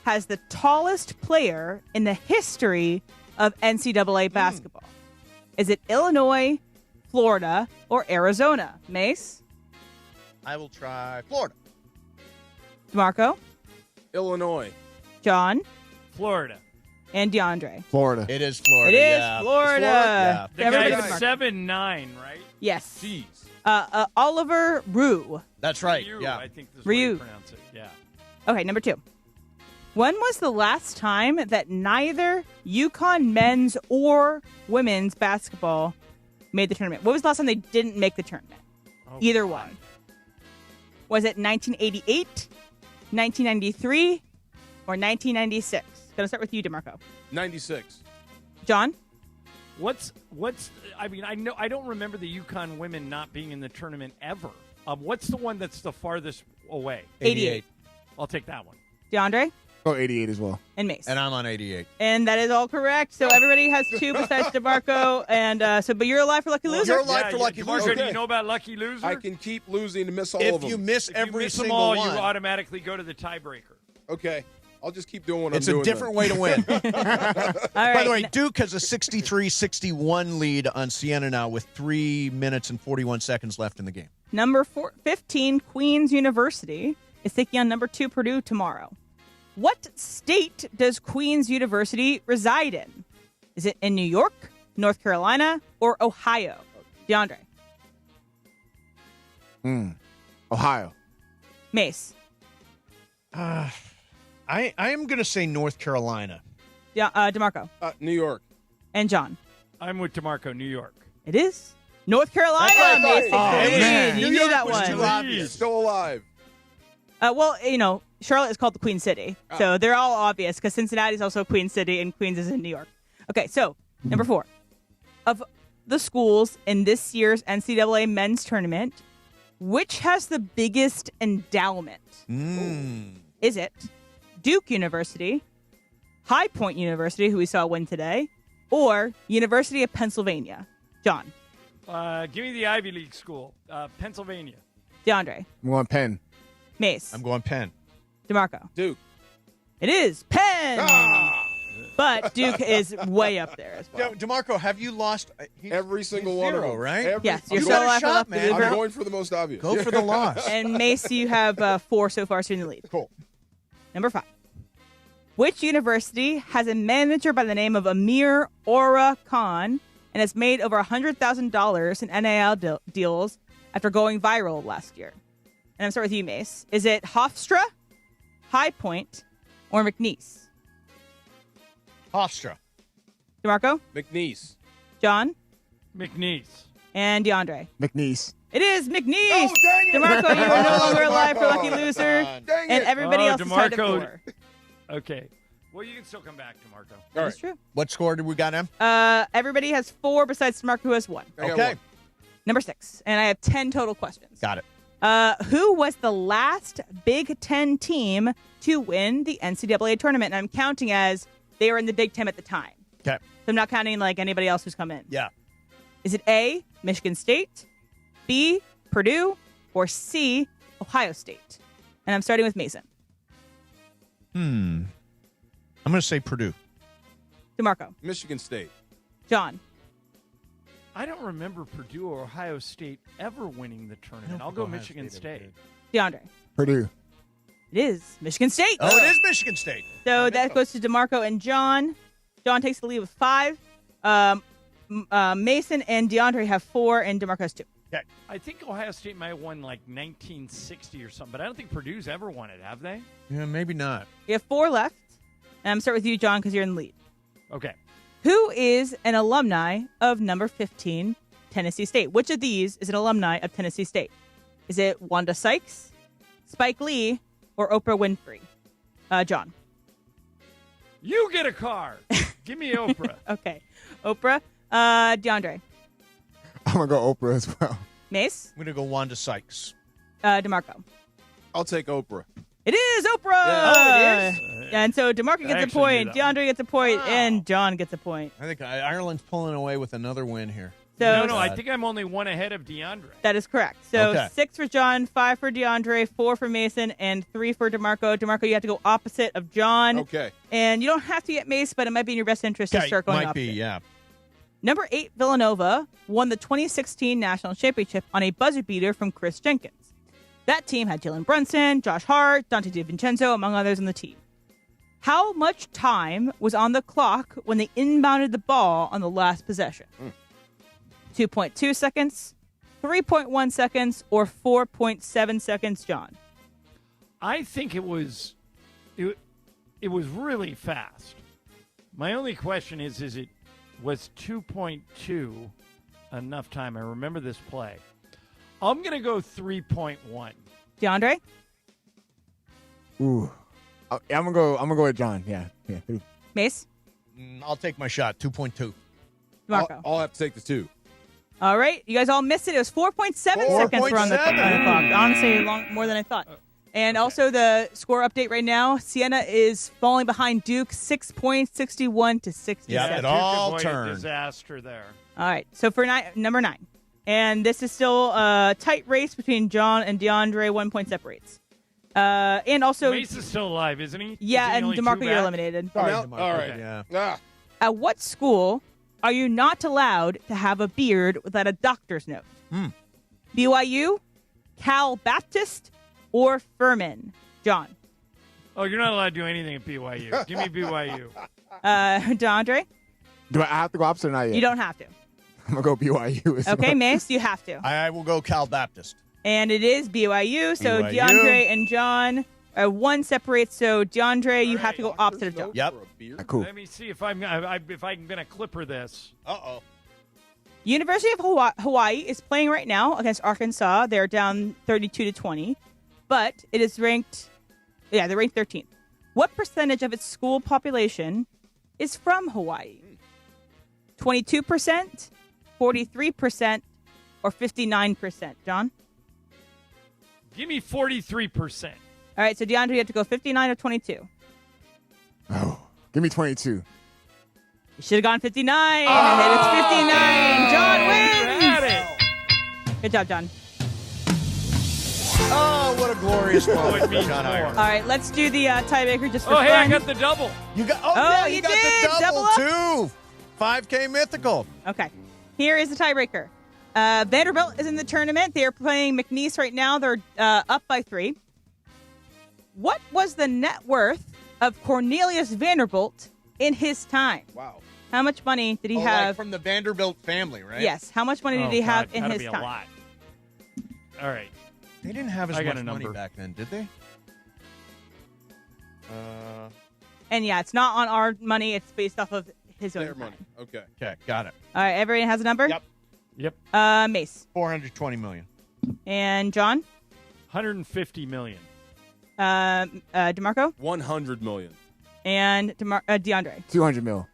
has the tallest player in the history of NCAA basketball? Is it Illinois, Florida, or Arizona? Mace? I will try Florida. DeMarco? Illinois. John? Florida. And DeAndre? Florida. It is Florida. It is Florida. The guy's 7'9", right? Yes. Jeez. Oliver Rue. That's right. Ryu, Yeah. I think this is what you pronounce it. Yeah. Okay, number 2. When was the last time that neither UConn men's or women's basketball made the tournament? What was the last time they didn't make the tournament? Either one. Was it 1988, 1993, or 1996? Gonna start with you, DeMarco. 96. John? What's? I mean, I don't remember the UConn women not being in the tournament ever. What's the one that's the farthest away? 88. I'll take that one. DeAndre? Oh, 88 as well. And Mace. And I'm on 88. And that is all correct. So everybody has 2 besides DeMarco. And but you're alive for Lucky Loser? You're alive for Lucky DeMarco, Loser. do you know about Lucky Loser? I can keep losing and miss all of them. If you miss If every you miss them single all, one, you automatically go to the tiebreaker. Okay. I'll just keep doing what it's I'm doing. a different way to win. All By right. the way, Duke has a 63-61 lead on Siena now with 3 minutes and 41 seconds left in the game. Number 15, Queen's University, is taking on number 2, Purdue, tomorrow. What state does Queen's University reside in? Is it in New York, North Carolina, or Ohio? DeAndre. Ohio. Mace. I am going to say North Carolina. DeMarco. New York. And John. I'm with DeMarco, New York. It is North Carolina. Mace takes the lead. man. You New knew York that was one. too obvious. Still alive. Well, Charlotte is called the Queen City. So they're all obvious because Cincinnati is also Queen City and Queens is in New York. Okay, so number 4. Of the schools in this year's NCAA men's tournament, which has the biggest endowment? Is it Duke University, High Point University, who we saw win today, or University of Pennsylvania? John. Give me the Ivy League school, Pennsylvania. DeAndre. I'm going Penn. Mace. I'm going Penn. DeMarco. Duke. It is Penn. But Duke is way up there as well. DeMarco, have you lost Every single one of zero, them. right? Yes, you're You still got a alive for shot, Lucky man. Loser. I'm going for the most obvious. Go for the loss. And Mace, you have 4 so far, so you're in the lead. Cool. Number 5. Which university has a manager by the name of Amir Ora Khan and has made over $100,000 in NIL deals after going viral last year? And I'm starting with you, Mace. Is it Hofstra, High Point, or McNeese? Hofstra. DeMarco? McNeese. John? McNeese. And DeAndre? McNeese. It is McNeese. Oh, dang it. DeMarco, you are no longer alive for Lucky Loser. Dang And it. everybody else is tied at DeMarco. 4. Okay. Well, you can still come back, DeMarco. That's true. What score did we got, Em? Everybody has 4 besides DeMarco, who has 1. I got Okay. one. Number 6. And I have 10 total questions. Got it. Who was the last Big Ten team to win the NCAA tournament? And I'm counting as they were in the Big Ten at the time. Okay. So I'm not counting like anybody else who's come in. Yeah. Is it A, Michigan State, B, Purdue, or C, Ohio State? And I'm starting with Mason. I'm going to say Purdue. DeMarco. Michigan State. John. I don't remember Purdue or Ohio State ever winning the tournament. I'll go Michigan State. DeAndre. Purdue. It is Michigan State. Oh, it is Michigan State. So that goes to DeMarco and John. John takes the lead with 5. Mason and DeAndre have 4, and DeMarco has 2. Okay. I think Ohio State might have won like 1960 or something, but I don't think Purdue's ever won it, have they? Yeah, maybe not. We have 4 left. And I'm starting with you, John, because you're in the lead. Okay. Who is an alumni of number 15, Tennessee State? Which of these is an alumni of Tennessee State? Is it Wanda Sykes, Spike Lee, or Oprah Winfrey? John. You get a car. Give me Oprah. Okay. Oprah. DeAndre. I'm going to go Oprah as well. Mace. I'm going to go Wanda Sykes. DeMarco. I'll take Oprah. It is Oprah. Yeah. Oh, it is. And so DeMarco I gets a actually point, knew that DeAndre gets a point, and John gets a point. I think Ireland's pulling away with another win here. So No, I think I'm only 1 ahead of DeAndre. that is correct. So Okay. 6 for John, 5 for DeAndre, 4 for Mason, and 3 for DeMarco. DeMarco, you have to go opposite of John. Okay. And you don't have to get Mace, but it might be in your best interest to Okay, start going might opposite. be, yeah. Number 8, Villanova, won the 2016 National Championship on a buzzer beater from Chris Jenkins. That team had Jalen Brunson, Josh Hart, Dante DiVincenzo, among others on the team. How much time was on the clock when they inbounded the ball on the last possession? 2.2 seconds, 3.1 seconds, or 4.7 seconds, John? I think it was really fast. My only question is it was 2.2 enough time? I remember this play. I'm going to go 3.1. DeAndre? Ooh. I'm gonna go with John. Yeah. 3. Mace? I'll take my shot. 2.2. DeMarco. I'll have to take the 2. All right. You guys all missed it. It was 4.7 seconds we're on the clock. Honestly, more than I thought. And also the score update right now, Siena is falling behind Duke 6 points, 61 to 67. Yeah, it all Duke turned. avoided disaster there. All right. So for number 9. And this is still a tight race between John and DeAndre. 1 point separates. And also... Mace is still alive, isn't he? Yeah, Is he and only DeMarco, 2 you're back? eliminated. All right. Okay. Yeah. At what school are you not allowed to have a beard without a doctor's note? BYU, Cal Baptist, or Furman? John. Oh, you're not allowed to do anything at BYU. Give me BYU. DeAndre? Do I have to go opposite or not yet? You don't have to. I'm going to go BYU. as Okay, well. Mace, you have to. I will go Cal Baptist. And it is BYU, so BYU. DeAndre and John, 1 separates, so DeAndre, you have to go opposite of John. Yep. Cool. Let me see if I'm going to clipper this. Uh-oh. University of Hawaii is playing right now against Arkansas. They're down 32-20, but it is ranked, they're ranked 13th. What percentage of its school population is from Hawaii? 22%, 43%, or 59%? John? Give me 43%. All right, so DeAndre, you have to go 59 or 22. Oh, give me 22. You should have gone 59. And it's 59. John wins. At it. Good job, John. Oh, what a glorious moment, means John more. Ireland. All right, let's do the tiebreaker just for Oh, fun. hey, I got the double. You got. Oh, you you got did. the double, Double too. 5K Mythical. Okay. Here is the tiebreaker. Vanderbilt is in the tournament. They are playing McNeese right now. They're up by 3. What was the net worth of Cornelius Vanderbilt in his time? Wow. How much money did he Like have? from the Vanderbilt family, right? Yes. How much money did he have in gotta his be time? a lot. All right. They didn't have as I got much a money number. back then, did they? And yeah, it's not on our money. It's based off of his own Their time. money. Okay. Okay, got it. All right. Everyone has a number? Yep. Mace. 420 million. And John? 150 million. DeMarco? 100 million. And DeAndre. 200 mil.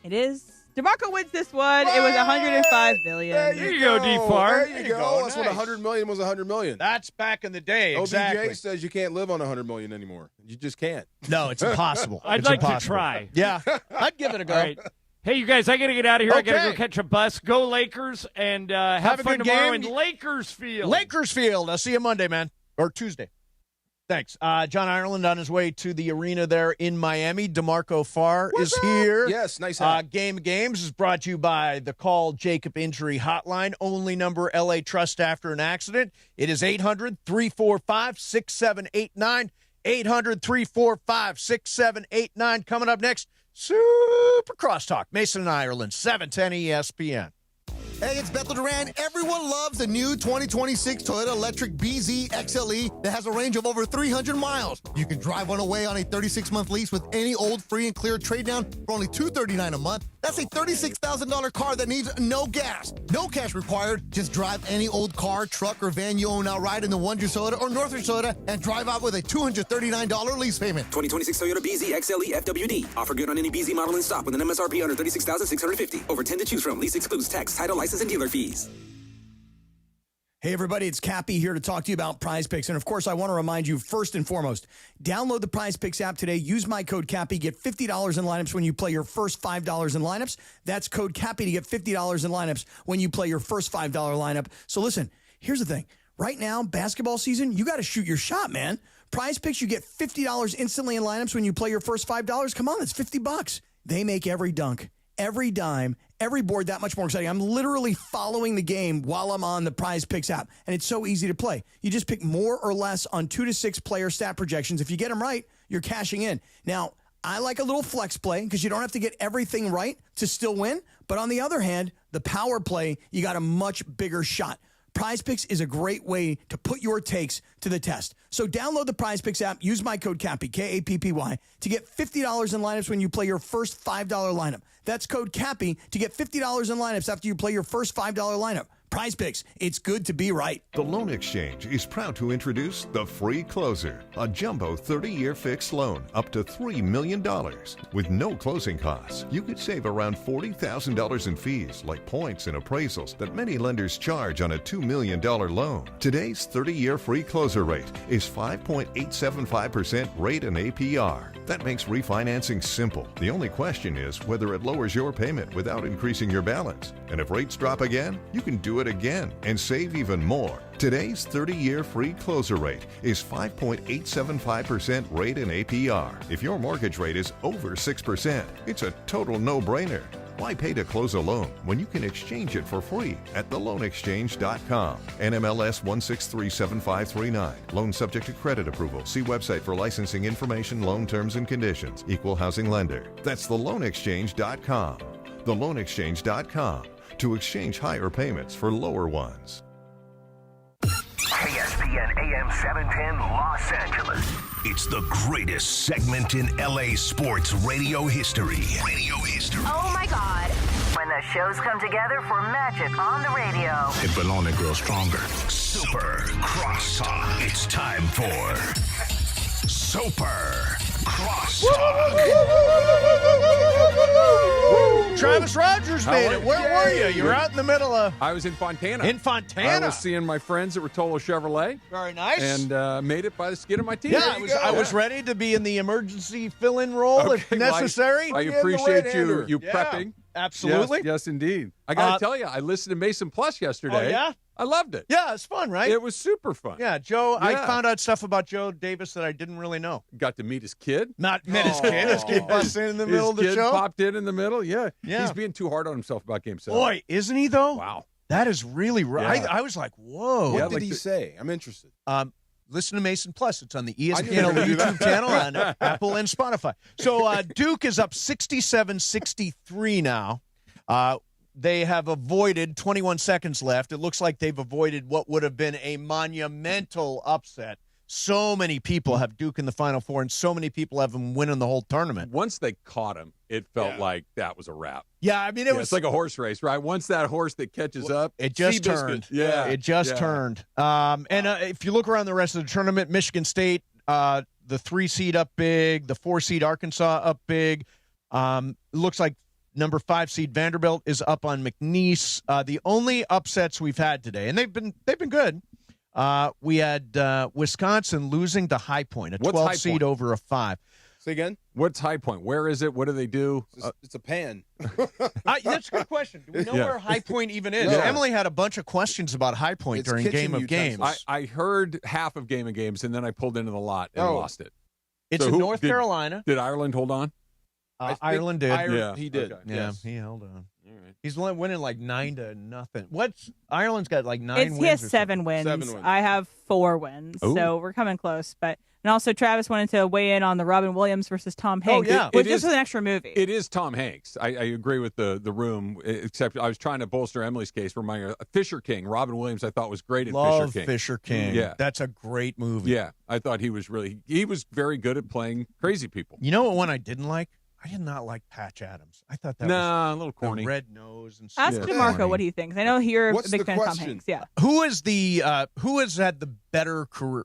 It is. DeMarco wins this one. It was 105 million. There you go, D-Far. There you go. That's what Nice. 100 million was 100 million. That's back in the day, OBJ exactly. says you can't live on 100 million anymore. You just can't. No, it's impossible. I'd It's like impossible. to try. Yeah, I'd give it a go. All right. Hey, you guys, I got to get out of here. I got to Okay. go catch a bus. Go Lakers, and have a fun good tomorrow game. in Lakersfield. Lakersfield. I'll see you Monday, man. Or Tuesday. Thanks. John Ireland on his way to the arena there in Miami. DeMarco Farr is here. Yes, nice hat. Game of Games is brought to you by the Call Jacob Injury Hotline. Only number LA trust after an accident. It is 800-345-6789. 800-345-6789. Coming up next, Super Crosstalk. Mason and Ireland, 710 ESPN. Hey, it's Bethel Duran. Everyone loves the new 2026 Toyota Electric BZ XLE that has a range of over 300 miles. You can drive one away on a 36-month lease with any old free and clear trade down for only $239 a month. That's a $36,000 car that needs no gas. No cash required. Just drive any old car, truck, or van you own outright in the Wonders Toyota or Northridge Toyota and drive out with a $239 lease payment. 2026 Toyota BZ XLE FWD. Offer good on any BZ model in stock with an MSRP under $36,650. Over 10 to choose from. Lease excludes tax, title, license, and dealer fees. Hey, everybody, it's Cappy here to talk to you about Prize Picks. And, of course, I want to remind you, first and foremost, download the Prize Picks app today. Use my code Cappy. Get $50 in lineups when you play your first $5 in lineups. That's code Cappy to get $50 in lineups when you play your first $5 lineup. So, listen, here's the thing. Right now, basketball season, you got to shoot your shot, man. Prize Picks, you get $50 instantly in lineups when you play your first $5. Come on, that's $50. They make every dunk, every dime, every board that much more exciting. I'm literally following the game while I'm on the Prize Picks app, and it's so easy to play. You just pick more or less on 2 to 6 player stat projections. If you get them right, you're cashing in. Now, I like a little flex play because you don't have to get everything right to still win. But on the other hand, the power play, you got a much bigger shot. Prize Picks is a great way to put your takes to the test. So download the Prize Picks app, use my code Cappy, K-A-P-P-Y, to get $50 in lineups when you play your first $5 lineup. That's code Cappy to get $50 in lineups after you play your first $5 lineup. Prize Picks, it's good to be right. The Loan Exchange is proud to introduce the Free Closer, a jumbo 30-year fixed loan up to $3 million. With no closing costs, you could save around $40,000 in fees like points and appraisals that many lenders charge on a $2 million loan. Today's 30-year Free Closer rate is 5.875% rate and APR. That makes refinancing simple. The only question is whether it lowers your payment without increasing your balance. And if rates drop again, you can do it again and save even more. Today's 30-year Free Closer rate is 5.875% rate and APR. If your mortgage rate is over 6%, it's a total no-brainer. Why pay to close a loan when you can exchange it for free at theloanexchange.com? NMLS 1637539. Loan subject to credit approval. See website for licensing information, loan terms and conditions. Equal housing lender. That's theloanexchange.com. Theloanexchange.com to exchange higher payments for lower ones. ESPN AM 710 Los Angeles. It's the greatest segment in LA sports radio history. Oh my God. When the shows come together for magic on the radio. It will only grow stronger. Super Crosstalk. It's time for Super Crosstalk. Travis Rogers made it. Where were you? You were out in the middle of... I was in Fontana. In Fontana? I was seeing my friends at Rotolo Chevrolet. Very nice. And made it by the skin of my teeth. Yeah, I was ready to be in the emergency fill-in role if necessary. I appreciate you prepping. Absolutely. Yes, indeed. I got to tell you, I listened to Mason Plus yesterday. Oh, yeah? I loved it. Yeah, it's fun, right? It was super fun. Yeah, Joe, I found out stuff about Joe Davis that I didn't really know. Got to meet his kid. Not met his kid. His kid busted in the middle of the His kid show. popped in the middle, yeah. Yeah. He's being too hard on himself about Game 7. Boy, isn't he, though? Wow. That is really right. Yeah. I was like, whoa. What did he say? I'm interested. Listen to Mason Plus. It's on the ESPN YouTube channel on Apple and Spotify. So Duke is up 67-63 now. They have avoided 21 seconds left. It looks like they've avoided what would have been a monumental upset. So many people have Duke in the Final Four, and so many people have them winning the whole tournament. Once they caught him, it felt like that was a wrap. Yeah, I mean, it was it's like a horse race, right? Once that horse that catches up, it just turned. Yeah, it just turned. If you look around the rest of the tournament, Michigan State, the 3 seed up big, the 4 seed Arkansas up big. Looks like number 5 seed Vanderbilt is up on McNeese. The only upsets we've had today, and they've been good. We had Wisconsin losing to High Point, a 12 seed over a 5. Say again? What's High Point? Where is it? What do they do? It's a pan. That's a good question. Do we know where High Point even is? Yeah. Emily had a bunch of questions about High Point during Game of Games. I heard half of Game of Games, and then I pulled into the lot and lost it. It's in North Carolina. Did Ireland hold on? Ireland did. He did. Okay. Yeah, Yes. he held on. All right. He's winning like 9-0. What's Ireland's got like 9 wins? He has or 7 wins. 7 wins. I have 4 wins, Ooh. so we're coming close. And also Travis wanted to weigh in on the Robin Williams versus Tom Hanks. yeah. Which is an extra movie. It is Tom Hanks. I agree with the room, except I was trying to bolster Emily's case. Remind Fisher King. Robin Williams, I thought was great in Love Fisher King. Fisher King. Yeah, that's a great movie. Yeah, I thought he was very good at playing crazy people. You know what one I didn't like? I did not like Patch Adams. I thought that was a little corny. the red nose and Ask DeMarco what he thinks. I know you're What's a big the fan of Tom question? Hanks. Yeah. Who has had the better career?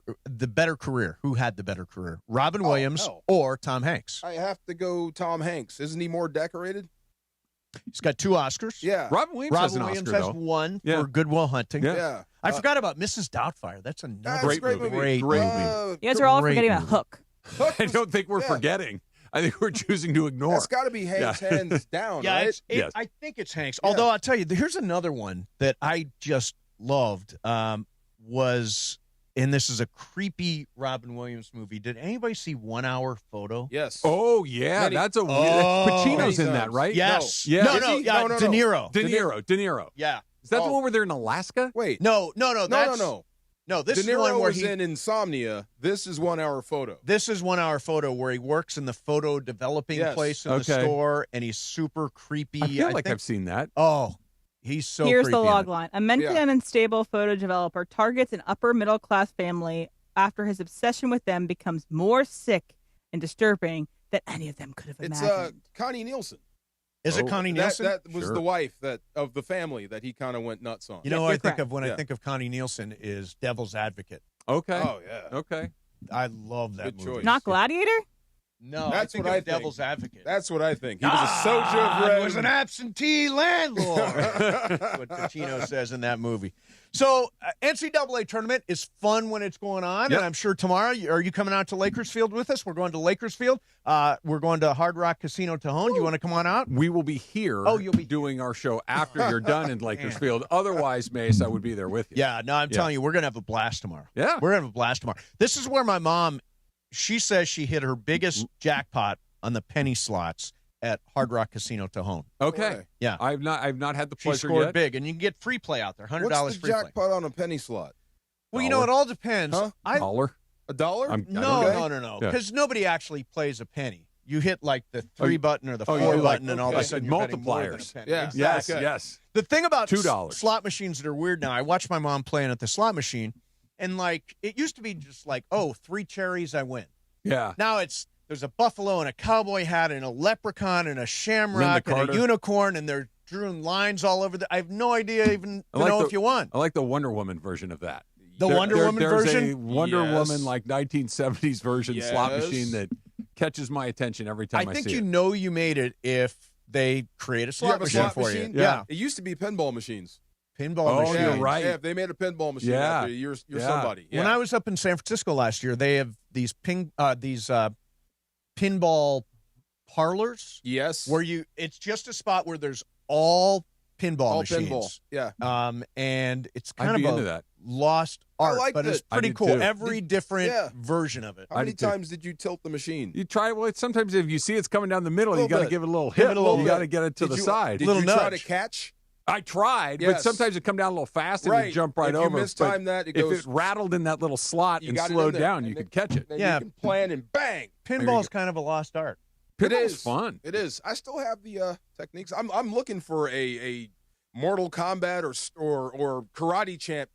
Who had the better career? Robin Williams hell. or Tom Hanks? I have to go Tom Hanks. Isn't he more decorated? He's got 2 Oscars. Yeah. Robin Williams has an Williams Oscar, has though. 1 Yeah. for Good Will Hunting. Yeah. I forgot about Mrs. Doubtfire. That's another That's a great movie. great movie. You guys are all Great forgetting about movie. Hook. I don't think we're forgetting. I think we're choosing to ignore. That's got to be Hanks hands down, Yeah, right? Yes. I think it's Hanks. Although I'll tell you, here's another one that I just loved. And this is a creepy Robin Williams movie. Did anybody see 1 Hour Photo? Yes. Oh yeah, that's a Pacino's in that, right? Yes. No. Yeah. No, Is no, he? yeah, No. De Niro. De Niro. Yeah. Is that the one where they're in Alaska? Wait. No. That's, No. No, this De is the one Niro where was in Insomnia. This is 1 Hour Photo. This is 1 Hour Photo where he works in the photo developing place in the store, and he's super creepy. I feel like think, I've seen that. Oh, he's so Here's creepy the in log it. line. A mentally unstable photo developer targets an upper middle class family after his obsession with them becomes more sick and disturbing than any of them could have It's imagined. Connie Nielsen. Is it Connie Nielsen? That was the wife of the family that he kind of went nuts on. You know what I think of when I think of Connie Nielsen is Devil's Advocate. Okay. Oh, yeah. Okay. I love that movie. choice. Not Gladiator? No, That's I think what I of think. Devil's Advocate. That's what I think. He was a soldier of red. was an absentee landlord. What Pacino says in that movie. So, NCAA tournament is fun when it's going on, and I'm sure tomorrow, are you coming out to Lakers Field with us? We're going to Lakers Field. We're going to Hard Rock Casino Tejon. You want to come on out? We will be here you'll be doing our show after you're done in Lakers Field. Otherwise, Mace, I would be there with you. Yeah, no, I'm telling you, we're going to have a blast tomorrow. Yeah. We're going to have a blast tomorrow. This is where my mom, she says she hit her biggest jackpot on the penny slots at Hard Rock Casino Tejon. Okay. Yeah. I've not had the She pleasure scored yet. big, and you can get free play out there, $100 What's the free play. jackpot on a penny slot? Well, you know, it all depends. Huh? $1. $1? No. Yeah. Because nobody actually plays a penny. You hit like the 3 button or the 4 you button, like- and all of a sudden you're betting more than a multipliers. penny. Yeah. Exactly. Yes. The thing about $2. slot machines that are weird now, I watched my mom playing at the slot machine, and like it used to be just like, 3 cherries, I win. Yeah. Now there's a buffalo and a cowboy hat and a leprechaun and a shamrock and Carter. a unicorn, and they're drawing lines all over. I have no idea even to know if you won. I like the Wonder Woman version of that. The Wonder Woman there's version? a Wonder Yes. Woman, like 1970s version slot Yes. machine that catches my attention every time I think see you it. know you made it if they create a You slot have a machine slot for machine? you. Yeah. It used to be pinball machines. Pinball machine. you're right. Yeah, if they made a pinball machine Yeah. out there, you're Yeah. somebody. Yeah. When I was up in San Francisco last year, they have these pinball parlors. Yes. Where it's just a spot where there's all pinball All machines. pinball. Yeah. And it's I'd kind be of into a that. lost art, liked but it's it. I pretty did cool. too. Every different Yeah. version of it. How many did too. times did you tilt the machine? You try. Well, sometimes if you see it's coming down the middle, you Little got to bit. give it a little Give hit. it a little You got to bit. get it to the side. Did Little you try nudge. to catch? I tried, but Yes. sometimes it come down a little fast and Right. it jump right If you over. mistime that, it if goes- it rattled in that little slot You and got it in slowed there, down, and you then- could catch it. Then Yeah. you can plan and bang. Pinball's kind of a lost art. It Pinball's is fun. It is. I still have the techniques. I'm looking for a Mortal Kombat or Karate Champ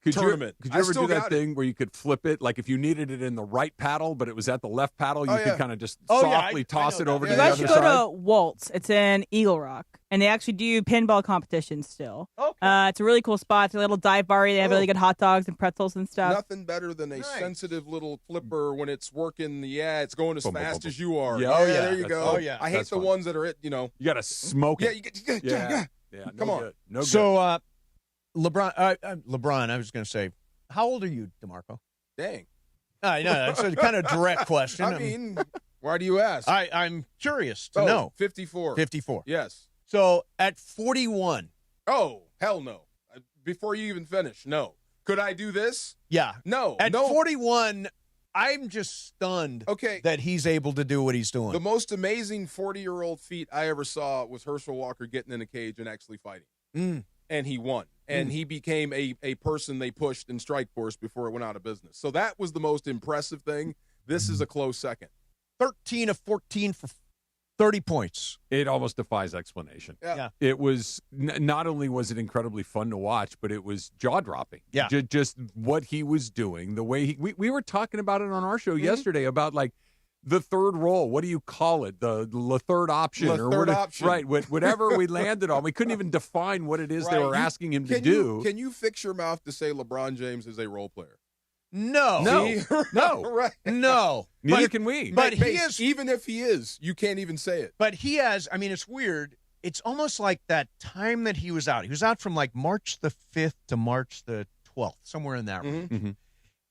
tournament. Could I you ever still do that got it. thing where you could flip it? Like if you needed it in the right paddle, but it was at the left paddle, you Oh, could yeah. kind of just Oh, yeah, softly I toss know it that. over Yeah, to You the guys other should go side. to Waltz. It's in Eagle Rock, and they actually do pinball competitions still. Okay. It's a really cool spot. It's a little dive bar. They have really good hot dogs and pretzels and stuff. Nothing better than a Nice. sensitive little flipper when it's working. Yeah, it's going as Boom, boom, fast boom, as you are. Yeah. Yeah, Oh, yeah. there you That's go. fun. Oh, yeah. I hate That's the fun. ones that are You got to smoke Yeah, it. yeah. Yeah, no Come on. good. No good. So, LeBron, I was going to say, how old are you, DeMarco? Dang. I know that's a kind of direct question. I mean, why do you ask? I'm curious to know. 54. 54. Yes. So at 41. Oh, hell no. Before you even finish, no. Could I do this? Yeah. No. At no. 41, I'm just stunned that he's able to do what he's doing. The most amazing 40-year-old feat I ever saw was Herschel Walker getting in a cage and actually fighting. And he won. And he became a person they pushed in Strike Force before it went out of business. So that was the most impressive thing. This is a close second. 13 of 14 for 30 points. It almost defies explanation. Yeah. It was not only was it incredibly fun to watch, but it was jaw-dropping. Yeah. Just what he was doing, the way we were talking about it on our show yesterday about like the third role. What do you call it? The third option or third what, option. right? Whatever we landed on, we couldn't even define what it is they Right. were asking him to Can do. Can you fix your mouth to say LeBron James is a role player? No. No. No. Right. No. Neither can we. But he Base, is. even if he is, you can't even say it. But he has, I mean, it's weird. It's almost like that time that he was out. He was out from like March the 5th to March the 12th, somewhere in that range. Mm-hmm.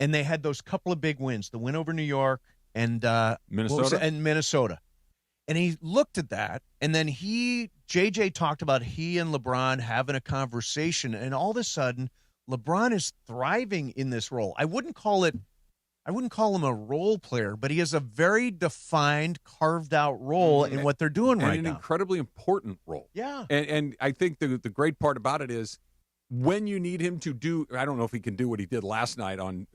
And they had those couple of big wins, the win over New York and Minnesota? And Minnesota. And he looked at that, and then JJ talked about he and LeBron having a conversation, and all of a sudden, LeBron is thriving in this role. I wouldn't call him a role player, but he has a very defined, carved out role in what they're doing and right an now. incredibly important role. Yeah. And I think the great part about it is when you need him to do, I don't know if he can do what he did last night on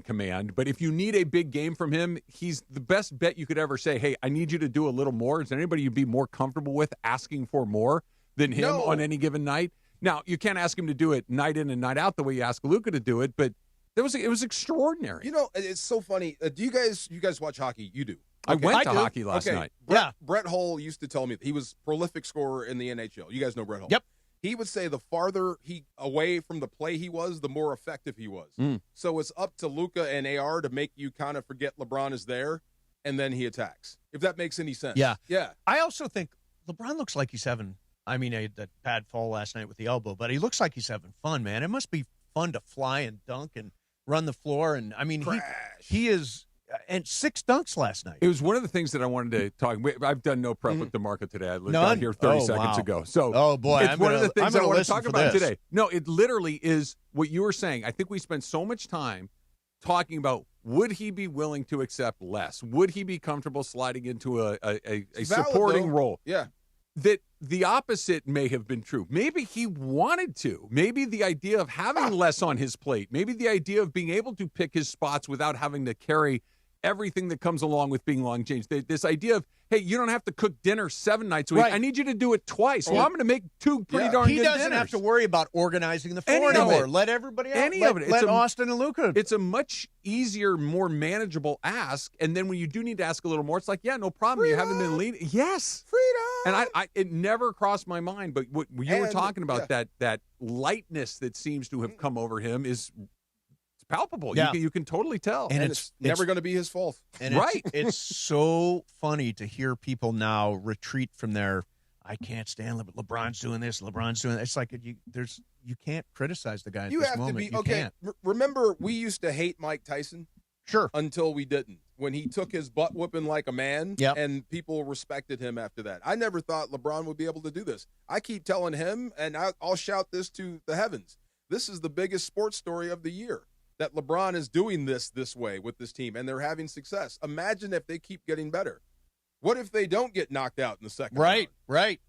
command, but if you need a big game from him, he's the best bet you could ever say, hey, I need you to do a little more. Is there anybody you'd be more comfortable with asking for more than him on any given night? Now, you can't ask him to do it night in and night out the way you ask Luka to do it, but It was extraordinary. You know, it's so funny. Do you guys watch hockey? You do. I went to hockey last night. Brett Hull used to tell me that he was prolific scorer in the NHL. You guys know Brett Hull. Yep. He would say the farther he away from the play he was, the more effective he was. So it's up to Luka and AR to make you kind of forget LeBron is there, and then he attacks. If that makes any sense. Yeah. Yeah. I also think LeBron looks like he's having, I mean, that bad fall last night with the elbow, but he looks like he's having fun, man. It must be fun to fly and dunk and run the floor. And, I mean, he is – and 6 dunks last night. It was one of the things that I wanted to talk. I've done no prep with DeMarco today. I got here 30 seconds ago. So, oh boy, it's one of the things I want to talk about today. No, it literally is what you were saying. I think we spent so much time talking about would he be willing to accept less? Would he be comfortable sliding into a supporting role? Yeah. That the opposite may have been true. Maybe he wanted to. Maybe the idea of having less on his plate. Maybe the idea of being able to pick his spots without having to carry everything that comes along with being long change. This idea of, hey, you don't have to cook dinner 7 nights a week. Right. I need you to do it twice. Well, I'm going to make 2 pretty darn good dinners. He doesn't have to worry about organizing the floor anymore. Let everybody out. Let Austin and Luka. It's a much easier, more manageable ask. And then when you do need to ask a little more, it's like, yeah, no problem. Freedom. You haven't been leading. Yes. Freedom. And it never crossed my mind. But what you were talking about, that lightness that seems to have come over him is palpable. Yeah. You can totally tell. And it's never going to be his fault. And it's so funny to hear people now retreat from their, I can't stand LeBron's doing this, LeBron's doing that. It's like you can't criticize the guy at you this have moment. To be you okay. Can't. Remember, we used to hate Mike Tyson. Sure. Until we didn't. When he took his butt whooping like a man, and people respected him after that. I never thought LeBron would be able to do this. I keep telling him, and I'll shout this to the heavens. This is the biggest sports story of the year. That LeBron is doing this way with this team, and they're having success. Imagine if they keep getting better. What if they don't get knocked out in the second round? Right.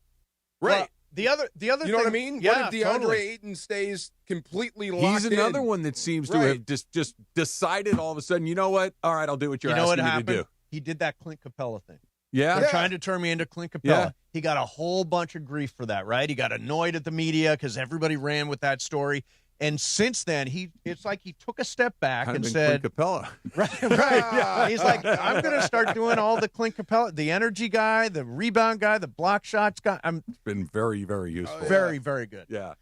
Well, the other you know thing, what I mean? Yeah, what if DeAndre Ayton stays completely locked in? He's another one that seems to have just decided all of a sudden, you know what? All right, I'll do what you're asking me to do. He did that Clint Capella thing. Yeah. They're trying to turn me into Clint Capella. Yeah. He got a whole bunch of grief for that, right? He got annoyed at the media because everybody ran with that story. And since then, it's like he took a step back and said, Clint Capella. Right. Yeah. He's like, I'm going to start doing all the Clint Capella, the energy guy, the rebound guy, the block shots guy. It's been very, very useful. Very, very good. Yeah.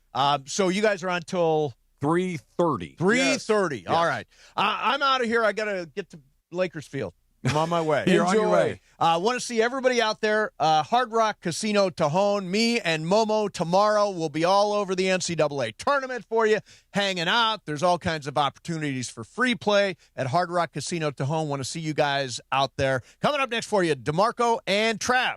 So you guys are on till 3:30. 3:30. Yes. All right. I'm out of here. I got to get to Lakers Field. I'm on my way. You're on your way. Want to see everybody out there. Hard Rock Casino Tajon. Me and Momo tomorrow will be all over the NCAA tournament for you, hanging out. There's all kinds of opportunities for free play at Hard Rock Casino Tajon. Want to see you guys out there. Coming up next for you, DeMarco and Trav.